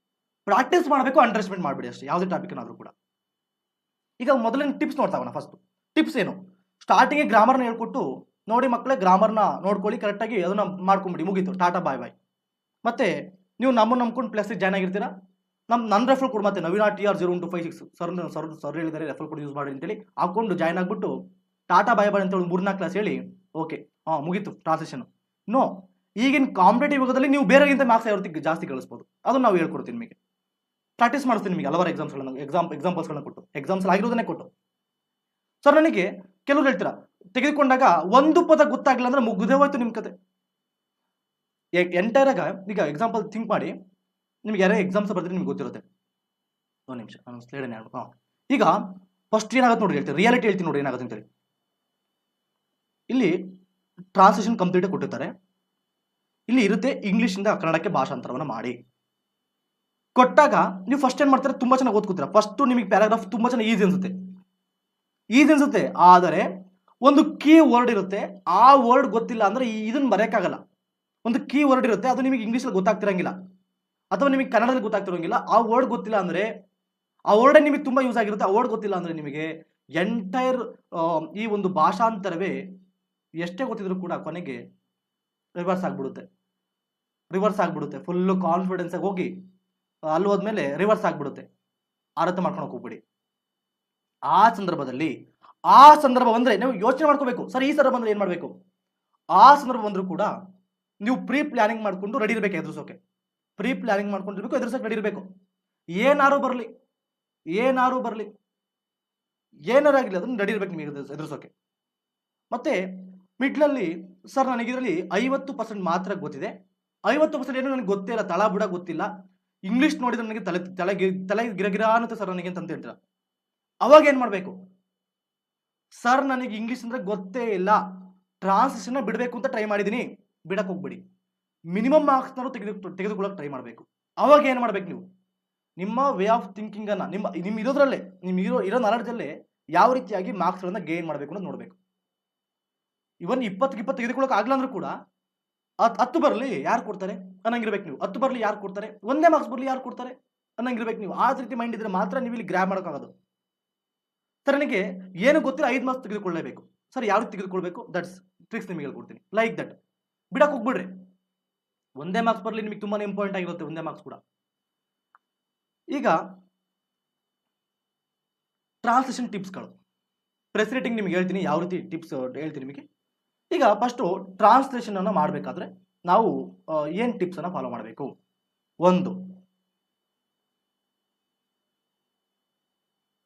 ಪ್ರಾಕ್ಟೀಸ್ ಮಾಡಬೇಕು, ಅಂಡರ್ ಎಸ್ಟಿಮೇಟ್ ಮಾಡಬೇಡಿ ಅಷ್ಟೇ, ಯಾವುದೇ ಟಾಪಿಕ್ನಾದರೂ ಕೂಡ. ಈಗ ಮೊದಲಿನ ಟಿಪ್ಸ್ ನೋಡ್ತಾವಣ. ಫಸ್ಟ್ ಟಿಪ್ಸ್ ಏನು, ಸ್ಟಾರ್ಟಿಂಗ್ಗೆ ಗ್ರಾಮರ್ನ ಹೇಳ್ಕೊಟ್ಟು, ನೋಡಿ ಮಕ್ಕಳೇ ಗ್ರಾಮರ್ನ ನೋಡ್ಕೊಳ್ಳಿ ಕರೆಕ್ಟಾಗಿ, ಅದನ್ನು ಮಾಡ್ಕೊಂಬಿಡಿ, ಮುಗೀತು, ಟಾಟಾ ಬಾಯ್ ಬಾಯ್. ಮತ್ತೆ ನೀವು ನಮ್ಮನ್ನು ನಂಬ್ಕೊಂಡು ಪ್ಲಸ್ಗೆ ಜಾಯ್ನ್ ಆಗಿರ್ತೀರಾ, ನನ್ನ ರೆಫರ್ ಕೊಡು, ಮತ್ತೆ ನವೀನ TR0126 ಸರ್ ಹೇಳಿದ್ದಾರೆ ರೆಫರ್ ಕೊಡು ಯೂಸ್ ಮಾಡಿ ಅಂತೇಳಿ ಹಾಕೊಂಡು ಜಾಯ್ನ್ ಆಗಿಬಿಟ್ಟು ಟಾಟಾ ಬಾಯ್ ಬಾಯ್ ಅಂತ ಒಂದು 3-4 ಕ್ಲಾಸ್ ಹೇಳಿ, ಓಕೆ ಮುಗೀತು ಟ್ರಾನ್ಸ್ಲೇಷನ್. ನೋ, ಈಗಿನ ಕಾಂಪಿಟೇಟಿವ್ ಯುಗದಲ್ಲಿ ನೀವು ಬೇರೆಗಿಂತ ಮಾರ್ಕ್ಸ್ ಯಾವತ್ತಿಗೆ ಜಾಸ್ತಿ ಕಳಿಸ್ಬೋದು, ಅದನ್ನು ನಾವು ಹೇಳ್ಕೊಡ್ತೀನಿ ನಿಮಗೆ. ಪ್ರಾಕ್ಟೀಸ್ ಮಾಡಿಸ್ತೀನಿ ನಿಮಗೆ ಹಲವಾರು ಎಕ್ಸಾಂಪಲ್ಸ್ಗಳನ್ನ ಕೊಟ್ಟು, ಎಕ್ಸಾಮ್ಸ್ ಆಗಿರೋದನ್ನೇ ಕೊಟ್ಟು. ಸರ್ ನನಗೆ ಕೆಲವ್ರು ಹೇಳ್ತೀರಾ, ತೆಗೆದುಕೊಂಡಾಗ ಒಂದು ಪದ ಗೊತ್ತಾಗಲಿಲ್ಲ ಅಂದ್ರೆ ಮುಗ್ದೇ ಹೋಯ್ತು ನಿಮ್ಮ ಕತೆ. ಎಂಟೈರಾಗ ಈಗ ಎಕ್ಸಾಂಪಲ್ ಥಿಂಕ್ ಮಾಡಿ, ನಿಮ್ಗೆ ಯಾರೇ ಎಕ್ಸಾಮ್ಸ್ ಬರ್ತೀರಿ ನಿಮ್ಗೆ ಗೊತ್ತಿರುತ್ತೆ. ಒಂದು ನಿಮಿಷ ನಾನು ಸ್ಲೈಡನ್ನು ಹೇಳ್ಬೇಕು. ಈಗ ಫಸ್ಟ್ ಏನಾಗುತ್ತೆ ನೋಡಿ, ಹೇಳ್ತೀನಿ ರಿಯಾಲಿಟಿ ಹೇಳ್ತೀನಿ ನೋಡಿ ಏನಾಗುತ್ತೆ ಅಂತೇಳಿ. ಇಲ್ಲಿ ಟ್ರಾನ್ಸ್ಲೇಷನ್ ಕಂಪ್ಲೀಟ್ ಕೊಟ್ಟಿರ್ತಾರೆ. ಇಲ್ಲಿ ಇರುತ್ತೆ ಇಂಗ್ಲಿಷಿಂದ ಕನ್ನಡಕ್ಕೆ ಭಾಷಾಂತರವನ್ನು ಮಾಡಿ. ಕೊಟ್ಟಾಗ ನೀವು ಫಸ್ಟ್ ಏನ್ ಮಾಡ್ತಾರೆ, ತುಂಬಾ ಚೆನ್ನಾಗಿ ಓದ್ಕೋತೀರಾ. ಫಸ್ಟ್ ನಿಮಗೆ ಪ್ಯಾರಾಗ್ರಾಫ್ ತುಂಬಾ ಚೆನ್ನಾಗಿ ಈಸಿ ಅನ್ಸುತ್ತೆ, ಆದರೆ ಒಂದು ಕೀ ವರ್ಡ್ ಇರುತ್ತೆ, ಆ ವರ್ಡ್ ಗೊತ್ತಿಲ್ಲ ಅಂದ್ರೆ ಇದನ್ನ ಬರೆಯಕ್ಕಾಗಲ್ಲ. ಒಂದು ಕೀ ವರ್ಡ್ ಇರುತ್ತೆ, ಅದು ನಿಮಗೆ ಇಂಗ್ಲೀಷಲ್ಲಿ ಗೊತ್ತಾಗ್ತಿರಂಗಿಲ್ಲ ಅಥವಾ ನಿಮಗೆ ಕನ್ನಡದಲ್ಲಿ ಗೊತ್ತಾಗ್ತಿರಂಗಿಲ್ಲ. ಆ ವರ್ಡ್ ಗೊತ್ತಿಲ್ಲ ಅಂದ್ರೆ, ಆ ವರ್ಡ್ ನಿಮಗೆ ತುಂಬಾ ಯೂಸ್ ಆಗಿರುತ್ತೆ, ಆ ವರ್ಡ್ ಗೊತ್ತಿಲ್ಲ ಅಂದ್ರೆ ನಿಮಗೆ ಎಂಟೈರ್ ಈ ಒಂದು ಭಾಷಾಂತರವೇ ಎಷ್ಟೇ ಗೊತ್ತಿದ್ರು ಕೂಡ ಕೊನೆಗೆ ರಿವರ್ಸ್ ಆಗ್ಬಿಡುತ್ತೆ. ಫುಲ್ ಕಾನ್ಫಿಡೆನ್ಸ್ ಆಗಿ ಹೋಗಿ ಅಲ್ಲಿ ಹೋದ್ಮೇಲೆ ರಿವರ್ಸ್ ಆಗ್ಬಿಡುತ್ತೆ. ಅರ್ಥ ಮಾಡ್ಕೊಳಕ್ ಹೋಗ್ಬಿಡಿ. ಆ ಸಂದರ್ಭ ಬಂದ್ರೆ ನೀವು ಯೋಚನೆ ಮಾಡ್ಕೋಬೇಕು, ಸರ್ ಈ ಸಂದರ್ಭ ಬಂದ್ರೆ ಏನ್ ಮಾಡ್ಬೇಕು. ಆ ಸಂದರ್ಭ ಬಂದ್ರು ಕೂಡ ನೀವು ಪ್ರೀ ಪ್ಲಾನಿಂಗ್ ಮಾಡ್ಕೊಂಡು ರೆಡಿ ಇರಬೇಕು ಎದುರಿಸೋಕೆ. ಎದುರಿಸೋಕೆ ರೆಡಿ ಇರಬೇಕು. ಏನಾರು ಬರಲಿ ಏನಾರಾಗಿಲ್ಲ ಅದನ್ನು ರೆಡಿ ಇರ್ಬೇಕು ನಿಮಗೆ ಎದುರಿಸೋಕೆ. ಮತ್ತೆ ಮಿಡ್ಲಲ್ಲಿ ಸರ್ ನನಗೆ ಇದರಲ್ಲಿ 50% ಮಾತ್ರ ಗೊತ್ತಿದೆ, 50% ಏನು ನನಗೆ ಗೊತ್ತೇ ಇಲ್ಲ, ತಳ ಬುಡ ಗೊತ್ತಿಲ್ಲ, ಇಂಗ್ಲಿಷ್ ನೋಡಿದ್ರೆ ನನಗೆ ತಲೆ ಗಿರಗಿರ ಅನ್ನುತ್ತೆ ಸರ್ ನನಗೆ ಅಂತ ಹೇಳ್ತೀರ. ಅವಾಗ ಏನ್ ಮಾಡ್ಬೇಕು, ಸರ್ ನನಗೆ ಇಂಗ್ಲಿಷ್ ಅಂದ್ರೆ ಗೊತ್ತೇ ಇಲ್ಲ, ಟ್ರಾನ್ಸ್ಲೇಷನ್ ಬಿಡಬೇಕು ಅಂತ ಟ್ರೈ ಮಾಡಿದೀನಿ, ಬಿಡಕ್ ಹೋಗ್ಬೇಡಿ. ಮಿನಿಮಮ್ ಮಾರ್ಕ್ಸ್ ತೆಗೆದುಕೊಳ್ಳೋಕೆ ಟ್ರೈ ಮಾಡಬೇಕು. ಅವಾಗ ಏನ್ ಮಾಡ್ಬೇಕು, ನೀವು ನಿಮ್ಮ ವೇ ಆಫ್ ಥಿಂಕಿಂಗ್ ಅನ್ನ ನಿಮ್ಮ ಇರೋದ್ರಲ್ಲೇ ಇರೋ ನಾಲೆಡ್ಜ್ ಅಲ್ಲೇ ಯಾವ ರೀತಿಯಾಗಿ ಮಾರ್ಕ್ಸ್ ಗಳನ್ನ ಗೇನ್ ಮಾಡಬೇಕು ಅಂತ ನೋಡ್ಬೇಕು. ಇವನ್ 20 ತೆಗೆದುಕೊಳ್ಳೋಕೆ ಆಗ್ಲ ಅಂದ್ರೂ ಕೂಡ 10 ಬರಲಿ ಯಾರು ಕೊಡ್ತಾರೆ ಅನ್ನಂಗಿರ್ಬೇಕು ನೀವು. 10 ಬರಲಿ ಯಾರು ಕೊಡ್ತಾರೆ, ಒಂದೇ ಮಾರ್ಕ್ಸ್ ಬರಲಿ ಯಾರು ಕೊಡ್ತಾರೆ ಅನ್ನಂಗಿರ್ಬೇಕು ನೀವು. ಆ ರೀತಿ ಮೈಂಡ್ ಇದ್ರೆ ಮಾತ್ರ ನೀವು ಇಲ್ಲಿ ಗ್ರ್ಯಾಬ್ ಮಾಡೋಕ್ಕಾಗೋದು. ಸರ್ ನನಗೆ ಏನು ಗೊತ್ತಿಲ್ಲ 5 ಮಾರ್ಕ್ಸ್ ತೆಗೆದುಕೊಳ್ಳಲೇಬೇಕು, ಸರ್ ಯಾವ ರೀತಿ ತೆಗೆದುಕೊಳ್ಬೇಕು, ದಟ್ಸ್ ಟ್ರಿಕ್ಸ್ ನಿಮಗೆ ಹೇಳ್ಕೊಡ್ತೀನಿ. ಲೈಕ್ ದಟ್ ಬಿಡಕ್ ಹೋಗ್ಬಿಡ್ರಿ. ಒಂದೇ ಮಾರ್ಕ್ಸ್ ಬರಲಿ ನಿಮಗೆ ತುಂಬಾನೇ ಇಂಪಾರ್ಟೆಂಟ್ ಆಗಿರುತ್ತೆ, ಒಂದೇ ಮಾರ್ಕ್ಸ್ ಕೂಡ. ಈಗ ಟ್ರಾನ್ಸ್ಲೇಷನ್ ಟಿಪ್ಸ್ಗಳು, ಪ್ರೆಸ್ ರೈಟಿಂಗ್ ನಿಮ್ಗೆ ಹೇಳ್ತೀನಿ, ಯಾವ ರೀತಿ ಟಿಪ್ಸ್ ಹೇಳ್ತೀನಿ ನಿಮಗೆ. ಈಗ ಫಸ್ಟು ಟ್ರಾನ್ಸ್ಲೇಷನ್ ಅನ್ನು ಮಾಡಬೇಕಾದ್ರೆ ನಾವು ಏನು ಟಿಪ್ಸ್ ಅನ್ನು ಫಾಲೋ ಮಾಡಬೇಕು. 1,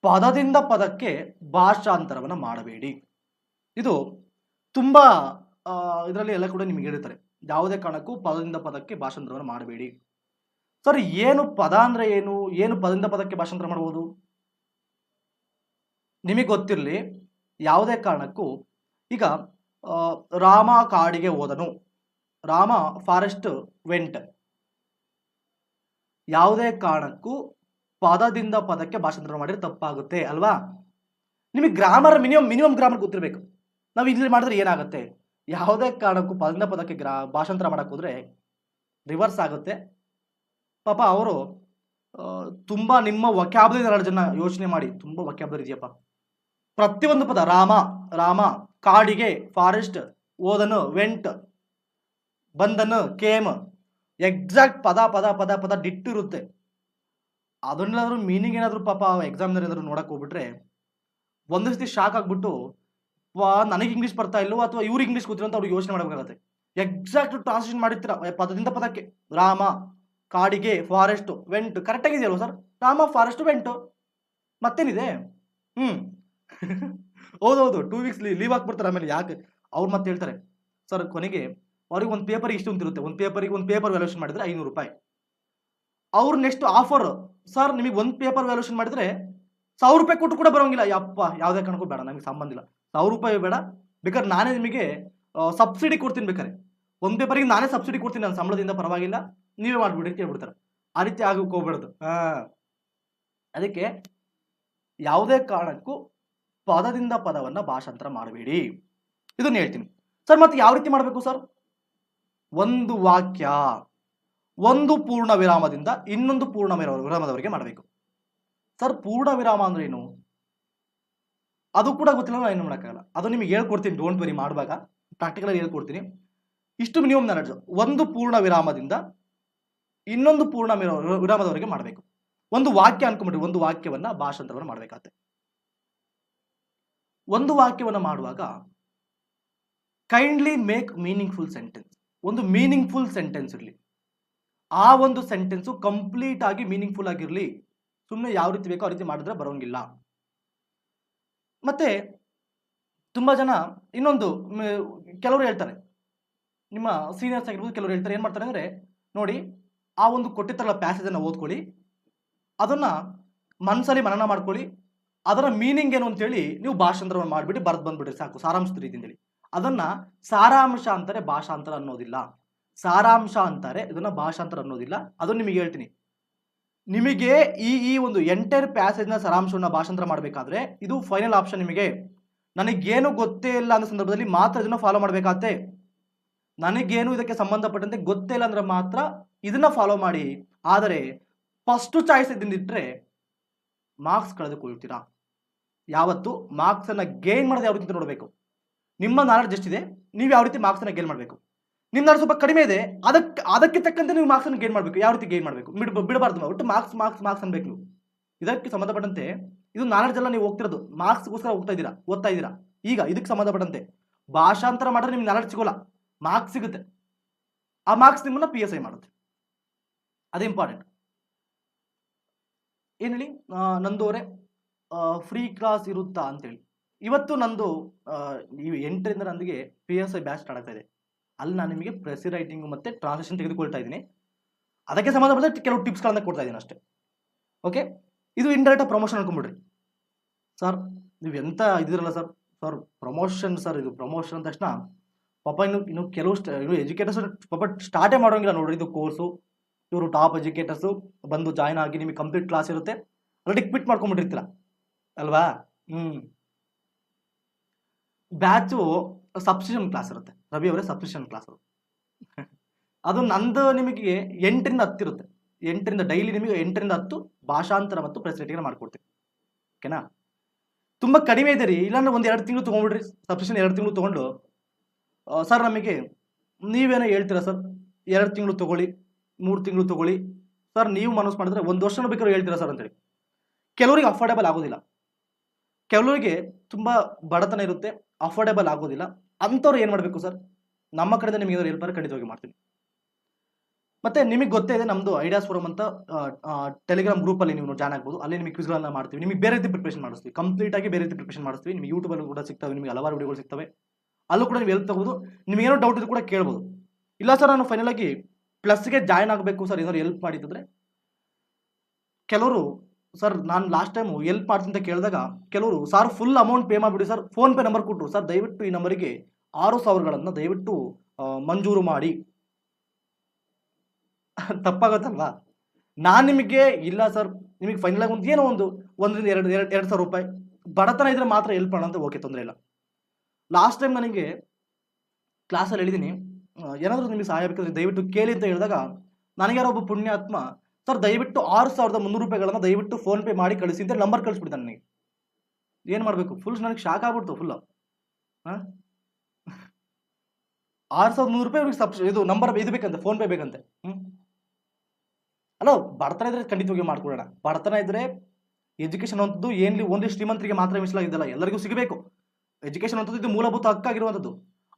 ಪದದಿಂದ ಪದಕ್ಕೆ ಭಾಷಾಂತರವನ್ನು ಮಾಡಬೇಡಿ. ಇದು ತುಂಬಾ ಇದರಲ್ಲಿ ಎಲ್ಲ ಕೂಡ ನಿಮಗೆ ಹೇಳಿರ್ತಾರೆ, ಯಾವುದೇ ಕಾರಣಕ್ಕೂ ಪದದಿಂದ ಪದಕ್ಕೆ ಭಾಷಾಂತರವನ್ನು ಮಾಡಬೇಡಿ. ಸರ್ ಏನು ಪದ ಅಂದ್ರೆ ಏನು ಪದದಿಂದ ಪದಕ್ಕೆ ಭಾಷಾಂತರ ಮಾಡಬಹುದು ನಿಮಗೆ ಗೊತ್ತಿರಲಿ. ಯಾವುದೇ ಕಾರಣಕ್ಕೂ ಈಗ ರಾಮ ಕಾಡಿಗೆ ಹೋದನು, ರಾಮ ಫಾರೆಸ್ಟ್ ವೆಂಟ್, ಯಾವುದೇ ಕಾರಣಕ್ಕೂ ಪದದಿಂದ ಪದಕ್ಕೆ ಭಾಷಾಂತರ ಮಾಡಿದ್ರೆ ತಪ್ಪಾಗುತ್ತೆ ಅಲ್ವಾ. ನಿಮಗೆ ಗ್ರಾಮರ್ ಮಿನಿಮಮ್ ಗ್ರಾಮರ್ ಗೊತ್ತಿರಬೇಕು. ನಾವು ಇಲ್ಲಿ ಮಾಡಿದ್ರೆ ಏನಾಗುತ್ತೆ, ಯಾವುದೇ ಕಾರಣಕ್ಕೂ ಪದದಿಂದ ಪದಕ್ಕೆ ಭಾಷಾಂತರ ಮಾಡಕ್ ಹೋದ್ರೆ ರಿವರ್ಸ್ ಆಗುತ್ತೆ. ಪಾಪ ಅವರು ತುಂಬಾ ನಿಮ್ಮ ವೊಕ್ಯಾಬ್ಯುಲರಿ ನಾಲೆಡ್ಜನ್ನ ಯೋಚನೆ ಮಾಡಿ, ತುಂಬಾ ವೊಕ್ಯಾಬ್ಯುಲರಿ ಇದೆಯಪ್ಪ. ಪ್ರತಿಯೊಂದು ಪದ ರಾಮ ಕಾಡಿಗೆ, ಫಾರೆಸ್ಟ್, ಓದನು, ವೆಂಟ್, ಬಂದನು, ಕೇಮ್, ಎಕ್ಸಾಕ್ಟ್ ಪದ ಡಿಟ್ಟಿರುತ್ತೆ. ಅದನ್ನೇನಾದ್ರೂ ಮೀನಿಂಗ್ ಏನಾದ್ರು ಪಾಪ ಎಕ್ಸಾಮ್ನಲ್ಲಿ ಏನಾದ್ರು ನೋಡಕ್ ಹೋಗ್ಬಿಟ್ರೆ ಒಂದು ಸತಿ ಶಾಕ್ ಆಗ್ಬಿಟ್ಟು ನನಗೆ ಇಂಗ್ಲೀಷ್ ಬರ್ತಾ ಇಲ್ಲೋ ಅಥವಾ ಇವ್ರಿಗೆ ಇಂಗ್ಲೀಷ್ ಗೊತ್ತಿರೋ ಅಂತ ಅವ್ರಿಗೆ ಯೋಚನೆ ಮಾಡಬೇಕಾಗತ್ತೆ. ಎಕ್ಸಾಕ್ಟ್ ಟ್ರಾನ್ಸ್ಲೇಷನ್ ಮಾಡಿರ್ತೀರ ಪದದಿಂದ ಪದಕ್ಕೆ. ರಾಮ ಕಾಡಿಗೆ, ಫಾರೆಸ್ಟ್, ವೆಂಟ್ ಕರೆಕ್ಟ್ ಆಗಿದೆಯಲ್ವ ಸರ್, ರಾಮ ಫಾರೆಸ್ಟ್ ವೆಂಟ್, ಮತ್ತೇನಿದೆ. ಹೌದೌದು 2 ವೀಕ್ಸ್ ಲೀವ್ ಹಾಕ್ಬಿಡ್ತಾರೆ. ಆಮೇಲೆ ಯಾಕೆ ಅವ್ರು ಮತ್ತೆ ಹೇಳ್ತಾರೆ, ಸರ್ ಕೊನೆಗೆ ಅವ್ರಿಗೆ ಒಂದು ಪೇಪರಿಗೆ ಇಷ್ಟು ಅಂತಿರುತ್ತೆ, ಒಂದು ಪೇಪರ್ ವ್ಯಾಲ್ಯೂಷನ್ ಮಾಡಿದ್ರೆ 500 ರೂಪಾಯಿ. ಅವ್ರು ನೆಕ್ಸ್ಟ್ ಆಫರ್, ಸರ್ ನಿಮಗೆ ಒಂದು ಪೇಪರ್ ವ್ಯಾಲ್ಯೂಷನ್ ಮಾಡಿದ್ರೆ 1000 ರೂಪಾಯಿ ಕೊಟ್ಟು ಕೂಡ ಬರೋಂಗಿಲ್ಲ. ಯಪ್ಪ ಯಾವುದೇ ಕಾರಣಕ್ಕೂ ಬೇಡ, ನಮಗೆ ಸಂಬಂಧ ಇಲ್ಲ, 1000 ರೂಪಾಯಿ ಬೇಡ, ಬೇಕಾದ್ರೆ ನಾನೇ ನಿಮಗೆ ಸಬ್ಸಿಡಿ ಕೊಡ್ತೀನಿ, ಬೇಕಾರೆ ಒಂದು ಪೇಪರಿಗೆ ನಾನೇ ಸಬ್ಸಿಡಿ ಕೊಡ್ತೀನಿ ನನ್ನ ಸಂಬಳದಿಂದ, ಪರವಾಗಿಲ್ಲ ನೀವೇ ಮಾಡ್ಬಿಡಿ ಅಂತ ಹೇಳ್ಬಿಡ್ತಾರೆ. ಆ ರೀತಿ ಆಗಕ್ಕೆ ಹೋಗ್ಬಾರ್ದು. ಅದಕ್ಕೆ ಯಾವುದೇ ಕಾರಣಕ್ಕೂ ಪದದಿಂದ ಪದವನ್ನ ಭಾಷಾಂತರ ಮಾಡಬೇಡಿ, ಇದನ್ನ ಹೇಳ್ತೀನಿ. ಸರ್ ಮತ್ತೆ ಯಾವ ರೀತಿ ಮಾಡಬೇಕು ಸರ್, ಒಂದು ವಾಕ್ಯ ಒಂದು ಪೂರ್ಣ ವಿರಾಮದಿಂದ ಇನ್ನೊಂದು ಪೂರ್ಣ ವಿರಾಮದವರೆಗೆ ಮಾಡಬೇಕು. ಸರ್ ಪೂರ್ಣ ವಿರಾಮ ಅಂದ್ರೆ ಏನು ಅದು ಕೂಡ ಗೊತ್ತಿಲ್ಲ, ನಾನು ಏನು ಮಾಡೋಕ್ಕಾಗಲ್ಲ. ಅದು ನಿಮಗೆ ಹೇಳ್ಕೊಡ್ತೀನಿ, ಡೋಂಟ್ ವೆರಿ, ಮಾಡುವಾಗ ಪ್ರಾಕ್ಟಿಕಲ್ ಹೇಳ್ಕೊಡ್ತೀನಿ. ಇಷ್ಟು ಮಿನಿಮಮ್ ನಾಲೆಡ್ಜ್. ಒಂದು ಪೂರ್ಣ ವಿರಾಮದಿಂದ ಇನ್ನೊಂದು ಪೂರ್ಣ ವಿರಾಮದವರೆಗೆ ಮಾಡಬೇಕು. ಒಂದು ವಾಕ್ಯ ಅನ್ಕೊಂಡ್ಬಿಟ್ರಿ, ಒಂದು ವಾಕ್ಯವನ್ನ ಭಾಷಾಂತರವನ್ನು ಮಾಡಬೇಕಾಗುತ್ತೆ. ಒಂದು ವಾಕ್ಯವನ್ನು ಮಾಡುವಾಗ ಕೈಂಡ್ಲಿ ಮೇಕ್ ಮೀನಿಂಗ್ಫುಲ್ ಸೆಂಟೆನ್ಸ್. ಒಂದು ಮೀನಿಂಗ್ಫುಲ್ ಸೆಂಟೆನ್ಸ್ ಇರಲಿ, ಆ ಒಂದು ಸೆಂಟೆನ್ಸು ಕಂಪ್ಲೀಟ್ ಆಗಿ ಮೀನಿಂಗ್ಫುಲ್ ಆಗಿರಲಿ. ಸುಮ್ಮನೆ ಯಾವ ರೀತಿ ಬೇಕೋ ಆ ರೀತಿ ಮಾಡಿದ್ರೆ ಬರೋಂಗಿಲ್ಲ. ಮತ್ತೆ ತುಂಬಾ ಜನ ಇನ್ನೊಂದು ಕೆಲವರು ಹೇಳ್ತಾರೆ, ನಿಮ್ಮ ಸೀನಿಯರ್ಸ್ ಆಗಿರ್ಬೋದು, ಕೆಲವರು ಹೇಳ್ತಾರೆ, ಏನ್ ಮಾಡ್ತಾರೆ ಅಂದ್ರೆ, ನೋಡಿ ಆ ಒಂದು ಕೊಟ್ಟಿರ್ತಾರಲ್ಲ ಪ್ಯಾಸೇಜ್ ಅನ್ನ ಓದ್ಕೊಳ್ಳಿ, ಅದನ್ನ ಮನಸ್ಸಲ್ಲಿ ಮನನ ಮಾಡ್ಕೊಳ್ಳಿ, ಅದರ ಮೀನಿಂಗ್ ಏನು ಅಂತೇಳಿ ನೀವು ಭಾಷಾಂತರವನ್ನು ಮಾಡಿಬಿಟ್ಟು ಬರೆದು ಬಂದ್ಬಿಡ್ರಿ ಸಾಕು, ಸಾರಾಂಶದ ರೀತಿಯಲ್ಲಿ. ಅದನ್ನ ಸಾರಾಂಶ ಅಂತಾರೆ, ಭಾಷಾಂತರ ಅನ್ನೋದಿಲ್ಲ. ಸಾರಾಂಶ ಅಂತಾರೆ, ಇದನ್ನ ಭಾಷಾಂತರ ಅನ್ನೋದಿಲ್ಲ. ಅದನ್ನ ನಿಮಗೆ ಹೇಳ್ತೀನಿ. ನಿಮಗೆ ಈ ಒಂದು ಎಂಟೈರ್ ಪ್ಯಾಸೇಜ್ನ ಸಾರಾಂಶವನ್ನ ಭಾಷಾಂತರ ಮಾಡಬೇಕಾದ್ರೆ ಇದು ಫೈನಲ್ ಆಪ್ಷನ್. ನಿಮಗೆ ನನಗೇನು ಗೊತ್ತೇ ಇಲ್ಲ ಅನ್ನೋ ಸಂದರ್ಭದಲ್ಲಿ ಮಾತ್ರ ಇದನ್ನ ಫಾಲೋ ಮಾಡಬೇಕಾಗತ್ತೆ. ನನಗೇನು ಇದಕ್ಕೆ ಸಂಬಂಧಪಟ್ಟಂತೆ ಗೊತ್ತೇ ಇಲ್ಲ ಅಂದ್ರೆ ಮಾತ್ರ ಇದನ್ನ ಫಾಲೋ ಮಾಡಿ. ಆದರೆ ಫಸ್ಟ್ ಚಾಯ್ಸ್ ಇದನ್ನಿಟ್ರೆ ಮಾರ್ಕ್ಸ್ ಕಳೆದುಕೊಳ್ತೀರಾ. ಯಾವತ್ತು ಮಾರ್ಕ್ಸ್ ಅನ್ನ ಗೇನ್ ಮಾಡೋದು ಯಾವ ರೀತಿ ನೋಡಬೇಕು. ನಿಮ್ಮ ನಾಲೆಡ್ಜ್ ಎಷ್ಟಿದೆ, ನೀವು ಯಾವ ರೀತಿ ಮಾರ್ಕ್ಸ್ ಅನ್ನ ಗೇನ್ ಮಾಡಬೇಕು. ನಿಮ್ಮ ನಾಲೆಡ್ಜ್ ಸ್ವಲ್ಪ ಕಡಿಮೆ ಇದೆ, ಅದಕ್ಕೆ ತಕ್ಕಂತೆ ನೀವು ಮಾರ್ಕ್ಸ್ ಅನ್ನು ಗೇನ್ ಮಾಡಬೇಕು. ಯಾವ ರೀತಿ ಗೇನ್ ಮಾಡಬೇಕು, ಬಿಡಬಾರ್ದು. ಒಟ್ಟು ಮಾರ್ಕ್ಸ್ ಮಾರ್ಕ್ಸ್ ಮಾರ್ಕ್ಸ್ ಅನ್ಬೇಕು ನೀವು. ಇದಕ್ಕೆ ಸಂಬಂಧಪಟ್ಟಂತೆ ಇದು ನಾಲೆಡ್ಜ್ ಎಲ್ಲ ನೀವು ಹೋಗ್ತಿರೋದು ಮಾರ್ಕ್ಸ್ಗೋಸ್ಕರ ಓದ್ತಾ ಇದ್ದೀರಾ. ಈಗ ಇದಕ್ಕೆ ಸಂಬಂಧಪಟ್ಟಂತೆ ಭಾಷಾಂತರ ಮಾಡಿದ್ರೆ ನಿಮ್ಗೆ ನಾಲೆಡ್ಜ್ ಸಿಗೋಲ್ಲ, ಮಾರ್ಕ್ಸ್ ಸಿಗುತ್ತೆ. ಆ ಮಾರ್ಕ್ಸ್ ನಿಮ್ಮನ್ನ PSI ಮಾಡುತ್ತೆ. ಅದು ಇಂಪಾರ್ಟೆಂಟ್. ಏನ್ ಹೇಳಿ, ನಂದು ಅವರೇ ಫ್ರೀ ಕ್ಲಾಸ್ ಇರುತ್ತಾ ಅಂತೇಳಿ. ಇವತ್ತು ನಂದು 8ರಿಂದ ನನಗೆ PSI ಬ್ಯಾಚ್ ಸ್ಟಾರ್ಟ್ ಆಗ್ತಾ ಇದೆ. ಅಲ್ಲಿ ನಾನು ನಿಮಗೆ ಪ್ರೆಸಿ ರೈಟಿಂಗ್ ಮತ್ತೆ ಟ್ರಾನ್ಸ್ಲೇಷನ್ ತೆಗೆದುಕೊಳ್ತಾ ಇದ್ದೀನಿ. ಅದಕ್ಕೆ ಸಂಬಂಧಪಟ್ಟ ಕೆಲವು ಟಿಪ್ಸ್ಗಳನ್ನ ಕೊಡ್ತಾ ಇದ್ದೀನಿ ಅಷ್ಟೇ. ಓಕೆ, ಇದು ಇಂಡೈರೆಕ್ಟ್ ಪ್ರಮೋಷನ್ ಅನ್ಕೊಂಡ್ಬಿಡ್ರಿ. ಸರ್ ನೀವು ಎಂತ ಇದಿರಲ್ಲ ಸರ್ ಪ್ರಮೋಷನ್ ಸರ್, ಇದು ಪ್ರಮೋಷನ್ ಅಂದ ತಕ್ಷಣ ಪಾಪ ಇನ್ನು ಕೆಲವು ಎಜುಕೇಟರ್ಸ್ ಪಾಪ ಸ್ಟಾರ್ಟೇ ಮಾಡೋಂಗಿಲ್ಲ ನೋಡ್ರಿ. ಇದು ಕೋರ್ಸು, ಇವರು ಟಾಪ್ ಎಜುಕೇಟರ್ಸು ಬಂದು ಜಾಯ್ನ್ ಆಗಿ ನಿಮಗೆ ಕಂಪ್ಲೀಟ್ ಕ್ಲಾಸ್ ಇರುತ್ತೆ, ಆಲ್ರೆಡಿ ಕ್ವಿಟ್ ಮಾಡ್ಕೊಂಡ್ಬಿಟ್ಟಿರ್ತೀರ ಅಲ್ವಾ. ಬ್ಯಾಚು ಸಬ್ಸ್ಟಿಟ್ಯೂಷನ್ ಕ್ಲಾಸ್ ಇರುತ್ತೆ, ರವಿ ಅವರೇ ಸಬ್ಸ್ಟಿಟ್ಯೂಷನ್ ಕ್ಲಾಸ್. ಅದು ನಂದು ನಿಮಗೆ 8ರಿಂದ 10 ಇರುತ್ತೆ. 8ರಿಂದ ಡೈಲಿ ನಿಮಗೆ 8ರಿಂದ 10 ಭಾಷಾಂತರ ಮತ್ತು ಪ್ರೆಸ್ ರೈಟಿಂಗ್ ಮಾಡ್ಕೊಡ್ತೀವಿ. ಓಕೆನಾ, ತುಂಬ ಕಡಿಮೆ ಇದೆ ರೀ. ಇಲ್ಲಾಂದ್ರೆ ಒಂದು 2 ತಿಂಗಳು ತೊಗೊಂಡ್ಬಿಡ್ರಿ ಸಬ್ಸ್ಕ್ರಿಪ್ಷನ್. 2 ತಿಂಗಳು ತೊಗೊಂಡು ಸರ್ ನಮಗೆ ನೀವೇನೋ ಹೇಳ್ತೀರಾ ಸರ್, 2 ತಿಂಗಳು ತೊಗೊಳ್ಳಿ, 3 ತಿಂಗಳು ತೊಗೊಳ್ಳಿ ಸರ್, ನೀವು ಮನಸ್ಸು ಮಾಡಿದ್ರೆ 1 ವರ್ಷನೂ ಬೇಕಾದ್ರೂ ಹೇಳ್ತೀರಾ ಸರ್ ಅಂತೇಳಿ. ಕೆಲವರಿಗೆ ಅಫೋರ್ಡೇಬಲ್ ಆಗೋದಿಲ್ಲ, ಕೆಲವರಿಗೆ ತುಂಬ ಬಡತನ ಇರುತ್ತೆ, ಅಫೋರ್ಡೇಬಲ್ ಆಗೋದಿಲ್ಲ. ಅಂಥವ್ರು ಏನು ಮಾಡಬೇಕು ಸರ್, ನಮ್ಮ ಕಡೆಯಿಂದ ನಿಮಗೆ ಏನಾದ್ರು ಹೆಲ್ಪ್ ಖಂಡಿತವಾಗಿ ಮಾಡ್ತೀನಿ. ಮತ್ತೆ ನಿಮಗೆ ಗೊತ್ತೇ ಇದೆ ನಮ್ಮದು ಐಡಿಯಾಸ್ ಫೋರಮ್ ಅಂತ ಟೆಲಿಗ್ರಾಮ್ ಗ್ರೂಪಲ್ಲಿ ನೀವು ಜಾಯ್ನ್ ಆಗ್ಬೋದು. ಅಲ್ಲಿ ನಿಮಗೆ ಕ್ವಿಜ್ಗಳನ್ನ ಮಾಡ್ತೀವಿ, ನಿಮಗೆ ಬೇರೆ ರೀತಿ ಪ್ರಿಪ್ರೇಷನ್ ಮಾಡಿಸ್ತೀವಿ, ಕಂಪ್ಲೀಟ್ ಆಗಿ ಬೇರೆ ರೀತಿ ಪ್ರಿಪ್ರೇಷನ್ ಮಾಡಿಸ್ತೀವಿ. ನಿಮಗೆ ಯೂಟ್ಯೂಬಲ್ಲಿ ಕೂಡ ಸಿಗ್ತವೆ, ನಿಮಗೆ ಹಲವಾರು ವಿಡಿಯೋಗಳು ಸಿಗ್ತವೆ. ಅಲ್ಲೂ ಕೂಡ ನೀವು ಹೆಲ್ಪ್ ತಗೋಬೋದು. ನಿಮಗೇನೋ ಡೌಟ್ ಇದ್ದು ಕೂಡ ಕೇಳ್ಬೋದು. ಇಲ್ಲ ಸರ್ ನಾನು ಫೈನಲ್ ಆಗಿ ಪ್ಲಸ್ಗೆ ಜಾಯ್ನ್ ಆಗಬೇಕು ಸರ್, ಏನಾದ್ರು ಹೆಲ್ಪ್ ಮಾಡಿದ್ರೆ. ಕೆಲವರು ಸರ್ ನಾನು ಲಾಸ್ಟ್ ಟೈಮು ಹೆಲ್ಪ್ ಮಾಡ್ತೀನಿ ಅಂತ ಕೇಳಿದಾಗ ಕೆಲವರು ಸರ್ ಫುಲ್ ಅಮೌಂಟ್ ಪೇ ಮಾಡಿಬಿಡಿ ಸರ್, ಫೋನ್ ಪೇ ನಂಬರ್ ಕೊಟ್ಟರು ಸರ್, ದಯವಿಟ್ಟು ಈ ನಂಬರಿಗೆ 6,000ಗಳನ್ನು ದಯವಿಟ್ಟು ಮಂಜೂರು ಮಾಡಿ. ತಪ್ಪಾಗತ್ತಲ್ವಾ. ನಾನು ನಿಮಗೆ ಇಲ್ಲ ಸರ್, ನಿಮಗೆ ಫೈನಲ್ ಆಗಿ ಒಂದು ಏನೋ ಒಂದು 1,000-2,000 ರೂಪಾಯಿ ಬಡತನ ಇದ್ರೆ ಮಾತ್ರ ಹೆಲ್ಪ್ ಮಾಡೋಣ ಅಂತ, ಓಕೆ ತೊಂದರೆ ಇಲ್ಲ. ಲಾಸ್ಟ್ ಟೈಮ್ ನನಗೆ ಕ್ಲಾಸಲ್ಲಿ ಹೇಳಿದ್ದೀನಿ, ಏನಾದರೂ ನಿಮಗೆ ಸಹಾಯ ಬೇಕಾದ್ರೆ ದಯವಿಟ್ಟು ಕೇಳಿ ಅಂತ ಹೇಳಿದಾಗ ನನಗೆ ಯಾರೋ ಒಬ್ಬ ಪುಣ್ಯಾತ್ಮ ಸರ್ ದಯವಿಟ್ಟು 6,300 ರೂಪಾಯಿಗಳನ್ನು ದಯವಿಟ್ಟು ಫೋನ್ ಪೇ ಮಾಡಿ ಕಳಿಸಿ ಅಂತ ನಂಬರ್ ಕಳಿಸ್ಬಿಡ್ತಾನೆ. ನನಗೆ ಏನು ಮಾಡಬೇಕು, ಫುಲ್ ನನಗೆ ಶಾಕ್ ಆಗ್ಬಿಡ್ತು ಫುಲ್. 6,300 ರೂಪಾಯಿ ಇದು ನಂಬರ್ ಇದು ಬೇಕಂತೆ, ಫೋನ್ ಪೇ ಬೇಕಂತೆ. ಅಲ್ಲ, ಬಡತನ ಇದ್ರೆ ಖಂಡಿತವಾಗಿ ಮಾಡ್ಕೊಡೋಣ. ಬಡತನ ಇದ್ರೆ ಎಜುಕೇಶನ್ ಅಂತದ್ದು ಏನ್ಲಿ ಓನ್ಲಿ ಶ್ರೀಮಂತರಿಗೆ ಮಾತ್ರ ಮೀಸಲಾಗಿದ್ದಲ್ಲ, ಎಲ್ಲರಿಗೂ ಸಿಗಬೇಕು. ಎಜುಕೇಶನ್ ಅಂತದ್ದು ಇದು ಮೂಲಭೂತ ಹಕ್ಕಾಗಿರುವಂಥದ್ದು.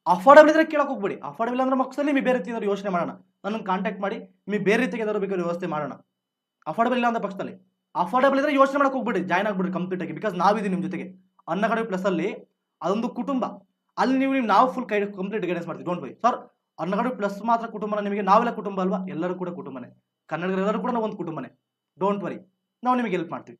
ಅಫೋರ್ಡಬಲ್ ಇದ್ರೆ ಕೇಳಕ್ಕೆ ಹೋಗ್ಬೇಡಿ. ಅಫೋರ್ಡಬಲ್ ಅಂದ್ರೆ ಮಕ್ಕಳಲ್ಲಿ ನಿಮಗೆ ಬೇರೆ ರೀತಿ ಏನಾದ್ರು ಯೋಚನೆ ಮಾಡೋಣ, ನನ್ನನ್ನು ಕಾಂಟ್ಯಾಕ್ಟ್ ಮಾಡಿ ನಿಮಗೆ ಬೇರೆ ರೀತಿಗೆ ಏನಾದ್ರು ಬೇಕಾದ್ರೆ ವ್ಯವಸ್ಥೆ ಮಾಡೋಣ. ಅಫೋರ್ಡಬಲ್ ಇಲ್ಲ ಅಂದ್ರೆ ಪಕ್ಷದಲ್ಲಿ ಅಫೋರ್ಡಬಲ್ ಇದ್ರೆ ಯೋಚನೆ ಮಾಡಕ್ಕೆ ಹೋಗ್ಬೇಡಿ, ಜಾಯ್ನ್ ಆಗ್ಬಿಡ್ರಿ ಕಂಪ್ಲೀಟ್ ಆಗಿ. ಬಿಕಾಸ್ ನಾವಿದ್ದೀವಿ ನಿಮ್ಮ ಜೊತೆಗೆ. ಅನ್ನ ಕಡೆ ಪ್ಲಸ್ ಅಲ್ಲಿ ಅದೊಂದು ಕುಟುಂಬ, ಅಲ್ಲಿ ನಾವು ಫುಲ್ ಕಂಪ್ಲೀಟ್ ಗೈಡೆನ್ಸ್ ಮಾಡ್ತೀವಿ. ಡೋಂಟ್ ವರಿ ಸರ್, ಅನ್ನ ಕಡೆ ಪ್ಲಸ್ ಮಾತ್ರ ಕುಟುಂಬನ ನಿಮಗೆ, ನಾವೆಲ್ಲ ಕುಟುಂಬ ಅಲ್ವಾ, ಎಲ್ಲರೂ ಕೂಡ ಕುಟುಂಬನೇ, ಕನ್ನಡಿಗರೆಲ್ಲರೂ ಕೂಡ ಒಂದು ಕುಟುಂಬನೇ. ಡೋಂಟ್ ವರಿ, ನಾವು ನಿಮಗೆ ಹೆಲ್ಪ್ ಮಾಡ್ತೀವಿ.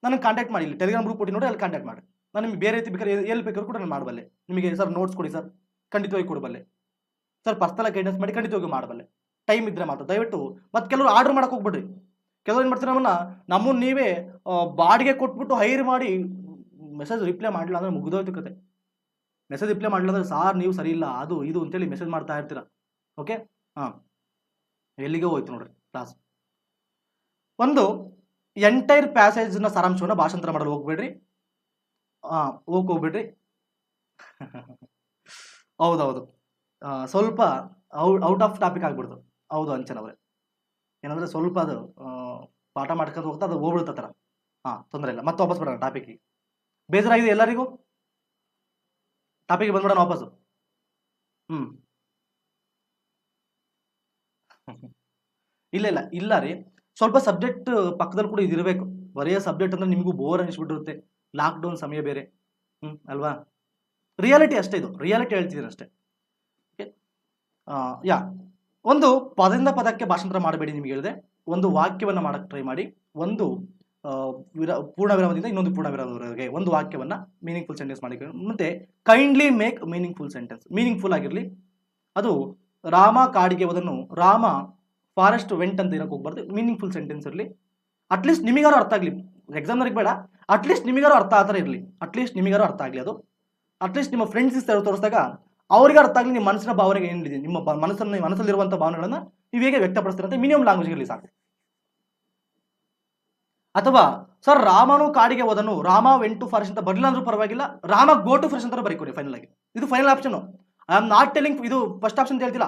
ನನಗೆ ಕಾಂಟ್ಯಾಕ್ಟ್ ಮಾಡಿ, ಇಲ್ಲಿ ಟೆಲಿಗ್ರಾಮ್ ಗ್ರೂಪ್ ಕೊಟ್ಟು ನೋಡಿ, ಅಲ್ಲಿ ಕಾಂಟ್ಯಾಕ್ಟ್ ಮಾಡಿ. ನಾನು ನಿಮಗೆ ಬೇರೆ ರೀತಿ ಬೇಕಾದ್ರೆ ಎಲ್ಲಿ ಬೇಕಾದ್ರೂ ಕೂಡ ನಾನು ಮಾಡಬಲ್ಲೆ. ನಿಮಗೆ ಸರ್ ನೋಟ್ಸ್ ಕೊಡಿ ಸರ್, ಖಂಡಿತವಾಗಿ ಕೊಡಬಲ್ಲೆ ಸರ್. ಪರ್ಸನಲ್ ಗೈಡೆನ್ಸ್ ಮಾಡಿ ಖಂಡಿತವಾಗಿ ಮಾಡಬಲ್ಲೆ, ಟೈಮ್ ಇದ್ರೆ ಮಾತ್ರ. ದಯವಿಟ್ಟು ಮತ್ತೆ ಕೆಲವರು ಆರ್ಡರ್ ಮಾಡಕ್ಕೆ ಹೋಗ್ಬಿಡ್ರಿ. ಕೆಲವರು ಏನು ಮಾಡ್ತಾರೆ, ನಮ್ಮನ್ನು ನೀವೇ ಬಾಡಿಗೆ ಕೊಟ್ಬಿಟ್ಟು ಹೈರ್ ಮಾಡಿ ಮೆಸೇಜ್ ರಿಪ್ಲೈ ಮಾಡಲಿಲ್ಲ ಅಂದ್ರೆ ಮುಗಿದೋಯ್ತು ಕತೆ. ಮೆಸೇಜ್ ರಿಪ್ಲೈ ಮಾಡಲಿಲ್ಲ ಅಂದ್ರೆ ಸಾರ್ ನೀವು ಸರಿ ಇಲ್ಲ, ಅದು ಇದು ಅಂತೇಳಿ ಮೆಸೇಜ್ ಮಾಡ್ತಾ ಇರ್ತೀರ. ಓಕೆ, ಎಲ್ಲಿಗೆ ಹೋಯ್ತು ನೋಡ್ರಿ ಕ್ಲಾಸ್. ಒಂದು ಎಂಟೈರ್ ಪ್ಯಾಸೇಜ್ನ ಸಾರಾಂಶವನ್ನು ಭಾಷಾಂತರ ಮಾಡಲು ಹೋಗ್ಬೇಡ್ರಿ. ಹೋಗ್ಬೇಡ್ರಿ. ಹೌದೌದು, ಸ್ವಲ್ಪ ಔಟ್ ಆಫ್ ಟಾಪಿಕ್ ಆಗ್ಬಿಡ್ತು. ಹೌದು ಅಂಚನ್ ಅವರೇ, ಏನಂದ್ರೆ ಸ್ವಲ್ಪ ಅದು ಪಾಠ ಮಾಡ್ಕೊಂಡು ಹೋಗ್ತಾ ಅದು ಹೋಗ್ಬಿಡುತ್ತೆ ಥರ. ತೊಂದರೆ ಇಲ್ಲ, ಮತ್ತೆ ವಾಪಸ್ ಬರೋಣ ಟಾಪಿಕ್ಗೆ. ಬೇಜಾರಾಗಿದೆ ಎಲ್ಲರಿಗೂ? ಟಾಪಿಕ್ಗೆ ಬಂದ್ಬಿಡೋಣ ವಾಪಸ್ಸು. ಇಲ್ಲ ರೀ, ಸ್ವಲ್ಪ ಸಬ್ಜೆಕ್ಟ್ ಪಕ್ಕದಲ್ಲಿ ಕೂಡ ಇದಿರಬೇಕು. ಬರೆಯ ಸಬ್ಜೆಕ್ಟ್ ಅಂದ್ರೆ ನಿಮಗೂ ಬೋರ್ ಅನಿಸ್ಬಿಟ್ಟಿರುತ್ತೆ. ಲಾಕ್ಡೌನ್ ಸಮಯ ಬೇರೆ, ಅಲ್ವಾ. ರಿಯಾಲಿಟಿ ಅಷ್ಟೇ, ಇದು ರಿಯಾಲಿಟಿ ಹೇಳ್ತಿದ್ದೀನಿ ಅಷ್ಟೇ. ಓಕೆ, ಒಂದು ಪದದಿಂದ ಪದಕ್ಕೆ ಭಾಷಾಂತರ ಮಾಡಬೇಡಿ. ನಿಮ್ಗೆ ಹೇಳಿದೆ, ಒಂದು ವಾಕ್ಯವನ್ನು ಮಾಡಕ್ಕೆ ಟ್ರೈ ಮಾಡಿ. ಒಂದು ಪೂರ್ಣ ವಿರಾಮದಿಂದ ಇನ್ನೊಂದು ಪೂರ್ಣ ವಿರಾಮದವರೆಗೆ ಒಂದು ವಾಕ್ಯವನ್ನ ಮೀನಿಂಗ್ಫುಲ್ ಸೆಂಟೆನ್ಸ್ ಮಾಡಿ. ಮತ್ತೆ kindly make meaningful sentence, meaningful ಆಗಿರಲಿ. ಅದು ರಾಮ ಕಾಡಿಗೆ ಹೋದನು, ರಾಮ ಫಾರೆಸ್ಟ್ ವೆಂಟ್ ಅಂತ ಏನಕ್ಕೆ ಹೋಗ್ಬಾರ್ದು, ಮೀನಿಂಗ್ಫುಲ್ ಸೆಂಟೆನ್ಸ್ ಇರಲಿ. ಅಟ್ಲೀಸ್ಟ್ ನಿಮಗಾರು ಅರ್ಥ ಆಗಲಿ, ಎಕ್ಸಾಮ್ನವ್ರಿಗೆ ಬೇಡ, ಅಟ್ಲೀಸ್ಟ್ ನಿಮಗಾರು ಅರ್ಥ ಆ ಥರ ಇರಲಿ, ಅಟ್ಲೀಸ್ಟ್ ನಿಮಗಾರು ಅರ್ಥ ಆಗಲಿ. ಅದು ಅಟ್ಲೀಸ್ಟ್ ನಿಮ್ಮ ಫ್ರೆಂಡ್ಸ್ ತೋರಿಸಿದಾಗ ಅವ್ರಿಗೆ ಅರ್ಥ ಆಗಲಿ ನಿಮ್ಮ ಮನಸ್ಸಿನ ಭಾವನೆಗೆ ಏನಿದೆ, ನಿಮ್ಮ ಮನಸ್ಸಲ್ಲಿರುವಂಥ ಭಾವನೆಗಳನ್ನ ನೀವು ಹೇಗೆ ವ್ಯಕ್ತಪಡಿಸ್ತೀರಂತ ಮಿನಿಮಮ್ ಲ್ಯಾಂಗ್ವೇಜ್ ಇರಲಿ ಸಾಕು. ಅಥವಾ ಸರ್ ರಾಮನು ಕಾಡಿಗೆ ಹೋದನು, ರಾಮ ವೆಂಟ್ ಟು ಫಾರೆಸ್ಟ್ ಅಂತ ಬರಲಿಲ್ಲ ಅಂದ್ರೂ ಪರವಾಗಿಲ್ಲ, ರಾಮ ಗೋ ಟು ಫಾರೆಸ್ಟ್ ಅಂತ ಬರೀಕೊಡಿ ಫೈನಲ್ ಆಗಿ. ಇದು final option. I am not telling ಇದು ಫಸ್ಟ್ ಆಪ್ಷನ್ ಅಂತ ಹೇಳ್ತಿಲ್ಲ.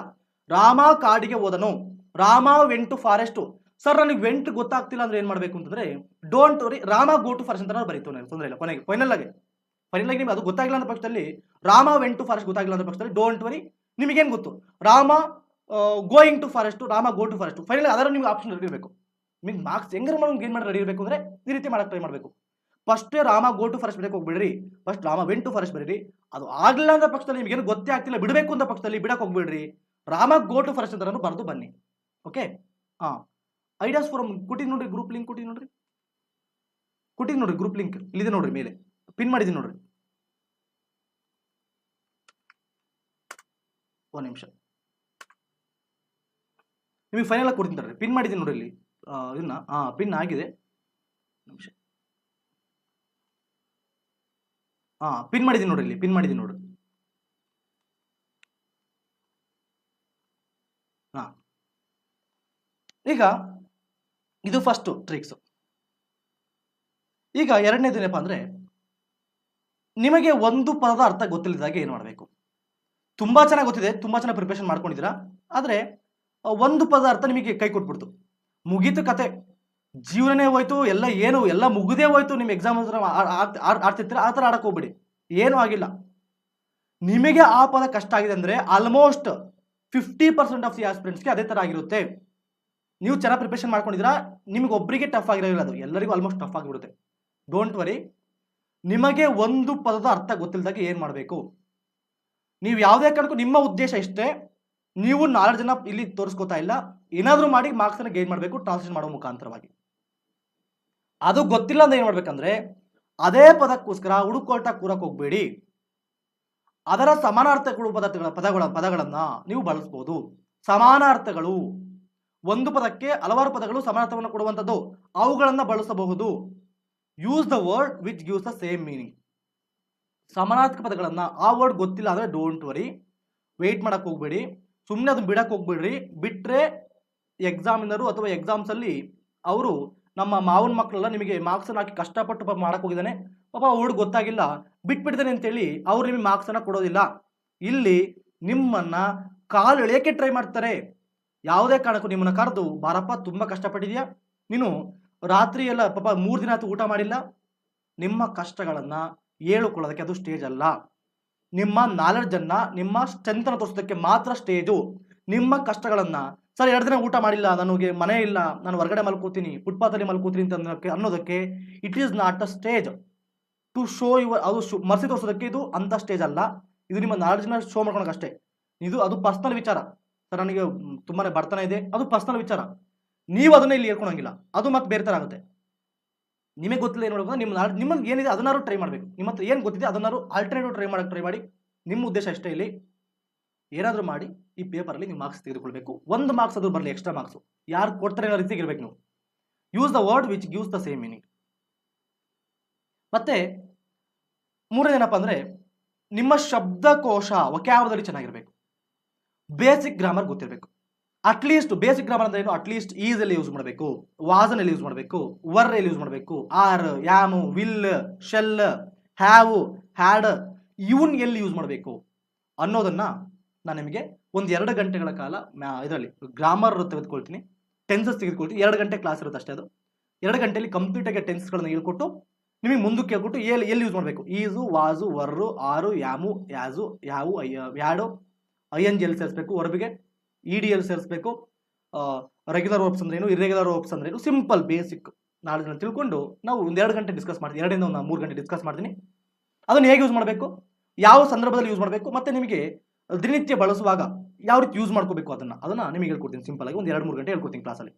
ರಾಮ ಕಾಡಿಗೆ ಹೋದನು, Rama went to forest. Sir ನನಗೆ ವೆಂಟ್ ಗೊತ್ತಾಗ್ತಿಲ್ಲ ಅಂದ್ರೆ ಏನ್ ಮಾಡಬೇಕು ಅಂತಂದ್ರೆ don't worry, Rama go to forest ಅಂತ ಬರೀತು, ತೊಂದರೆ ಇಲ್ಲ. ಕೊನೆಗೆ ಫೈನಲ್ ಆಗಿ ನಿಮ್ಗೆ ಅದು ಗೊತ್ತಾಗಿಲ್ಲ ಅಂತ ಪಕ್ಷದಲ್ಲಿ, ರಾಮ ವೆಂಟ್ ಟು ಫಾರೆಸ್ಟ್ ಗೊತ್ತಾಗಿಲ್ಲ ಅಂತ ಪಕ್ಷದಲ್ಲಿ ಡೋಂಟ್ ವರಿ, ನಿಮಗೇನು ಗೊತ್ತು, Rama going to forest, Rama go to forest. Final ಅದರ ನಿಮ್ಗೆ ಆಪ್ಷನ್ ಇರಬೇಕು. ನಿಮ್ಗೆ ಮಾರ್ಕ್ಸ್ ಹೆಂಗಾರ ಮಾಡೋದು ಏನು ಮಾಡಿ ರೆಡಿ ಇರಬೇಕು ಅಂದ್ರೆ ಈ ರೀತಿ ಮಾಡಕ್ಕೆ ಟ್ರೈ ಮಾಡಬೇಕು. First Rama go to forest ಬರಕ್ಕೆ ಹೋಗ್ಬಿಡ್ರಿ, first Rama went to forest ಬರೀರಿ. ಅದು ಆಗಲಿಲ್ಲ ಅಂತ ಪಕ್ಷದಲ್ಲಿ ನಿಮ್ಗೇನು ಗೊತ್ತೇ ಆಗ್ತಿಲ್ಲ ಬಿಡಬೇಕು ಅಂತ ಪಕ್ಷದಲ್ಲಿ ಬಿಡಕ್ಕೆ ಹೋಗ್ಬಿಡ್ರಿ, ರಾಮ ಗೋ ಟು ಫಾರೆಸ್ಟ್ ಅಂತ ಬರೆದು ಬನ್ನಿ. ಓಕೆ, ಐಡಿಯಾಸ್ ಫಾರಮ್ ಕೊಟ್ಟಿದ್ದು ನೋಡ್ರಿ, ಗ್ರೂಪ್ ಲಿಂಕ್ ಕೊಟ್ಟಿದ್ದು ನೋಡ್ರಿ, ಗ್ರೂಪ್ ಲಿಂಕ್ ಇಲ್ಲಿದೆ ನೋಡ್ರಿ, ಮೇಲೆ ಪಿನ್ ಮಾಡಿದ್ದೀನಿ ನೋಡ್ರಿ. ಒಂದು ನಿಮಿಷ ನಿಮಗೆ ಫೈನಲ್ ಆಗಿ ಕೊಡ್ತೀನಿ, ಪಿನ್ ಮಾಡಿದ್ದೀನಿ ನೋಡ್ರಿ ಇಲ್ಲಿ. ಇದನ್ನ ಪಿನ್ ಆಗಿದೆ, ನಿಮಿಷ. ಪಿನ್ ಮಾಡಿದ್ದೀನಿ ನೋಡ್ರಿ, ಇಲ್ಲಿ ಪಿನ್ ಮಾಡಿದ್ದೀನಿ ನೋಡ್ರಿ. ಈಗ ಇದು ಫಸ್ಟ್ ಟ್ರಿಕ್ಸ್. ಈಗ ಎರಡನೇದು ಏನಪ್ಪ ಅಂದ್ರೆ, ನಿಮಗೆ ಒಂದು ಪದದ ಅರ್ಥ ಗೊತ್ತಿಲ್ಲದಾಗ ಏನು ಮಾಡಬೇಕು. ತುಂಬಾ ಚೆನ್ನಾಗಿ ಗೊತ್ತಿದೆ, ತುಂಬಾ ಚೆನ್ನಾಗಿ ಪ್ರಿಪರೇಷನ್ ಮಾಡ್ಕೊಂಡಿದ್ದೀರಾ, ಆದ್ರೆ ಒಂದು ಪದದ ಅರ್ಥ ನಿಮಗೆ ಕೈ ಕೊಟ್ಬಿಡ್ತು, ಮುಗೀತು ಕತೆ, ಜೀವನನೇ ಹೋಯ್ತು, ಎಲ್ಲ ಮುಗಿದೇ ಹೋಯ್ತು, ನಿಮ್ಮ ಎಕ್ಸಾಮ್ ಆಡ್ತಿರ್ತೀರ, ಆ ಥರ ಆಡಕ್ಕೆ ಹೋಗ್ಬಿಡಿ, ಏನೂ ಆಗಿಲ್ಲ. ನಿಮಗೆ ಆ ಪದ ಕಷ್ಟ ಆಗಿದೆ ಅಂದ್ರೆ ಆಲ್ಮೋಸ್ಟ್ 50% ಆಫ್ ದಿ ಆಸ್ಪಿರೆಂಟ್ಸ್ಗೆ ಅದೇ ಥರ ಆಗಿರುತ್ತೆ. ನೀವು ಚೆನ್ನಾಗಿ ಪ್ರಿಪರೇಷನ್ ಮಾಡ್ಕೊಂಡಿದ್ದೀರಾ, ನಿಮ್ಗೆ ಒಬ್ಬರಿಗೆ ಟಫ್ ಆಗಿರೋಲ್ಲ, ಅದು ಎಲ್ಲರಿಗೂ ಆಲ್ಮೋಸ್ಟ್ ಟಫ್ ಆಗಿಬಿಡುತ್ತೆ. ಡೋಂಟ್ ವರಿ, ನಿಮಗೆ ಒಂದು ಪದದ ಅರ್ಥ ಗೊತ್ತಿಲ್ಲದಾಗ ಏನು ಮಾಡಬೇಕು, ನೀವು ಯಾವುದೇ ಕಾರಣಕ್ಕೂ ನಿಮ್ಮ ಉದ್ದೇಶ ಇಷ್ಟೇ, ನೀವು 4 ಜನ ಇಲ್ಲಿ ತೋರಿಸ್ಕೋತಾ ಇಲ್ಲ, ಏನಾದರೂ ಮಾಡಿ ಮಾರ್ಕ್ಸ್ ಅನ್ನು ಗೇನ್ ಮಾಡಬೇಕು ಟ್ರಾನ್ಸ್ಲೇಷನ್ ಮಾಡೋ ಮುಖಾಂತರವಾಗಿ. ಅದು ಗೊತ್ತಿಲ್ಲ ಅಂದ್ರೆ ಏನು ಮಾಡ್ಬೇಕಂದ್ರೆ, ಅದೇ ಪದಕ್ಕೋಸ್ಕರ ಹುಡುಕೊಳ್ತಾ ಕೂರಕ್ಕೆ ಹೋಗ್ಬೇಡಿ, ಅದರ ಸಮಾನಾರ್ಥಗಳು ಪದಗಳನ್ನ ನೀವು ಬಳಸ್ಬೋದು. ಸಮಾನಾರ್ಥಗಳು, ಒಂದು ಪದಕ್ಕೆ ಹಲವಾರು ಪದಗಳು ಸಮಾನಾರ್ಥವನ್ನು ಕೊಡುವಂಥದ್ದು, ಅವುಗಳನ್ನು ಬಳಸಬಹುದು. Use the word which gives the same meaning. ಸಮಾನಾರ್ಥಕ ಪದಗಳನ್ನ, ಆ ವರ್ಡ್ ಗೊತ್ತಿಲ್ಲ ಅಂದ್ರೆ ಡೋಂಟ್ ವರಿ, ವೆಯ್ಟ್ ಮಾಡಕ್ಕೆ ಹೋಗ್ಬೇಡಿ, ಸುಮ್ಮನೆ ಅದನ್ನ ಬಿಡಕ್ಕೆ ಹೋಗ್ಬೇಡ್ರಿ. ಬಿಟ್ರೆ ಎಕ್ಸಾಮಿನರು ಅಥವಾ ಎಕ್ಸಾಮ್ಸ್ ಅಲ್ಲಿ ಅವರು ನಮ್ಮ ಮಾವನ ಮಕ್ಕಳೆಲ್ಲ ನಿಮಗೆ ಮಾರ್ಕ್ಸ್ ಅನ್ನು ಹಾಕಿ ಕಷ್ಟಪಟ್ಟು ಮಾಡಕ್ಕೆ ಹೋಗಿದ್ದಾನೆ, ಪಾಪ ವರ್ಡ್ ಗೊತ್ತಾಗಿಲ್ಲ ಬಿಟ್ಬಿಡ್ತಾನೆ ಅಂತೇಳಿ ಅವ್ರು ನಿಮಗೆ ಮಾರ್ಕ್ಸ್ ಅನ್ನ ಕೊಡೋದಿಲ್ಲ. ಇಲ್ಲಿ ನಿಮ್ಮನ್ನ ಕಾಲು ಎಳೆಯಕ್ಕೆ ಟ್ರೈ ಮಾಡ್ತಾರೆ. ಯಾವುದೇ ಕಾರಣಕ್ಕೂ ನಿಮ್ಮನ್ನ ಕರೆದು, ಬಾರಪ್ಪ ತುಂಬಾ ಕಷ್ಟಪಟ್ಟಿದ್ಯಾ, ನೀನು ರಾತ್ರಿ ಎಲ್ಲ ಪಾಪ 3 ದಿನ ಆಯ್ತು ಊಟ ಮಾಡಿಲ್ಲ, ನಿಮ್ಮ ಕಷ್ಟಗಳನ್ನ ಹೇಳಿಕೊಳ್ಳೋದಕ್ಕೆ ಅದು ಸ್ಟೇಜ್ ಅಲ್ಲ. ನಿಮ್ಮ ನಾಲೆಡ್ಜ್ ಅನ್ನ, ನಿಮ್ಮ ಸ್ಟ್ರೆಂತ್ ಅನ್ನು ತೋರಿಸೋದಕ್ಕೆ ಮಾತ್ರ ಸ್ಟೇಜು. ನಿಮ್ಮ ಕಷ್ಟಗಳನ್ನ, ಸರ್ 2 ದಿನ ಊಟ ಮಾಡಿಲ್ಲ, ನನಗೆ ಮನೆ ಇಲ್ಲ, ನಾನು ಹೊರಗಡೆ ಮಲ್ಕೋತೀನಿ, ಫುಟ್ಪಾತಲ್ಲಿ ಮಲ್ಕೋತೀನಿ ಅಂತ ಅನ್ನೋದಕ್ಕೆ it is not a stage to show your, ಅದು ಮರ್ಸಿ ತೋರಿಸೋದಕ್ಕೆ ಇದು ಅಂತ ಸ್ಟೇಜ್ ಅಲ್ಲ. ಇದು ನಿಮ್ಮ ನಾಲೆಡ್ಜ್ನ ಶೋ ಮಾಡ್ಕೊಳಕ್ಕೆ ಅಷ್ಟೇ. ಅದು ಪರ್ಸನಲ್ ವಿಚಾರ. ಸರ್ ನನಗೆ ತುಂಬಾನೇ ಬರ್ತನೆ ಇದೆ, ಅದು ಪರ್ಸನಲ್ ವಿಚಾರ, ನೀವು ಅದನ್ನ ಇಲ್ಲಿ ಹೇಳ್ಕೊಳಂಗಿಲ್ಲ, ಅದು ಮತ್ತೆ ಬೇರೆ ಥರ ಆಗುತ್ತೆ. ನಿಮಗೆ ಗೊತ್ತಿಲ್ಲ ಏನು ಮಾಡಬೇಕು, ನಿಮ್ಮಲ್ಲಿ ಏನಿದೆ ಅದನ್ನಾರು ಟ್ರೈ ಮಾಡಬೇಕು. ನಿಮ್ಮ ಹತ್ರ ಏನು ಗೊತ್ತಿದೆ ಅದನ್ನಾರು ಆಲ್ಟರ್ನೇಟಿವ್ ಟ್ರೈ ಮಾಡಿ. ನಿಮ್ಮ ಉದ್ದೇಶ ಅಷ್ಟೇ, ಇಲ್ಲಿ ಏನಾದರೂ ಮಾಡಿ ಈ ಪೇಪರಲ್ಲಿ ನೀವು ಮಾರ್ಕ್ಸ್ ತೆಗೆದುಕೊಳ್ಬೇಕು. 1 ಮಾರ್ಕ್ಸ್ ಅದು ಬರಲಿ, ಎಕ್ಸ್ಟ್ರಾ ಮಾರ್ಕ್ಸ್ ಯಾರು ಕೊಡ್ತಾರೆ ಅನ್ನೋ ರೀತಿಗೆ ಇರಬೇಕು ನೀವು. Use the word which gives the same meaning. ಮತ್ತೆ ಮೂರನೇನಪ್ಪ ಅಂದ್ರೆ, ನಿಮ್ಮ ಶಬ್ದಕೋಶ ವೊಕ್ಯಾಬುಲರಿ ಚೆನ್ನಾಗಿರ್ಬೇಕು, ಬೇಸಿಕ್ ಗ್ರಾಮರ್ ಗೊತ್ತಿರಬೇಕು. ಅಟ್ಲೀಸ್ಟ್ ಬೇಸಿಕ್ ಗ್ರಾಮರ್ ಅಂದ್ರೆ ಏನು, ಅಟ್ಲೀಸ್ಟ್ ಈಸ್ ಅಲ್ಲಿ ಯೂಸ್ ಮಾಡಬೇಕು, ವಾಸ್ ಅಲ್ಲಿ ಯೂಸ್ ಮಾಡಬೇಕು, ವರ್ ಅಲ್ಲಿ ಯೂಸ್ ಮಾಡಬೇಕು, are, am, will, shall, have, had ಇವನ್ ಎಲ್ಲಿ ಯೂಸ್ ಮಾಡಬೇಕು ಅನ್ನೋದನ್ನ ನಾನು ನಿಮಗೆ 1-2 ಗಂಟೆಗಳ ಕಾಲ ಇದರಲ್ಲಿ ಗ್ರಾಮರ್ ತೆಗೆದುಕೊಳ್ತೀನಿ, ಟೆನ್ಸಸ್ ತೆಗೆದುಕೊಳ್ತೀನಿ. 2 ಗಂಟೆ ಕ್ಲಾಸ್ ಇರುತ್ತೆ ಅಷ್ಟೇ. ಅದು 2 ಗಂಟೆಯಲ್ಲಿ ಕಂಪ್ಲೀಟ್ ಆಗಿ ಟೆನ್ಸ್ಗಳನ್ನ ಹೇಳ್ಕೊಟ್ಟು ನಿಮಗೆ ಮುಂದಕ್ಕೆ ಹೇಳ್ಕೊಟ್ಟು ಎಲ್ಲಿ ಯೂಸ್ ಮಾಡಬೇಕು, ಈಸು, ವಾಸು, ವರ್ರು, ಆರು, ಯಾಮು, ಯಾಸು, ಯಾವು, ಯಾಡು, ING ಎಲ್ಲಿ ಸೇರಿಸಬೇಕು, ವರ್ಬಿಗೆ ED ಸೇರಿಸಬೇಕು, ರೆಗ್ಯುಲರ್ ವರ್ಬ್ಸ್ ಅಂದ್ರೆ ಏನು, ಇರ್ರೆಗ್ಯುಲರ್ ವರ್ಬ್ಸ್ ಅಂದ್ರೆ ಏನು, ಸಿಂಪಲ್ ಬೇಸಿಕ್ ನಾಲೆಡ್ಜ್ನ ತಿಳ್ಕೊಂಡು ನಾವು 1-2 ಗಂಟೆ ಡಿಸ್ಕಸ್ ಮಾಡ್ತೀವಿ. 2ರಿಂದ 3 ಗಂಟೆ ಡಿಸ್ಕಸ್ ಮಾಡ್ತೀನಿ. ಅದನ್ನು ಹೇಗೆ ಯೂಸ್ ಮಾಡಬೇಕು, ಯಾವ ಸಂದರ್ಭದಲ್ಲಿ ಯೂಸ್ ಮಾಡಬೇಕು, ಮತ್ತೆ ನಿಮಗೆ ದಿನನಿತ್ಯ ಬಳಸುವಾಗ ಯಾವ ರೀತಿ ಯೂಸ್ ಮಾಡ್ಕೋಬೇಕು ಅದನ್ನ ನಿಮಗೆ ಹೇಳ್ಕೊಡ್ತೀನಿ. ಸಿಂಪಲ್ ಆಗಿ 1-2-3 ಗಂಟೆ ಹೇಳ್ಕೊಡ್ತೀನಿ ಕ್ಲಾಸಲ್ಲಿ.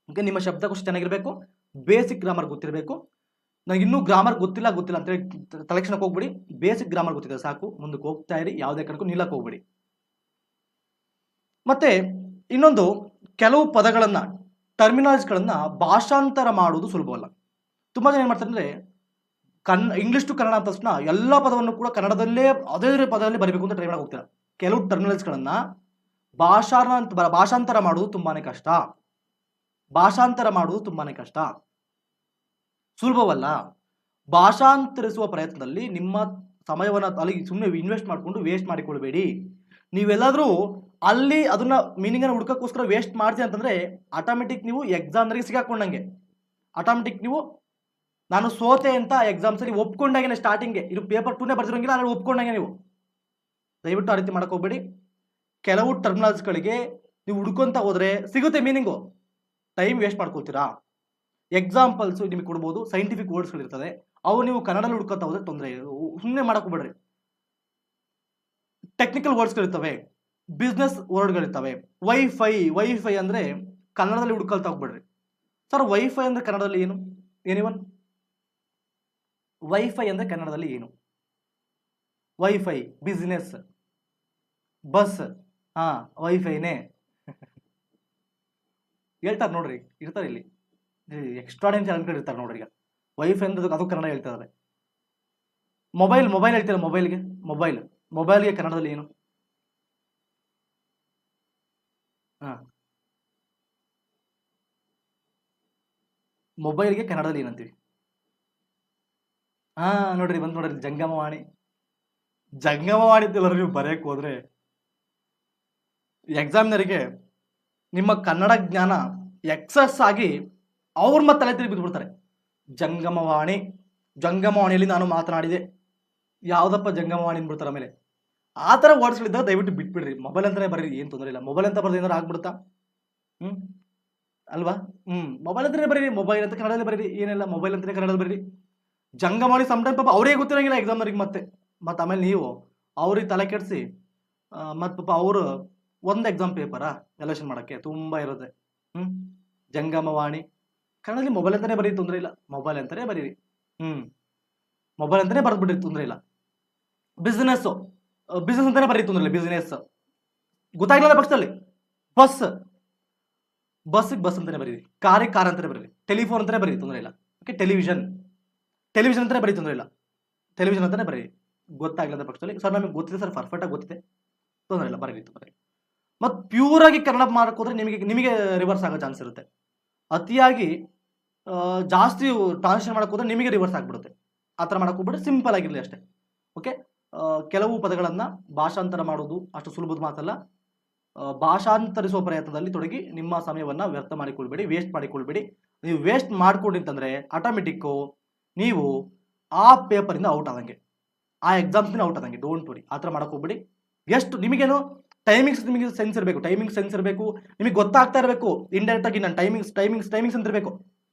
ಓಕೆ, ನಿಮ್ಮ ಶಬ್ದಕೋಶ ಚೆನ್ನಾಗಿರಬೇಕು, ಬೇಸಿಕ್ ಗ್ರಾಮರ್ ಗೊತ್ತಿರಬೇಕು. ನನಗೆ ಇನ್ನೂ ಗ್ರಾಮರ್ ಗೊತ್ತಿಲ್ಲ ಅಂತೇಳಿ ತಲೆಕ್ಷಣಕ್ಕೆ ಹೋಗ್ಬಿಡಿ. ಬೇಸಿಕ್ ಗ್ರಾಮರ್ ಗೊತ್ತಿದೆ ಸಾಕು, ಮುಂದಕ್ಕೆ ಹೋಗ್ತಾ ಇರಿ, ಯಾವುದೇ ಕಾರಣಕ್ಕೂ ನಿಲ್ಲಕ್ಕೆ ಹೋಗ್ಬಿಡಿ. ಮತ್ತೆ ಇನ್ನೊಂದು, ಕೆಲವು ಪದಗಳನ್ನ, ಟರ್ಮಿನಾಲಜಿಗಳನ್ನ ಭಾಷಾಂತರ ಮಾಡುವುದು ಸುಲಭವಲ್ಲ. ತುಂಬಾ ಜನ ಏನ್ ಮಾಡ್ತಾರೆ ಅಂದ್ರೆ, ಇಂಗ್ಲಿಷ್ ಟು ಕನ್ನಡ ಅಂತ ತಕ್ಷಣ ಎಲ್ಲ ಪದವನ್ನು ಕೂಡ ಕನ್ನಡದಲ್ಲೇ ಅದೇ ಪದದಲ್ಲಿ ಬರಬೇಕು ಅಂತ ಟ್ರೈ ಮಾಡಕ್ಕೆ ಹೋಗ್ತೀರಾ. ಕೆಲವು ಟರ್ಮಿನಾಲಜಿಗಳನ್ನ ಭಾಷಾಂತರ ಮಾಡುವುದು ತುಂಬಾನೇ ಕಷ್ಟ. ಸುಲಭವಲ್ಲ. ಭಾಷಾಂತರಿಸುವ ಪ್ರಯತ್ನದಲ್ಲಿ ನಿಮ್ಮ ಸಮಯವನ್ನು ಅಲ್ಲಿ ಸುಮ್ಮನೆ ಇನ್ವೆಸ್ಟ್ ಮಾಡಿಕೊಂಡು ವೇಸ್ಟ್ ಮಾಡಿಕೊಳ್ಬೇಡಿ. ನೀವೆಲ್ಲಾದ್ರೂ ಅಲ್ಲಿ ಅದನ್ನ ಮೀನಿಂಗ್ ಅನ್ನು ಹುಡುಕಕ್ಕೋಸ್ಕರ ವೇಸ್ಟ್ ಮಾಡ್ತೀವಿ ಅಂತಂದ್ರೆ ಆಟೋಮೆಟಿಕ್ ನೀವು ಎಕ್ಸಾಮ್ಗೆ ಸಿಗಾಕೊಂಡಂಗೆ. ಆಟೋಮೆಟಿಕ್ ನೀವು ನಾನು ಸೋತೆ ಅಂತ ಎಕ್ಸಾಮ್ಸ್ ಅಲ್ಲಿ ಒಪ್ಕೊಂಡಾಗೆ ಸ್ಟಾರ್ಟಿಂಗ್ಗೆ, ಇದು ಪೇಪರ್ 2ನೇ ಬರ್ದಿರೋಂಗಿಲ್ಲ, ಅಲ್ಲಿ ಒಪ್ಕೊಂಡಾಗೆ ನೀವು. ದಯವಿಟ್ಟು ಆ ರೀತಿ ಮಾಡಕ್ ಹೋಗ್ಬೇಡಿ. ಕೆಲವು ಟರ್ಮಿನಾಲಜಿಗಳಿಗೆ ನೀವು ಹುಡ್ಕೊಂತ ಹೋದ್ರೆ ಸಿಗುತ್ತೆ ಮೀನಿಂಗು, ಟೈಮ್ ವೇಸ್ಟ್ ಮಾಡ್ಕೊಳ್ತೀರಾ. ಎಕ್ಸಾಂಪಲ್ಸ್ ನಿಮಗೆ ಕೊಡ್ಬೋದು, ಸೈಂಟಿಫಿಕ್ ವರ್ಡ್ಸ್ಗಳಿರ್ತದೆ, ಅವು ನೀವು ಕನ್ನಡದಲ್ಲಿ ಹುಡ್ಕೊತಾ ಹೋದ್ರೆ ತೊಂದರೆ, ಸುಮ್ಮನೆ ಮಾಡಕ್ ಹೋಗ್ಬೇಡ್ರಿ. ಟೆಕ್ನಿಕಲ್ ವರ್ಡ್ಸ್ಗಳಿರ್ತವೆ, ಬಿಸ್ನೆಸ್ ವರ್ಡ್ಗಳಿರ್ತವೆ. ವೈಫೈ ಅಂದ್ರೆ ಕನ್ನಡದಲ್ಲಿ ಹುಡ್ಕೊಳ್ತಾ ಹೋಗ್ಬೇಡ್ರಿ. ಸರ್ ವೈಫೈ ಅಂದ್ರೆ ಕನ್ನಡದಲ್ಲಿ ಏನು? ಏನಿವನ್ ವೈಫೈ ಅಂದ್ರೆ ಕನ್ನಡದಲ್ಲಿ ಏನು? ವೈಫೈ, ಬಿಸ್ನೆಸ್, ಬಸ್, ವೈಫೈನೇ ಹೇಳ್ತಾರೆ ನೋಡ್ರಿ, ಇರ್ತಾರೆ ಇಲ್ಲಿ ಎಕ್ಸ್ಟ್ರಾಡಿನರಿ ಟ್ಯಾಲೆಂಟ್ ಇರ್ತಾರೆ ನೋಡ್ರಿ. ಈಗ ವೈಫೈ ಅಂದ್ರೆ ಅದು ಕನ್ನಡ ಹೇಳ್ತಾರೆ. ಮೊಬೈಲ್ ಹೇಳ್ತೀರ, ಮೊಬೈಲ್ಗೆ ಕನ್ನಡದಲ್ಲಿ ಏನು? ಮೊಬೈಲ್ಗೆ ಕನ್ನಡದಲ್ಲಿ ಏನಂತೀವಿ? ನೋಡ್ರಿ ಬಂದ್ ನೋಡ್ರಿ, ಜಂಗಮವಾಣಿ ಅಂತೆಲ್ಲ ನೀವು ಬರೆಯಕ್ಕೆ ಹೋದ್ರೆ ಎಕ್ಸಾಮಿನರಿಗೆ ನಿಮ್ಮ ಕನ್ನಡ ಜ್ಞಾನ ಎಕ್ಸಸ್ ಆಗಿ ಅವ್ರ ಮತ್ತೆ ತಲೆ ತಿರುಗಿ ಬಿದ್ಬಿಡ್ತಾರೆ. ಜಂಗಮವಾಣಿಯಲ್ಲಿ ನಾನು ಮಾತನಾಡಿದೆ, ಯಾವ್ದಪ್ಪ ಜಂಗಮವಾಣಿ ಅಂದ್ಬಿಡ್ತಾರೆ. ಆಮೇಲೆ ಆ ಥರ ವರ್ಡ್ಸ್ಗಳಿದ್ದಾಗ ದಯವಿಟ್ಟು ಬಿಟ್ಬಿಡ್ರಿ. ಮೊಬೈಲ್ ಅಂತಾನೆ ಬರೀರಿ, ಏನು ತೊಂದರೆ ಇಲ್ಲ. ಮೊಬೈಲ್ ಅಂತ ಬರ್ದು ಏನಾರು ಆಗ್ಬಿಡುತ್ತಾ? ಅಲ್ವಾ? ಮೊಬೈಲ್ ಅಂತಾನೆ ಬರೀರಿ, ಮೊಬೈಲ್ ಅಂತ ಕನ್ನಡದಲ್ಲಿ ಬರೀರಿ, ಏನಿಲ್ಲ, ಮೊಬೈಲ್ ಅಂತಾನೆ ಕನ್ನಡದಲ್ಲಿ ಬರೀರಿ. ಜಂಗಮವಾಣಿ ಸಮ್ಟೈಮ್ ಪಾಪ ಅವರೇ ಗೊತ್ತಿರಂಗಿಲ್ಲ ಎಕ್ಸಾಮ್ನವ್ರಿಗೆ. ಮತ್ತೆ ಆಮೇಲೆ ನೀವು ಅವ್ರಿಗೆ ತಲೆ ಕೆಡಿಸಿ ಮತ್ತೆ ಪಾಪ ಅವರು ಒಂದು ಎಕ್ಸಾಮ್ ಪೇಪರಾ ಎಲೆಕ್ಷನ್ ಮಾಡೋಕ್ಕೆ ತುಂಬಾ ಇರುತ್ತೆ. ಜಂಗಮವಾಣಿ ಕನ್ನಡದಲ್ಲಿ ಮೊಬೈಲ್ ಅಂತಾನೆ ಬರೀರಿ, ತೊಂದರೆ ಇಲ್ಲ. ಮೊಬೈಲ್ ಅಂತಾನೆ ಬರೀರಿ, ಮೊಬೈಲ್ ಅಂತಾನೆ ಬರ್ದ್ಬಿಡ್ರಿ, ತೊಂದರೆ ಇಲ್ಲ. ಬಿಸ್ನೆಸ್ ಅಂತಾನೆ ಬರೀರಿ, ತೊಂದರೆ ಇಲ್ಲ. ಬಿಸ್ನೆಸ್ ಗೊತ್ತಾಗ್ಲಿಲ್ಲ ಪಕ್ಷದಲ್ಲಿ. ಬಸ್ ಅಂತಾನೆ ಬರೀರಿ, ಕಾರ್ ಅಂತಾನೆ ಬರೀರಿ, ಟೆಲಿಫೋನ್ ಅಂತಾನೆ ಬರೀರಿ, ತೊಂದರೆ ಇಲ್ಲ. ಓಕೆ, ಟೆಲಿವಿಷನ್ ಅಂತಾನೆ ಬರೀ, ತೊಂದರೆ ಇಲ್ಲ. ಟೆಲಿವಿಷನ್ ಅಂತಾನೆ ಬರೀರಿ, ಗೊತ್ತಾಗ್ಲಿಲ್ಲ ಪಕ್ಷದಲ್ಲಿ. ಸರ್ ನಮಗೆ ಗೊತ್ತಿದೆ ಸರ್, ಪರ್ಫೆಕ್ಟ್ ಆಗಿ ಗೊತ್ತಿದೆ, ತೊಂದರೆ ಇಲ್ಲ, ಬರೀರಿ. ಮತ್ತು ಪ್ಯೂರ್ ಆಗಿ ಕನ್ನಡ ಮಾಡಕ್ ಹೋದ್ರೆ ನಿಮಗೆ ರಿವರ್ಸ್ ಆಗೋ ಚಾನ್ಸ್ ಇರುತ್ತೆ. ಅತಿಯಾಗಿ ಜಾಸ್ತಿ ಟ್ರಾನ್ಸ್ಲೇಷನ್ ಮಾಡಕ್ ಹೋದ್ರೆ ನಿಮಗೆ ರಿವರ್ಸ್ ಆಗ್ಬಿಡುತ್ತೆ. ಆ ಥರ ಮಾಡಕ್ ಹೋಗ್ಬಿಟ್ರೆ ಸಿಂಪಲ್ ಆಗಿರಲಿ ಅಷ್ಟೇ. ಓಕೆ, ಕೆಲವು ಪದಗಳನ್ನ ಭಾಷಾಂತರ ಮಾಡೋದು ಅಷ್ಟು ಸುಲಭದ ಮಾತಲ್ಲ. ಭಾಷಾಂತರಿಸುವ ಪ್ರಯತ್ನದಲ್ಲಿ ತೊಡಗಿ ನಿಮ್ಮ ಸಮಯವನ್ನ ವ್ಯರ್ಥ ಮಾಡಿಕೊಳ್ಬೇಡಿ, ವೇಸ್ಟ್ ಮಾಡಿಕೊಳ್ಬೇಡಿ. ನೀವು ವೇಸ್ಟ್ ಮಾಡ್ಕೊಂಡಿತ್ತಂದ್ರೆ ಆಟೋಮೆಟಿಕ್ಕು ನೀವು ಆ ಪೇಪರಿಂದ ಔಟ್ ಆದಂಗೆ, ಆ ಎಕ್ಸಾಮ್ಸ್ನ ಔಟ್ ಆದಂಗೆ. ಡೋಂಟ್ ವರಿ, ಆ ಥರ ಮಾಡಕ್ ಹೋಗ್ಬೇಡಿ. ಎಷ್ಟು ನಿಮಗೇನು ನಿಮಗೆ ಸೆನ್ಸ್ ಇರಬೇಕು, ಸೆನ್ಸ್ ಇರಬೇಕು, ನಿಮಗೆ ಗೊತ್ತಾಗ್ತಾ ಇರಬೇಕು. ಇಂಡೈರೆಕ್ಟ್ ಆಗಿ ನಾನು ಟೈಮಿಂಗ್ಸ್ ಅಂತ ಇರಬೇಕು.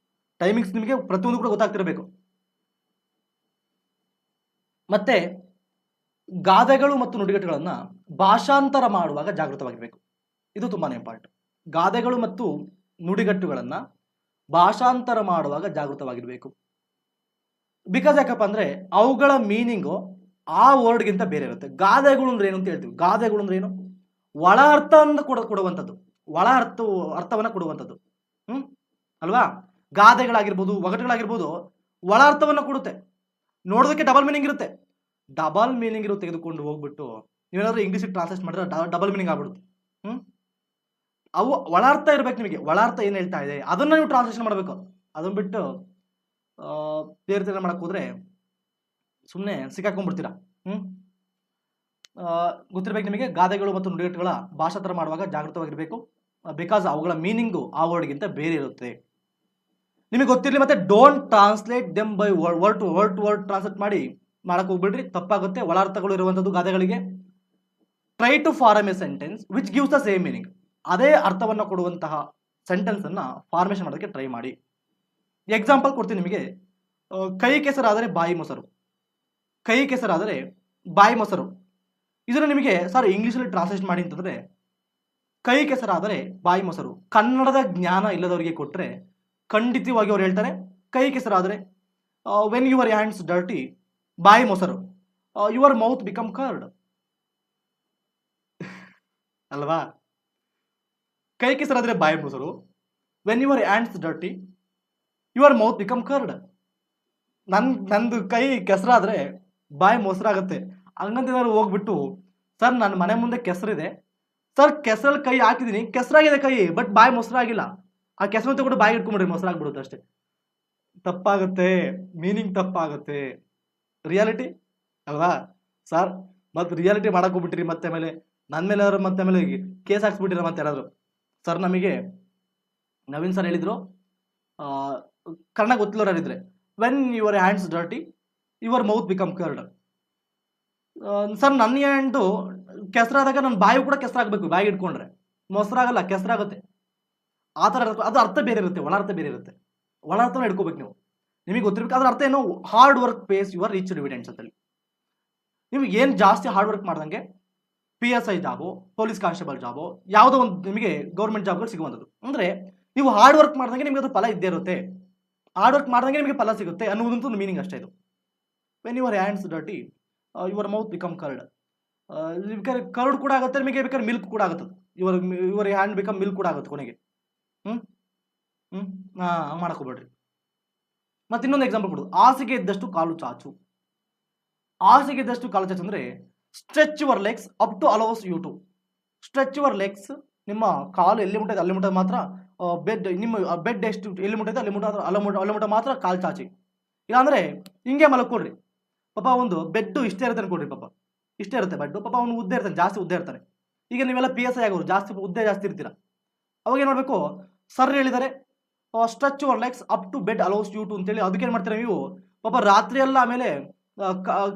ಟೈಮಿಂಗ್ಸ್ ನಿಮಗೆ ಪ್ರತಿಯೊಂದು ಕೂಡ ಗೊತ್ತಾಗ್ತಿರಬೇಕು. ಮತ್ತೆ ಗಾದೆಗಳು ಮತ್ತು ನುಡಿಗಟ್ಟುಗಳನ್ನ ಭಾಷಾಂತರ ಮಾಡುವಾಗ ಜಾಗೃತವಾಗಿರಬೇಕು. ಇದು ತುಂಬಾನೇ ಇಂಪಾರ್ಟೆಂಟ್. ಗಾದೆಗಳು ಮತ್ತು ನುಡಿಗಟ್ಟುಗಳನ್ನ ಭಾಷಾಂತರ ಮಾಡುವಾಗ ಜಾಗೃತವಾಗಿರಬೇಕು. ಬಿಕಾಸ್ ಯಾಕಪ್ಪ ಅಂದ್ರೆ ಅವುಗಳ ಮೀನಿಂಗು ಆ ವರ್ಡ್ಗಿಂತ ಬೇರೆ ಇರುತ್ತೆ. ಗಾದೆಗಳು ಅಂದ್ರೆ ಏನು ಅಂತ ಹೇಳ್ತೀವಿ. ಗಾದೆಗಳು ಅಂದ್ರೆ ಏನು? ಒಳ ಅರ್ಥ ಕೊಡುವಂಥದ್ದು, ಅರ್ಥವನ್ನ ಕೊಡುವಂಥದ್ದು. ಅಲ್ವಾ? ಗಾದೆಗಳಾಗಿರ್ಬೋದು, ಒಗಟುಗಳಾಗಿರ್ಬೋದು, ಒಳ ಅರ್ಥವನ್ನ ಕೊಡುತ್ತೆ. ನೋಡೋದಕ್ಕೆ ಡಬಲ್ ಮೀನಿಂಗ್ ಇರುತ್ತೆ. ತೆಗೆದುಕೊಂಡು ಹೋಗ್ಬಿಟ್ಟು ನೀವೇನಾದ್ರೂ ಇಂಗ್ಲೀಷ್ ಟ್ರಾನ್ಸ್ಲೇಟ್ ಮಾಡಿದ್ರೆ ಡಬಲ್ ಮೀನಿಂಗ್ ಆಗ್ಬಿಡುತ್ತೆ. ಅವು ಒಳ ಅರ್ಥ ಇರ್ಬೇಕು. ನಿಮಗೆ ಒಳ ಅರ್ಥ ಏನ್ ಹೇಳ್ತಾ ಇದೆ ಅದನ್ನ ನೀವು ಟ್ರಾನ್ಸ್ಲೇಷನ್ ಮಾಡಬೇಕು. ಅದನ್ನ ಬಿಟ್ಟು ಬೇರೆ ಮಾಡಕ್ ಹೋದ್ರೆ ಸುಮ್ಮನೆ ಸಿಕ್ಕಾಕೊಂಡ್ಬಿಡ್ತೀರಾ. ಗೊತ್ತಿರ್ಬೇಕು ನಿಮಗೆ, ಗಾದೆಗಳು ಮತ್ತು ನುಡಿಗಟ್ಟುಗಳ ಭಾಷಾಂತರ ಮಾಡುವಾಗ ಜಾಗೃತವಾಗಿರ್ಬೇಕು. ಬಿಕಾಸ್ ಅವುಗಳ ಮೀನಿಂಗು ಆ ವರ್ಡ್ಗಿಂತ ಬೇರೆ ಇರುತ್ತೆ. ನಿಮಗೆ ಗೊತ್ತಿರಲಿ. ಮತ್ತೆ don't translate them by word to word translate ಮಾಡಕ್ ಹೋಗ್ಬಿಡ್ರಿ, ತಪ್ಪಾಗುತ್ತೆ. ಒಳ ಅರ್ಥಗಳು ಇರುವಂಥದ್ದು ಗಾದೆಗಳಿಗೆ. Try to form a sentence which gives the same meaning. ಅದೇ ಅರ್ಥವನ್ನ ಕೊಡುವಂತಹ ಸೆಂಟೆನ್ಸ್ ಅನ್ನ ಫಾರ್ಮೇಶನ್ ಮಾಡೋದಕ್ಕೆ ಟ್ರೈ ಮಾಡಿ. ಎಕ್ಸಾಂಪಲ್ ಕೊಡ್ತೀನಿ ನಿಮಗೆ. ಕೈ ಕೆಸರಾದರೆ ಬಾಯಿ ಮೊಸರು, ಕೈ ಕೆಸರಾದರೆ ಬಾಯಿ ಮೊಸರು. ಇದನ್ನು ನಿಮಗೆ ಸರ್ ಇಂಗ್ಲೀಷಲ್ಲಿ ಟ್ರಾನ್ಸ್ಲೇಟ್ ಮಾಡಿ ಅಂತಂದ್ರೆ, ಕೈ ಕೆಸರಾದರೆ ಬಾಯಿ ಮೊಸರು ಕನ್ನಡದ ಜ್ಞಾನ ಇಲ್ಲದವರಿಗೆ ಕೊಟ್ಟರೆ ಖಂಡಿತವಾಗಿ ಅವ್ರು ಹೇಳ್ತಾರೆ ಕೈ ಕೆಸರಾದರೆ ವೆನ್ ಯುವರ್ ಹ್ಯಾಂಡ್ಸ್ ಡರ್ಟಿ ಬಾಯಿ ಮೊಸರು ಯುವರ್ ಮೌತ್ ಬಿಕಮ್ ಕರ್ಡ್ ಅಲ್ವಾ? ಕೈ ಕೆಸರಾದ್ರೆ ಬಾಯಿ ಮೊಸರು, when your hands dirty your mouth become curd. ನಂದು ಕೈ ಕೆಸರಾದ್ರೆ ಬಾಯಿ ಮೊಸರಾಗತ್ತೆ. ಹಂಗಂತ ಏನಾದ್ರು ಹೋಗ್ಬಿಟ್ಟು ಸರ್ ನನ್ನ ಮನೆ ಮುಂದೆ ಕೆಸರಿದೆ ಸರ್, ಕೆಸರಲ್ಲಿ ಕೈ ಹಾಕಿದೀನಿ, ಕೆಸರಾಗಿದೆ ಕೈ, ಬಟ್ ಬಾಯಿ ಮೊಸರಾಗಿಲ್ಲ, ಆ ಕೆಸರು ತಗೊಂಡು ಬಾಯಿ ಇಟ್ಕೊಂಡ್ಬಿಡ್ರಿ, ಮೊಸರಾಗ್ಬಿಡುತ್ತೆ ಅಷ್ಟೇ. ತಪ್ಪಾಗುತ್ತೆ, ಮೀನಿಂಗ್ ತಪ್ಪಾಗುತ್ತೆ. ರಿಯಾಲಿಟಿ ಅಲ್ವಾ ಸರ್? ಮತ್ತೆ ರಿಯಾಲಿಟಿ ಮಾಡಕ್ ಹೋಗ್ಬಿಟ್ರಿ, ಮತ್ತೆ ಆಮೇಲೆ ನನ್ನ ಮೇಲೆ ಮತ್ತೆ ಆಮೇಲೆ ಕೇಸ್ ಹಾಕ್ಸ್ಬಿಟ್ಟಿರ ಮತ್ತೆ ಯಾರಾದ್ರು. ಸರ್ ನಮಗೆ ನವೀನ್ ಸರ್ ಹೇಳಿದ್ರು, ಕನ್ನಡ ಗೊತ್ತಿಲ್ಲೋರಿದ್ರೆ, when your hands dirty your mouth become curd. Sir ನನ್ನ ಹ್ಯಾಂಡು ಕೆಸರಾದಾಗ ನನ್ನ ಬಾಯಿ ಕೂಡ ಕೆಸರಾಗಬೇಕು, ಬಾಯಿ ಇಟ್ಕೊಂಡ್ರೆ ಮೊಸರಾಗಲ್ಲ, ಕೆಸರಾಗುತ್ತೆ. ಆ ಥರ ಅದು ಅರ್ಥ ಬೇರೆ ಇರುತ್ತೆ, ಒಳ ಅರ್ಥ ಬೇರೆ ಇರುತ್ತೆ. ಒಳ ಅರ್ಥನ ಇಟ್ಕೋಬೇಕು ನೀವು, ನಿಮಗೆ ಗೊತ್ತಿರ್ಬೇಕು. ಅದ್ರ ಅರ್ಥ ಏನು? Hard work pays your rich dividends ಅಂತೇಳಿ. ನೀವು ಏನು ಜಾಸ್ತಿ ಹಾರ್ಡ್ ವರ್ಕ್ ಮಾಡ್ದಂಗೆ PSI job, police constable job, ಯಾವುದೋ ಒಂದು ನಿಮಗೆ ಗೌರ್ಮೆಂಟ್ ಜಾಬ್ಗಳು ಸಿಗುವಂಥದ್ದು. ಅಂದರೆ ನೀವು ಹಾರ್ಡ್ ವರ್ಕ್ ಮಾಡ್ದಂಗೆ ನಿಮಗೆ ಅದು ಫಲ ಇದ್ದೇ ಇರುತ್ತೆ, ಹಾರ್ಡ್ ವರ್ಕ್ ಮಾಡ್ದಂಗೆ ನಿಮಗೆ ಫಲ ಸಿಗುತ್ತೆ ಅನ್ನೋದಂತೂ ಒಂದು ಮೀನಿಂಗ್ ಅಷ್ಟೇ ಇದು. When your hands dirty your mouth become curd. ಬೇಕಾದ್ರೆ ಕರ್ಡ್ ಕೂಡ ಆಗುತ್ತೆ, ನಿಮಗೆ ಬೇಕಾದ್ರೆ ಮಿಲ್ಕ್ ಕೂಡ ಆಗುತ್ತೆ. ಯುವರ್ ಹ್ಯಾಂಡ್ ಬಿಕಮ್ ಮಿಲ್ಕ್ ಕೂಡ ಆಗುತ್ತೆ ಕೊನೆಗೆ. ಹಂಗೆ ಮಾಡಕೋಬೇಡ್ರಿ. ಮತ್ತೆ ಇನ್ನೊಂದು ಎಕ್ಸಾಂಪಲ್ ಕೊಡು, ಹಾಸಿಗೆ ಇದ್ದಷ್ಟು ಕಾಲು ಚಾಚು. ಹಾಸಿಗೆ ಇದ್ದಷ್ಟು ಕಾಲು ಚಾಚು ಅಂದರೆ stretch your legs up to allows you to. Stretch your legs, ನಿಮ್ಮ ಕಾಲು ಎಲ್ಲಿ ಮುಟ್ಟೈತೆ ಅಲ್ಲಿ ಮುಟ್ಟದ ಮಾತ್ರ ಬೆಡ್, ನಿಮ್ಮ ಬೆಡ್ ಎಷ್ಟು ಎಲ್ಲಿ ಮುಟ್ಟೈತೆ ಅಲ್ಲಿ ಮುಟ್ಟ ಮಾತ್ರ ಕಾಲು ಚಾಚಿ. ಇಲ್ಲಾಂದ್ರೆ ಹಿಂಗೆ ಮಲ್ಕೊಡ್ರಿ. ಪಾಪ ಒಂದು ಬೆಡ್ ಇಷ್ಟೇ ಇರುತ್ತೆ ಅನ್ಕೊಡ್ರಿ, ಪಾಪ ಇಷ್ಟೇ ಇರುತ್ತೆ ಬೆಡ್, ಪಾಪ ಅವ್ನು ಉದ್ದ ಇರ್ತಾನೆ, ಜಾಸ್ತಿ ಉದ್ದ ಇರ್ತಾನೆ. ಈಗ ನೀವೆಲ್ಲ PSI ಆಗೋರು, ಜಾಸ್ತಿ ಉದ್ದ ಜಾಸ್ತಿ ಇರ್ತೀರಾ. ಅವಾಗ ಏನು ಮಾಡಬೇಕು? ಸರ್ ಹೇಳಿದ್ದಾರೆ stretch your legs up to bed allows you to ಅಂತೇಳಿ. ಅದಕ್ಕೆ ಏನು ಮಾಡ್ತೀರಾ ನೀವು? ಪಾಪ ರಾತ್ರಿ ಎಲ್ಲ ಆಮೇಲೆ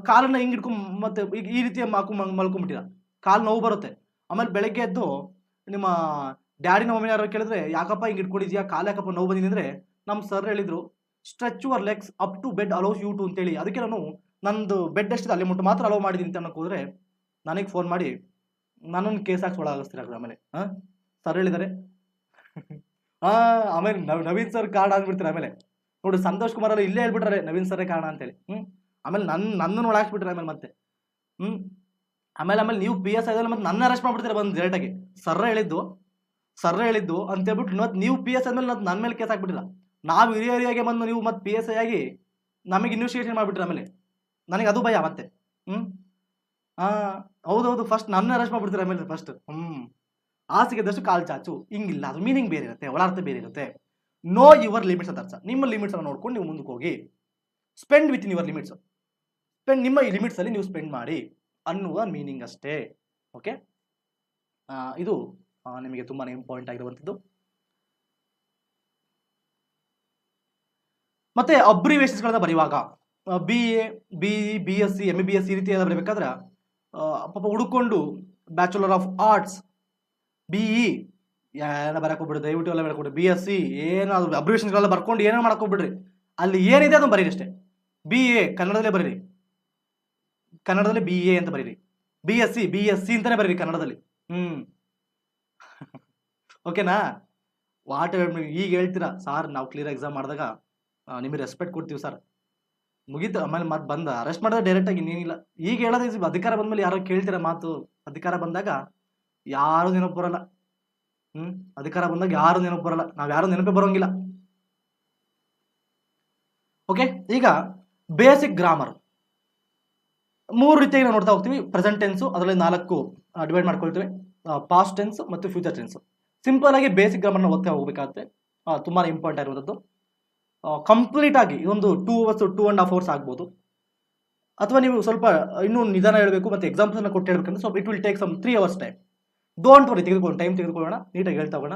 ಕಾಲನ್ನ ಹಿಂಗೆ ಇಟ್ಕೊಂಡು ಮತ್ತೆ ಈ ರೀತಿ ಮಲ್ಕೊಂಡ್ಬಿಟ್ಟಿರ, ಕಾಲು ನೋವು ಬರುತ್ತೆ. ಆಮೇಲೆ ಬೆಳಗ್ಗೆ ಎದ್ದು ನಿಮ್ಮ ಡ್ಯಾಡಿನ ಮಮ್ಮಿ ಯಾರು ಕೇಳಿದ್ರೆ, ಯಾಕಪ್ಪ ಹಿಂಗೆ ಇಟ್ಕೊಂಡಿದ್ಯಾ, ಕಾಲು ಯಾಕಪ್ಪ ನೋವು ಬಂದಿದೆ ಅಂದರೆ, ನಮ್ಮ ಸರ್ ಹೇಳಿದ್ರು stretch your legs up to bed allows you to ಅಂತೇಳಿ. ಅದಕ್ಕೆ ನಾನು ನಂದು ಬೆಡ್ ಎಷ್ಟಿದೆ ಅಲ್ಲಿ ಮುಟ್ಟು ಮಾತ್ರ ಅಲೋ ಮಾಡಿದ್ದೀನಿ ಅಂತ ಅನ್ನೋಕೆ ಹೋದ್ರೆ ನನಗೆ ಫೋನ್ ಮಾಡಿ ನನ್ನೊಂದು ಕೇಸ್ ಹಾಕಿ ಒಳಗಿಸ್ತೀರ ಆಮೇಲೆ. ಸರ್ ಹೇಳಿದ್ದಾರೆ. ಆಮೇಲೆ ನವೀನ್ ಸರ್ ಕಾರಣ ಅಂದ್ಬಿಡ್ತಾರೆ. ಆಮೇಲೆ ನೋಡಿ, ಸಂತೋಷ್ ಕುಮಾರ್ ಅವರು ಇಲ್ಲೇ ಹೇಳ್ಬಿಟ್ರೆ ನವೀನ್ ಸರ್ರೇ ಕಾರಣ ಅಂತೇಳಿ. ಆಮೇಲೆ ನನ್ನನ್ನು ಒಳಗಾಕ್ಬಿಟ್ರೆ ಆಮೇಲೆ ಮತ್ತೆ ಆಮೇಲೆ ನೀವು PSI ಮತ್ತೆ ನನ್ನ ಅರೆಸ್ಟ್ ಮಾಡ್ಬಿಡ್ತೀರ ಬಂದು ಡೈರೆಕ್ಟಾಗಿ. ಸರ್ರ ಹೇಳಿದ್ದು ಅಂತ ಹೇಳ್ಬಿಟ್ಟು ಮತ್ತೆ ನೀವು PSI ಆದ್ಮೇಲೆ ನನ್ನ ಮೇಲೆ ಕೇಸ್ ಹಾಕ್ಬಿಟ್ಟಿಲ್ಲ. ನಾವು ಹಿರಿಯರಿಗೆ ಬಂದು ನೀವು ಮತ್ತೆ PSI ಆಗಿ ನಮಗೆ ಇನ್ವೆಸ್ಟಿಗೇಷನ್ ಮಾಡಿಬಿಟ್ರೆ ಆಮೇಲೆ ನನಗೆ ಅದು ಭಯ ಮತ್ತೆ. ಹೌದೌದು, ಫಸ್ಟ್ ನನ್ನ ಅರೆಸ್ಟ್ ಮಾಡ್ಬಿಡ್ತೀರ ಆಮೇಲೆ ಫಸ್ಟ್. ಹಾಸಿಗೆದಷ್ಟು ಕಾಲು ಚಾಚು ಹಿಂಗಿಲ್ಲ, ಅದು ಮೀನಿಂಗ್ ಬೇರೆ ಇರುತ್ತೆ, ಒಳಾರ್ಥ ಬೇರೆ ಇರುತ್ತೆ. ನೋ ಯುವರ್ ಲಿಮಿಟ್ಸ್ ಅಂತ ಅರ್ಥ. ನಿಮ್ಮ ಲಿಮಿಟ್ಸ್ ಅನ್ನು ನೋಡ್ಕೊಂಡು ನೀವು ಮುಂದಕ್ಕೆ ಹೋಗಿ. Spend with in your limits, ನಿಮ್ಮ ಈ ಲಿಮಿಟ್ಸ್ ಅಲ್ಲಿ ನೀವು ಸ್ಪೆಂಡ್ ಮಾಡಿ ಅನ್ನುವ ಮೀನಿಂಗ್ ಅಷ್ಟೇ. ಓಕೆ, ಇದು ನಿಮಗೆ ತುಂಬಾನೇ ಇಂಪಾರ್ಟೆಂಟ್ ಆಗಿರುವಂಥದ್ದು. ಮತ್ತೆ ಅಬ್ರಿವೇಷನ್ಸ್ಗಳನ್ನ ಬರೆಯುವಾಗ BA, BE, BSc, MBBS ಈ ರೀತಿ ಎಲ್ಲ ಬರೀಬೇಕಾದ್ರೆ ಪಾಪ ಹುಡುಕೊಂಡು ಬ್ಯಾಚುಲರ್ ಆಫ್ ಆರ್ಟ್ಸ್, BE ಏನೋ ಬರಕ್ ಹೋಗ್ಬಿಡ್ರಿ, ದಯವಿಟ್ಟು ಎಲ್ಲ ಹೇಳ್ಕೊಡ್ರಿ. BSc ಏನಾದ್ರು ಅಬ್ರಿವೇಷನ್ಸ್ಗಳೆಲ್ಲ ಬರ್ಕೊಂಡು ಏನೋ ಮಾಡಕ್ ಹೋಗ್ಬಿಡ್ರಿ. ಅಲ್ಲಿ ಏನಿದೆ ಅದನ್ನು ಬರೀರಿ ಅಷ್ಟೇ. BA ಕನ್ನಡದಲ್ಲೇ ಬರೀರಿ, ಕನ್ನಡದಲ್ಲಿ BA ಅಂತ ಬರೀರಿ. BSc BSc ಅಂತಾನೆ ಬರೀರಿ ಕನ್ನಡದಲ್ಲಿ. ಓಕೆನಾ? ವಾಟ್ ಈಗ ಹೇಳ್ತೀರಾ ಸರ್, ನಾವು ಕ್ಲಿಯರ್ ಎಕ್ಸಾಮ್ ಮಾಡಿದಾಗ ನಿಮಗೆ ರೆಸ್ಪೆಕ್ಟ್ ಕೊಡ್ತೀವಿ ಸರ್, ಮುಗೀತು. ಆಮೇಲೆ ಮತ್ತೆ ಬಂದ ಅರೆಸ್ಟ್ ಮಾಡಿದ್ರೆ ಡೈರೆಕ್ಟ್ ಆಗಿ ಇನ್ನೇನಿಲ್ಲ. ಈಗ ಹೇಳೋದು ಅಧಿಕಾರ ಬಂದ್ಮೇಲೆ ಯಾರೋ ಕೇಳ್ತೀರಾ ಮಾತು. ಅಧಿಕಾರ ಬಂದಾಗ ಯಾರು ನೆನಪು ಬರಲ್ಲ. ಅಧಿಕಾರ ಬಂದಾಗ ಯಾರು ನೆನಪು ಬರಲ್ಲ, ನಾವ್ ಯಾರು ನೆನಪೇ ಬರೋಂಗಿಲ್ಲ. ಓಕೆ, ಈಗ ಬೇಸಿಕ್ ಗ್ರಾಮರ್ 3 ರೀತಿಯಾಗಿ ನಾವು ನೋಡ್ತಾ ಹೋಗ್ತೀವಿ. ಪ್ರೆಸೆಂಟ್ ಟೆನ್ಸು, ಅದರಲ್ಲಿ 4 ಡಿವೈಡ್ ಮಾಡ್ಕೊಳ್ತೇವೆ, ಪಾಸ್ಟ್ ಟೆನ್ಸ್ ಮತ್ತು ಫ್ಯೂಚರ್ ಟೆನ್ಸ್. ಸಿಂಪಲ್ ಆಗಿ ಬೇಸಿಕ್ ಗ್ರಾಮರ್ನ ಓದ್ತಾ ಹೋಗ್ಬೇಕಾಗುತ್ತೆ, ತುಂಬಾ ಇಂಪಾರ್ಟೆಂಟ್ ಆಗಿರುವಂಥದ್ದು. ಕಂಪ್ಲೀಟ್ ಆಗಿ ಇದೊಂದು 2 hours 2.5 hours ಆಗ್ಬೋದು. ಅಥವಾ ನೀವು ಸ್ವಲ್ಪ ಇನ್ನೂ ನಿಧಾನ ಹೇಳಬೇಕು ಮತ್ತು ಎಕ್ಸಾಂಪಲ್ಸ್ ಅನ್ನ ಕೊಟ್ಟು ಹೇಳ್ಬೇಕಂದ್ರೆ ಸ್ವಲ್ಪ it will take some 3 hours time. Don't worry, time ತೆಗೆದುಕೊಳ್ಳೋಣ, ನೀಟಾಗಿ ಹೇಳ್ತಾ ಹೋಗೋಣ.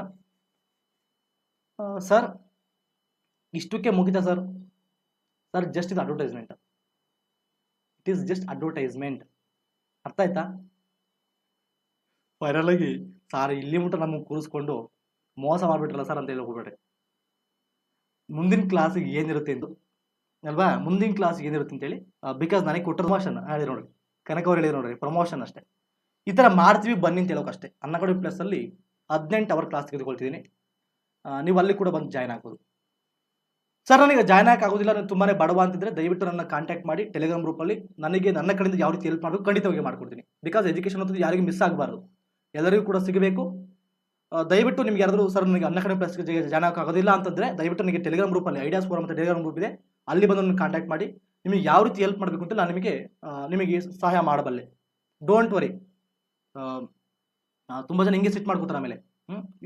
ಸರ್ ಇಷ್ಟಕ್ಕೆ ಮುಗಿತಾ ಸರ್? ಜಸ್ಟ್ ಇದು advertisement, it is just advertisement. ಅರ್ಥ ಆಯ್ತಾ? ವೈರಲ್ ಆಗಿ ಸಾರ್ ಇಲ್ಲಿ ಮುಟ್ಟ ನಮಗೆ ಕೂರಿಸ್ಕೊಂಡು ಮೋಸ ಮಾಡ್ಬಿಟ್ರಲ್ಲ ಸರ್ ಅಂತ ಹೇಳಿ ಹೋಗ್ಬೇಡ್ರಿ. ಮುಂದಿನ ಕ್ಲಾಸಿಗೆ ಏನಿರುತ್ತೆ ಎಂದು ಅಲ್ವಾ, ಮುಂದಿನ ಕ್ಲಾಸಿಗೆ ಏನಿರುತ್ತೆ ಅಂತೇಳಿ, ಬಿಕಾಸ್ ನನಗೆ ಕೊಟ್ಟ ಪ್ರಮೋಷನ್ ಹೇಳಿ ನೋಡ್ರಿ, ಕನಕ ಅವ್ರು ಹೇಳಿ ನೋಡ್ರಿ, ಪ್ರಮೋಷನ್ ಅಷ್ಟೇ. ಈ ಥರ ಮಾಡ್ತೀವಿ ಬನ್ನಿ ಅಂತ ಹೇಳೋಕೆ ಅಷ್ಟೇ. ಅನ್ನಕಡೆ ಪ್ಲಸ್ ಅಲ್ಲಿ 18 hour ಕ್ಲಾಸ್ ತೆಗೆದುಕೊಳ್ತಿದ್ದೀನಿ, ನೀವು ಅಲ್ಲಿ ಕೂಡ ಬಂದು ಜಾಯ್ನ್ ಆಗ್ಬೋದು. ಸರ್ ನನಗೆ ಜಾಯ್ನ್ ಆಗೋದಿಲ್ಲ, ನಾನು ತುಂಬಾ ಬಡವ ಅಂತಿದ್ರೆ ದಯವಿಟ್ಟು ನನ್ನ ಕಾಂಟ್ಯಾಕ್ಟ್ ಮಾಡಿ ಟೆಲಿಗ್ರಾಮ್ ಗ್ರೂಪಲ್ಲಿ. ನನಗೆ ನನ್ನ ಕಡೆಯಿಂದ ಯಾವ ರೀತಿ ಹೆಲ್ಪ್ ಮಾಡಬೇಕು ಖಂಡಿತವಾಗಿ ಮಾಡ್ಕೊಡ್ತೀನಿ. ಬಿಕಾಸ್ ಎಜುಕೇಷನ್ ಅಂತದ್ದು ಯಾರಿಗೂ ಮಿಸ್ ಆಗಬಾರ್ದು, ಎಲ್ಲರಿಗೂ ಕೂಡ ಸಿಗಬೇಕು. ದಯವಿಟ್ಟು ನಿಮ್ಗೆ ಯಾರಾದರೂ ಸರ್ ನನಗೆ ಅನ್ಅಕಾಡೆಮಿ ಪ್ಲಸ್ ಜಾಯ್ನ್ ಆಗೋದಿಲ್ಲ ಅಂತಂದರೆ ದಯವಿಟ್ಟು ನನಗೆ ಟೆಲಿಗ್ರಾಮ್ ಗ್ರೂಪಲ್ಲಿ ಐಡಿಯಾಸ್ ಫೋರಮ್ ಅಂತ ಟೆಲಿಗ್ರಾಮ್ ಗ್ರೂಪ್ ಇದೆ, ಅಲ್ಲಿ ಬಂದು ನನ್ನ ಕಾಂಟ್ಯಾಕ್ಟ್ ಮಾಡಿ. ನಿಮಗೆ ಯಾವ ರೀತಿ ಹೆಲ್ಪ್ ಮಾಡಬೇಕು ಅಂತ ನಾನು ನಿಮಗೆ ಸಹಾಯ ಮಾಡಬಲ್ಲೆ. Don't worry. ತುಂಬ ಜನ ಹಿಂಗೆ ಸಿಟ್ ಮಾಡ್ಕೋತಾರೆ ಆಮೇಲೆ.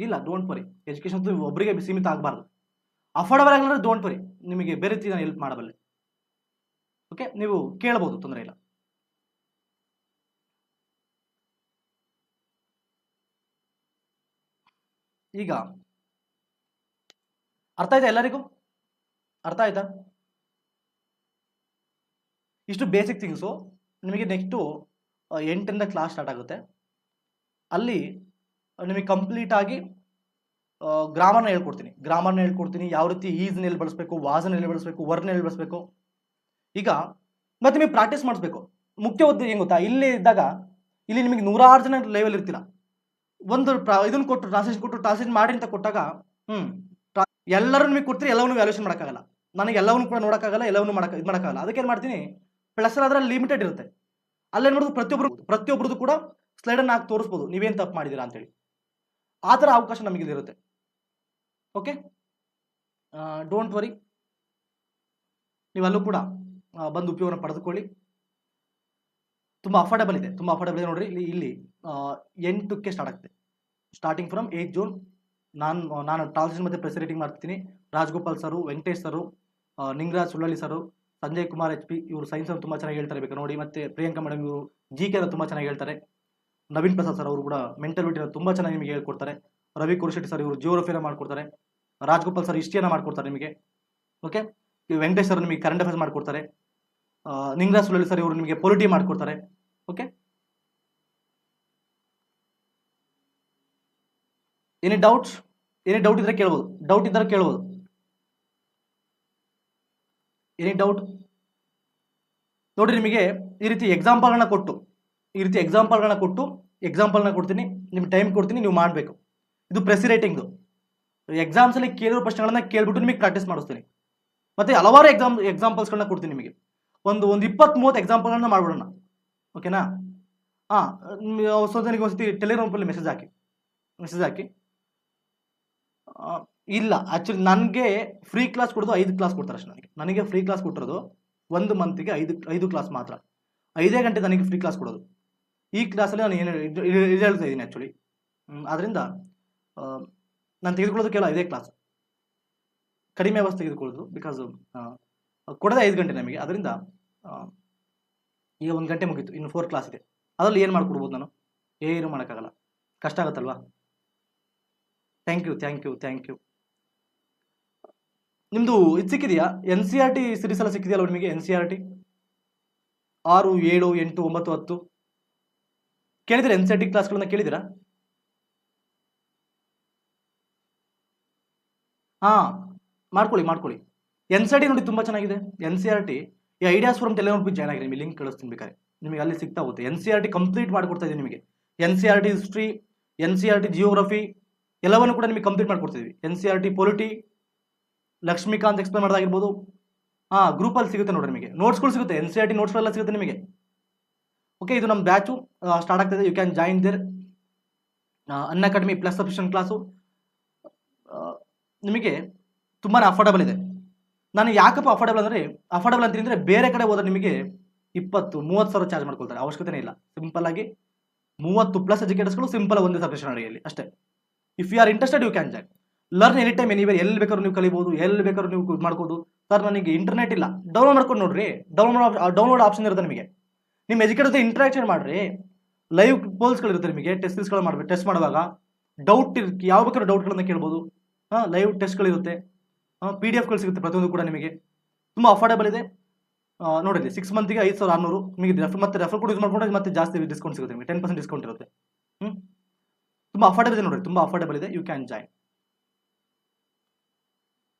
ಇಲ್ಲ, ಡೋಂಟ್ ವರಿ. ಎಜುಕೇಷನ್ ಒಬ್ಬರಿಗೆ ಸೀಮಿತ ಆಗಬಾರ್ದು. ಅಫೋರ್ಡಬಲ್ ಆಗಿಲ್ಲ, ಡೋಂಟ್ ವರಿ, ನಿಮಗೆ ಬೇರೆ ರೀತಿ ನಾನು ಹೆಲ್ಪ್ ಮಾಡಬಲ್ಲೆ. ಓಕೆ, ನೀವು ಕೇಳಬಹುದು, ತೊಂದರೆ ಇಲ್ಲ. ಈಗ ಅರ್ಥ ಆಯ್ತಾ ಎಲ್ಲರಿಗೂ? ಅರ್ಥ ಆಯ್ತಾ? ಇಷ್ಟು ಬೇಸಿಕ್ ಥಿಂಗ್ಸು. ನಿಮಗೆ ನೆಕ್ಸ್ಟು 8ರಿಂದ ಕ್ಲಾಸ್ ಸ್ಟಾರ್ಟ್ ಆಗುತ್ತೆ. ಅಲ್ಲಿ ನಿಮಗೆ ಕಂಪ್ಲೀಟ್ ಆಗಿ ಗ್ರಾಮರ್ನ ಹೇಳ್ಕೊಡ್ತೀನಿ. ಯಾವ ರೀತಿ ಈಸ್ನ ಎಲ್ಲಿ ಬಳಸಬೇಕು, ವಾಸನ ಎಲ್ಲಿ ಬಳಸಬೇಕು, ವರ್ನ ಎಲ್ಲಿ ಬಳಸಬೇಕು. ಈಗ ಮತ್ತೆ ನಿಮಗೆ ಪ್ರಾಕ್ಟೀಸ್ ಮಾಡಿಸ್ಬೇಕು. ಮುಖ್ಯ ಉದ್ದೇಶ ಏನು ಗೊತ್ತಾ? ಇಲ್ಲಿ ಇದ್ದಾಗ ಇಲ್ಲಿ ನಿಮಗೆ 106 ಜನ ಲೈವಲ್ಲಿ ಇರ್ತೀರ. ಒಂದು ಇದನ್ನು ಕೊಟ್ಟು ಟ್ರಾನ್ಸ್ಲೇಷನ್ ಮಾಡಿ ಅಂತ ಕೊಟ್ಟಾಗ ಎಲ್ಲರೂ ನಿಮಗೆ ಕೊಡ್ತೀರಿ, ಎಲ್ಲವನ್ನೂ ವ್ಯಾಲ್ಯೂಷನ್ ಮಾಡೋಕ್ಕಾಗಲ್ಲ. ನನಗೆ ಎಲ್ಲವನ್ನೂ ಕೂಡ ನೋಡೋಕ್ಕಾಗಲ್ಲ, ಎಲ್ಲವನ್ನೂ ಮಾಡೋಕ್ಕಾಗಲ್ಲ. ಅದಕ್ಕೆ ಏನು ಮಾಡ್ತೀನಿ, ಪ್ಲಸ್ ಅದರಲ್ಲಿ ಲಿಮಿಟೆಡ್ ಇರುತ್ತೆ. ಅಲ್ಲೇನು ಮಾಡೋದು, ಪ್ರತಿಯೊಬ್ಬರದ್ದು ಕೂಡ ಸ್ಲೈಡನ್ನು ಹಾಕಿ ತೋರಿಸ್ಬೋದು, ನೀವೇನು ತಪ್ಪು ಮಾಡಿದ್ದೀರಾ ಅಂತೇಳಿ. ಆ ಥರ ಅವಕಾಶ ನಮಗೆ ಇರುತ್ತೆ. Okay, don't worry. ನೀವಲ್ಲೂ ಕೂಡ ಬಂದು ಉಪಯೋಗನ ಪಡೆದುಕೊಳ್ಳಿ. ತುಂಬ ಅಫೋರ್ಡಬಲ್ ಇದೆ ನೋಡ್ರಿ. ಇಲ್ಲಿ 8ಕ್ಕೆ ಸ್ಟಾರ್ಟ್ ಆಗ್ತದೆ. Starting from 8 June. ನಾನು ಟ್ರಾನ್ಸ್ಲೇಷನ್ ಮತ್ತು ಪ್ರೆಸ್ ರೈಟಿಂಗ್ ಮಾಡ್ತೀನಿ. ರಾಜಗೋಪಾಲ್ ಸರು, ವೆಂಕಟೇಶ್ ಸರು, ನಿಂಗರಾಜ್ ಸುಳ್ಳಳ್ಳಿ ಸರು, ಸಂಜಯ್ ಕುಮಾರ್ HP ಇವರು ಸೈನ್ಸ್ ಅನ್ನು ತುಂಬ ಚೆನ್ನಾಗಿ ಹೇಳ್ತಾರೆ, ಬೇಕು ನೋಡಿ. ಮತ್ತು ಪ್ರಿಯಾಂಕಾ ಮೇಡಮ್ ಇವರು GK ತುಂಬ ಚೆನ್ನಾಗಿ ಹೇಳ್ತಾರೆ. ನವೀನ್ ಪ್ರಸಾದ್ ಸರ್ ಅವರು ಕೂಡ ಮೆಂಟಲಿಟಿನ ತುಂಬ ಚೆನ್ನಾಗಿ ನಿಮಗೆ ಹೇಳ್ಕೊಡ್ತಾರೆ. ರವಿ ಕುರುಶೆಟ್ಟಿ ಸರ್ ಇವರು ಜಿಯೋಗ್ರಫಿನ ಮಾಡ್ಕೊಡ್ತಾರೆ. ರಾಜಗೋಪಾಲ್ ಸರ್ ಹಿಸ್ಟ್ರಿಯನ್ನು ಮಾಡ್ಕೊಡ್ತಾರೆ ನಿಮಗೆ. ಓಕೆ, ವೆಂಕಟೇಶ್ ಸರ್ ನಿಮಗೆ ಕರೆಂಟ್ ಅಫೇರ್ಸ್ ಮಾಡ್ಕೊಡ್ತಾರೆ. ನಿಂಗರಾಜ್ ಸುಳ್ಳಳ್ಳಿ ಸರ್ ಇವರು ನಿಮಗೆ ಪೊಲಿಟಿ ಮಾಡ್ಕೊಡ್ತಾರೆ. ಓಕೆ, ಎನಿ ಡೌಟ್ ಇದ್ರೆ ಕೇಳ್ಬೋದು. ಎನಿ ಡೌಟ್ ನೋಡ್ರಿ, ನಿಮಗೆ ಈ ರೀತಿ ಎಕ್ಸಾಂಪಲ್ಗಳನ್ನ ಕೊಡ್ತೀನಿ, ನಿಮ್ಗೆ ಟೈಮ್ ಕೊಡ್ತೀನಿ, ನೀವು ಮಾಡಬೇಕು. ಇದು ಪ್ರೆಸ್ ರೈಟಿಂಗ್ದು. ಎಕ್ಸಾಮ್ಸಲ್ಲಿ ಕೇಳಿರೋ ಪ್ರಶ್ನೆಗಳನ್ನ ಕೇಳ್ಬಿಟ್ಟು ನಿಮಗೆ ಪ್ರಾಕ್ಟೀಸ್ ಮಾಡಿಸ್ತೀನಿ. ಮತ್ತೆ ಹಲವಾರು ಎಕ್ಸಾಂಪಲ್ಸ್ಗಳನ್ನ ಕೊಡ್ತೀನಿ ನಿಮಗೆ. ಒಂದು 20-30 ಎಕ್ಸಾಂಪಲ್ಗಳನ್ನ ಮಾಡ್ಬಿಡೋಣ. ಓಕೆನಾ? ಸ್ವಲ್ಪ ನನಗೆ ಒಂದ್ಸತಿ ಟೆಲಿಗ್ರಾಮಲ್ಲಿ ಮೆಸೇಜ್ ಹಾಕಿ. ಇಲ್ಲ, ಆ್ಯಕ್ಚುಲಿ ನನಗೆ ಫ್ರೀ ಕ್ಲಾಸ್ ಕೊಡೋದು 5 ಕ್ಲಾಸ್ ಕೊಡ್ತಾರೆ ಅಷ್ಟೇ. ನನಗೆ ಫ್ರೀ ಕ್ಲಾಸ್ ಕೊಟ್ಟಿರೋದು 1 ಮಂತಿಗೆ 5 ಕ್ಲಾಸ್ ಮಾತ್ರ. 5 ಗಂಟೆ ನನಗೆ ಫ್ರೀ ಕ್ಲಾಸ್ ಕೊಡೋದು. ಈ ಕ್ಲಾಸಲ್ಲಿ ನಾನು ಏನು ಹೇಳ್ತಾ ಇದ್ದೀನಿ ಆ್ಯಕ್ಚುಲಿ. ಆದ್ದರಿಂದ ನಾನು ತೆಗೆದುಕೊಳ್ಳೋದು ಕೇವಲ 5 ಕ್ಲಾಸ್, ಕಡಿಮೆ ಅವಸ್ಥೆ ತೆಗೆದುಕೊಳ್ಳೋದು. ಬಿಕಾಸ್ ಕೊಡೋದೇ 5 ಗಂಟೆ ನಮಗೆ. ಅದರಿಂದ ಈಗ 1 ಗಂಟೆ ಮುಗೀತು, ಇನ್ನು 4 ಕ್ಲಾಸ್ ಇದೆ. ಅದರಲ್ಲಿ ಏನು ಮಾಡ್ಕೊಡ್ಬೋದು ನಾನು? ಏನು ಮಾಡೋಕ್ಕಾಗಲ್ಲ, ಕಷ್ಟ ಆಗುತ್ತಲ್ವಾ? Thank you. ನಿಮ್ಮದು ಇದು ಸಿಕ್ಕಿದೆಯಾ? NCERT ಸಿರೀಸ್ ಎಲ್ಲ ಸಿಕ್ಕಿದೆಯಲ್ಲ ನಿಮಗೆ? NCERT 6, 7, 8, 9, 10 ಕೇಳಿದ್ದೀರಾ? NCERT ಕ್ಲಾಸ್ಗಳನ್ನ ಕೇಳಿದ್ದೀರಾ? ಮಾಡ್ಕೊಳ್ಳಿ. NCERT ನೋಡಿ ತುಂಬ ಚೆನ್ನಾಗಿದೆ. NCERT ಈ ಐಡಿಯಾಸ್ ಫೋರಮ್ ಟೆಲಿಗ್ರಾಮ್ ಜಾಯ್ನ್ ಆಗಿರಿ, ನಿಮಗೆ ಲಿಂಕ್ ಕಳಿಸ್ತೀನಿ ಬೇಕಾದ್ರೆ, ನಿಮಗೆ ಅಲ್ಲಿ ಸಿಗ್ತಾ ಹೋಗುತ್ತೆ. NCERT ಕಂಪ್ಲೀಟ್ ಮಾಡಿಕೊಡ್ತಾ ಇದ್ದೀನಿ ನಿಮಗೆ. NCERT ಹಿಸ್ಟ್ರಿ, NCERT ಜಿಯೋಗ್ರಫಿ ಎಲ್ಲವನ್ನು ಕೂಡ ನಿಮಗೆ ಕಂಪ್ಲೀಟ್ ಮಾಡ್ಕೊಡ್ತಿದ್ವಿ. NCERT ಪೊಲಿಟಿ, ಲಕ್ಷ್ಮೀಕಾಂತ್ ಎಕ್ಸ್ಪ್ಲೇನ್ ಮಾಡೋದಾಗಿರ್ಬೋದು. ಗ್ರೂಪಲ್ಲಿ ಸಿಗುತ್ತೆ ನೋಡ್ರಿ, ನಿಮಗೆ ನೋಟ್ಸ್ಗಳು ಸಿಗುತ್ತೆ. NCERT ನೋಟ್ಸ್ಗಳೆಲ್ಲ ಸಿಗುತ್ತೆ ನಿಮಗೆ. ಓಕೆ, ಇದು ನಮ್ಮ ಬ್ಯಾಚು ಸ್ಟಾರ್ಟ್ ಆಗ್ತಾಯಿದೆ. You can join there. Unacademy plus subscription class ನಿಮಗೆ ತುಂಬಾ ಅಫೋರ್ಡಬಲ್ ಇದೆ. ನಾನು ಯಾಕಪ್ಪ ಅಫೋರ್ಡಬಲ್ ಅಂತಂದರೆ, ಬೇರೆ ಕಡೆ ಹೋದ್ರೆ ನಿಮಗೆ 20-30 ಸಾವಿರ ಚಾರ್ಜ್ ಮಾಡ್ಕೊಳ್ತಾರೆ. ಅವಶ್ಯಕತೆ ಇಲ್ಲ. ಸಿಂಪಲ್ ಆಗಿ 30+ ಎಜುಕೇಟರ್ಸ್ಗಳು ಸಿಂಪಲ್ ಒಂದೇ ಸಬ್ಸ್ಕ್ರಿಪ್ಷನ್ ಅಡಿಯಲ್ಲಿ ಅಷ್ಟೇ. If you are interested you can join. Learn any time anywhere. ಎಲ್ಲಿ ಬೇಕಾದ್ರೂ ನೀವು ಕಲಿಬೋದು, ಎಲ್ಲಿ ಬೇಕಾದ್ರೂ ನೀವು ಇದು ಮಾಡ್ಬೋದು. ಸರ್ ನನಗೆ ಇಂಟರ್ನೆಟ್ ಇಲ್ಲ, ಡೌನ್ಲೋಡ್ ಮಾಡ್ಕೊಂಡು ನೋಡ್ರಿ. ಡೌನ್ಲೋಡ್ ಆಪ್ಷನ್ ಇರುತ್ತೆ ನಿಮಗೆ. ನಿಮ್ಮ ಎಜುಕೇಟರ್ ಜೊತೆ ಇಂಟ್ರಾಕ್ಷನ್ ಮಾಡಿರಿ. ಲೈವ್ ಪೋಲ್ಸ್ಗಳಿರುತ್ತೆ ನಿಮಗೆ. ಟೆಸ್ಟ್ ಮಾಡುವಾಗ ಡೌಟ್ ಯಾವ ಬೇಕಾದ್ರೂ ಡೌಟ್ಗಳನ್ನ ಕೇಳ್ಬೋದು. ಲೈವ್ ಟೆಸ್ಟ್ಗಳಿರುತ್ತೆ. PDF ಸಿಗುತ್ತೆ ಪ್ರತಿಯೊಂದು ಕೂಡ ನಿಮಗೆ. ತುಂಬ ಅಫೋರ್ಡಬಲ್ ಇದೆ. ನೋಡಿರಿ, 6 ಮಂತಿಗೆ 5600 ನಿಮಗೆ. ರೆಫರ್ ಕೂಡ ಯೂಸ್ ಮಾಡ್ಕೊಂಡ್ರೆ ಮತ್ತೆ ಜಾಸ್ತಿ ಡಿಸ್ಕೌಂಟ್ ಸಿಗುತ್ತೆ ನಿಮಗೆ. 10% ಡಿಸ್ಕೌಂಟ್ ಇರುತ್ತೆ. ತುಂಬ ಅಫೋರ್ಡಬಲ್ ಇದೆ ನೋಡಿರಿ, ತುಂಬ ಅಫೋರ್ಡಬಲ್ ಇದೆ. You can join.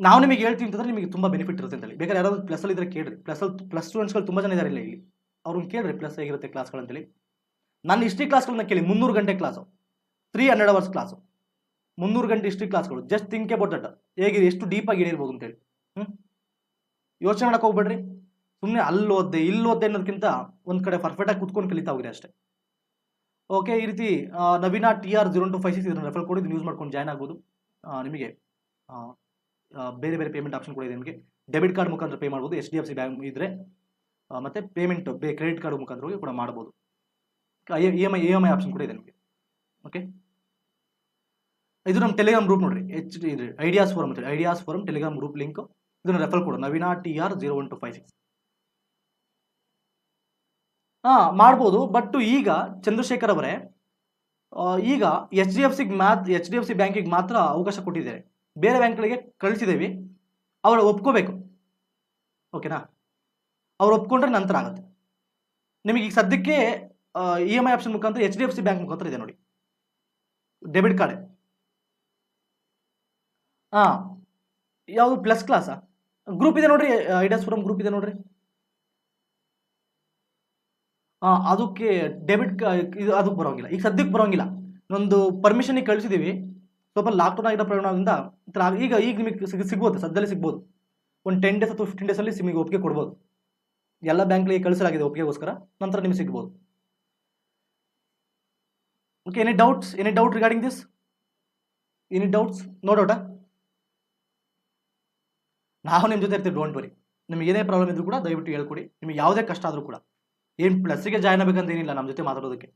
ನಾವು ನಿಮಗೆ ಹೇಳ್ತೀವಿ ಅಂತಂದ್ರೆ ನಿಮಗೆ ತುಂಬ ಬೆನಿಫಿಟ್ ಇರುತ್ತೆ ಅಂತೇಳಿ. ಬೇಕಾದ್ರೆ ಯಾರಾದರೂ ಪ್ಲಸ್ಸಲ್ಲಿ ಇದ್ರೆ ಕೇಳಿರಿ. ಪ್ಲಸ್ ಸ್ಟೂಡೆಂಟ್ಸ್ಗಳು ತುಂಬ ಜನ ಇದ್ದಾರೆ ಇಲ್ಲಿ. ಅವ್ರನ್ನ ಕೇಳಿರಿ ಪ್ಲಸ್ ಹೇಗಿರುತ್ತೆ ಕ್ಲಾಸ್ಗಳಂತೇಳಿ. ನನ್ನ ಹಿಸ್ಟ್ರಿ ಕ್ಲಾಸ್ಗಳನ್ನ ಕೇಳಿ. 300 ಗಂಟೆ ಕ್ಲಾಸು, 300 ಅವರ್ಸ್ ಕ್ಲಾಸು, 300 ಗಂಟೆ ಹಿಸ್ಟ್ರಿ ಕ್ಲಾಸ್ಗಳು. Just think about that. ಹೇಗೆ ಎಷ್ಟು ಡೀಪಾಗಿ ಇಳಿರ್ಬೋದು ಅಂತೇಳಿ. ಯೋಚನೆ ಮಾಡಕ್ಕೆ ಹೋಗ್ಬೇಡ್ರಿ. ಸುಮ್ಮನೆ ಅಲ್ಲಿ ಓದ್ದೆ ಇಲ್ಲಿ ಓದ್ದೆ ಅನ್ನೋದಕ್ಕಿಂತ ಒಂದು ಕಡೆ ಪರ್ಫೆಕ್ಟಾಗಿ ಕುತ್ಕೊಂಡು ಕಲಿತಾ ಹೋಗ್ರಿ ಅಷ್ಟೇ. ಓಕೆ, ಈ ರೀತಿ ನವೀನ TR0256 ಇದನ್ನು ರೆಫರ್ ಕೊಡಿ, ಯೂಸ್ ಮಾಡ್ಕೊಂಡು ಜಾಯ್ನ್ ಆಗ್ಬೋದು. ನಿಮಗೆ ಬೇರೆ ಬೇರೆ ಪೇಮೆಂಟ್ ಆಪ್ಷನ್ ಕೂಡ ಇದೆ. ನಿಮಗೆ ಡೆಬಿಟ್ ಕಾರ್ಡ್ ಮುಖಾಂತರ ಪೇ ಮಾಡ್ಬೋದು, HDFC ಬ್ಯಾಂಕ್ ಇದ್ರೆ, ಮತ್ತೆ ಪೇಮೆಂಟ್ ಕ್ರೆಡಿಟ್ ಕಾರ್ಡ್ ಮುಖಾಂತರ ಕೂಡ ಮಾಡ್ಬೋದು. EMI ಆಪ್ಷನ್ ಕೂಡ ಇದೆ ನಿಮಗೆ. ಓಕೆ, ಇದು ನಮ್ಮ ಟೆಲಿಗ್ರಾಮ್ ಗ್ರೂಪ್ ನೋಡ್ರಿ, ideas forum Telegram group link. ಇದನ್ನು ರೆಫರ್ ಕೊಡು, ನವೀನ TR01256. ಮಾಡ್ಬೋದು. ಬಟ್ ಈಗ ಚಂದ್ರಶೇಖರ್ ಅವರೇ, ಈಗ HDFC ಬ್ಯಾಂಕಿಗೆ ಮಾತ್ರ ಅವಕಾಶ ಕೊಟ್ಟಿದ್ದಾರೆ, ಬೇರೆ ಬ್ಯಾಂಕ್ಗಳಿಗೆ ಕಳಿಸಿದ್ದೇವೆ, ಅವರು ಒಪ್ಕೋಬೇಕು. ಓಕೆನಾ, ಅವ್ರು ಒಪ್ಕೊಂಡ್ರೆ ನಂತರ ಆಗುತ್ತೆ. ನಿಮಗೆ ಈಗ ಸದ್ಯಕ್ಕೆ EMI ಆಪ್ಷನ್ ಮುಖಾಂತರ HDFC ಬ್ಯಾಂಕ್ ಮುಖಾಂತರ ಇದೆ ನೋಡಿ, ಡೆಬಿಟ್ ಕಾರ್ಡ್. ಯಾವುದು ಪ್ಲಸ್ ಕ್ಲಾಸಾ ಗ್ರೂಪ್ ಇದೆ ನೋಡ್ರಿ, ಐಡಿಯಾಸ್ ಫೋರಮ್ ಗ್ರೂಪ್ ಇದೆ ನೋಡ್ರಿ. ಅದಕ್ಕೆ ಡೆಬಿಟ್ ಇದು ಅದಕ್ಕೆ ಬರೋಂಗಿಲ್ಲ, ಈಗ ಸದ್ಯಕ್ಕೆ ಬರೋಂಗಿಲ್ಲ. ಒಂದು ಪರ್ಮಿಷನಿಗೆ ಕಳಿಸಿದ್ದೀವಿ, ಸ್ವಲ್ಪ ಲಾಕ್ಡೌನ್ ಆಗಿರೋ ಪರಿಣಾಮದಿಂದ ಈಗ ನಿಮಗೆ ಸಿಗ್ಬೋದು, ಸದ್ಯದಲ್ಲಿ ಸಿಗ್ಬೋದು. ಒಂದು 10 days ಅಥವಾ 15 days ಅಲ್ಲಿ ನಿಮಗೆ ಒಪ್ಪಿಗೆ ಕೊಡ್ಬೋದು. ಎಲ್ಲ ಬ್ಯಾಂಕ್ಗಳಿಗೆ ಕಳಿಸಲಾಗಿದೆ ಒಪ್ಪಿಗೆಗೋಸ್ಕರ, ನಂತರ ನಿಮಗೆ ಸಿಗ್ಬೋದು. Okay, any doubt regarding this? Any doubts? No ಡೌಟಾ? ನಾವು ನಿಮ್ಮ ಜೊತೆ ಇರ್ತೀವಿ, ಡೋಂಟ್ ವರಿ. ನಿಮ್ಗೆ ಏನೇ ಪ್ರಾಬ್ಲಮ್ ಇದ್ರೂ ಕೂಡ ದಯವಿಟ್ಟು ಹೇಳ್ಕೊಡಿ. ನಿಮಗೆ ಯಾವುದೇ ಕಷ್ಟ ಆದರೂ ಕೂಡ, ಏನು ಪ್ಲಸ್ಸಿಗೆ ಜಾಯ್ನ್ ಆಗಬೇಕಂತ ಏನಿಲ್ಲ ನಮ್ಮ ಜೊತೆ ಮಾತಾಡೋದಕ್ಕೆ.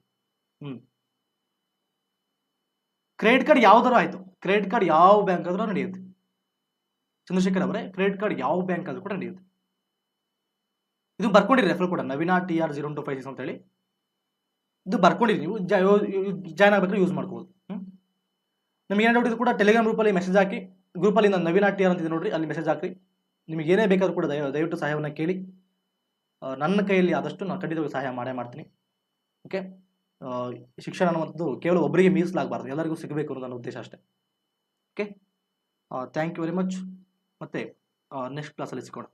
ಕ್ರೆಡಿಟ್ ಕಾರ್ಡ್ ಯಾವ್ದಾರು ಆಯಿತು, ಕ್ರೆಡಿಟ್ ಕಾರ್ಡ್ ಯಾವ ಬ್ಯಾಂಕ್ ಆದ್ರೂ ನಡೆಯುತ್ತೆ. ಚಂದ್ರಶೇಖರ್ ಅವರೇ, ಕ್ರೆಡಿಟ್ ಕಾರ್ಡ್ ಯಾವ ಬ್ಯಾಂಕ್ ಆದ್ರೂ ಕೂಡ ನಡೆಯುತ್ತೆ. ಇದು ಬರ್ಕೊಂಡಿರಿ, ರೆಫರ್ ಕೂಡ ನವೀನ TR01256 ಅಂತ ಹೇಳಿ, ಇದು ಬರ್ಕೊಂಡಿರಿ. ನೀವು ಜಾಯ್ನ್ ಆಗಬೇಕಾದ್ರೆ ಯೂಸ್ ಮಾಡ್ಕೋಬೋದು. ನಿಮ್ಗೆ ಏನು ಡೌಟ್ ಇದು ಕೂಡ ಟೆಲಿಗ್ರಾಮ್ ಗ್ರೂಪಲ್ಲಿ ಮೆಸೇಜ್ ಹಾಕಿ, ಗ್ರೂಪಲ್ಲಿ ನಾನು ನವೀನ TR ಅಂತಿದೆ ನೋಡ್ರಿ, ಅಲ್ಲಿ ಮೆಸೇಜ್ ಹಾಕಿ. ನಿಮಗೆ ಏನೇ ಬೇಕಾದ್ರೂ ಕೂಡ ದಯವಿಟ್ಟು ಸಹಾಯವನ್ನು ಕೇಳಿ. ನನ್ನ ಕೈಯಲ್ಲಿ ಆದಷ್ಟು ನಾನು ಖಂಡಿತವಾಗಿ ಸಹಾಯ ಮಾಡ್ತೀನಿ. ಓಕೆ, ಶಿಕ್ಷಣ ಅನ್ನುವಂಥದ್ದು ಕೇವಲ ಒಬ್ಬರಿಗೆ ಮೀಸಲಾಗಬಾರ್ದು, ಎಲ್ಲರಿಗೂ ಸಿಗಬೇಕು ಅನ್ನೋ ನನ್ನ ಉದ್ದೇಶ ಅಷ್ಟೇ. Okay, thank you very much. ಮತ್ತೆ ನೆಕ್ಸ್ಟ್ ಕ್ಲಾಸಲ್ಲಿ ಸಿಗೋಣ.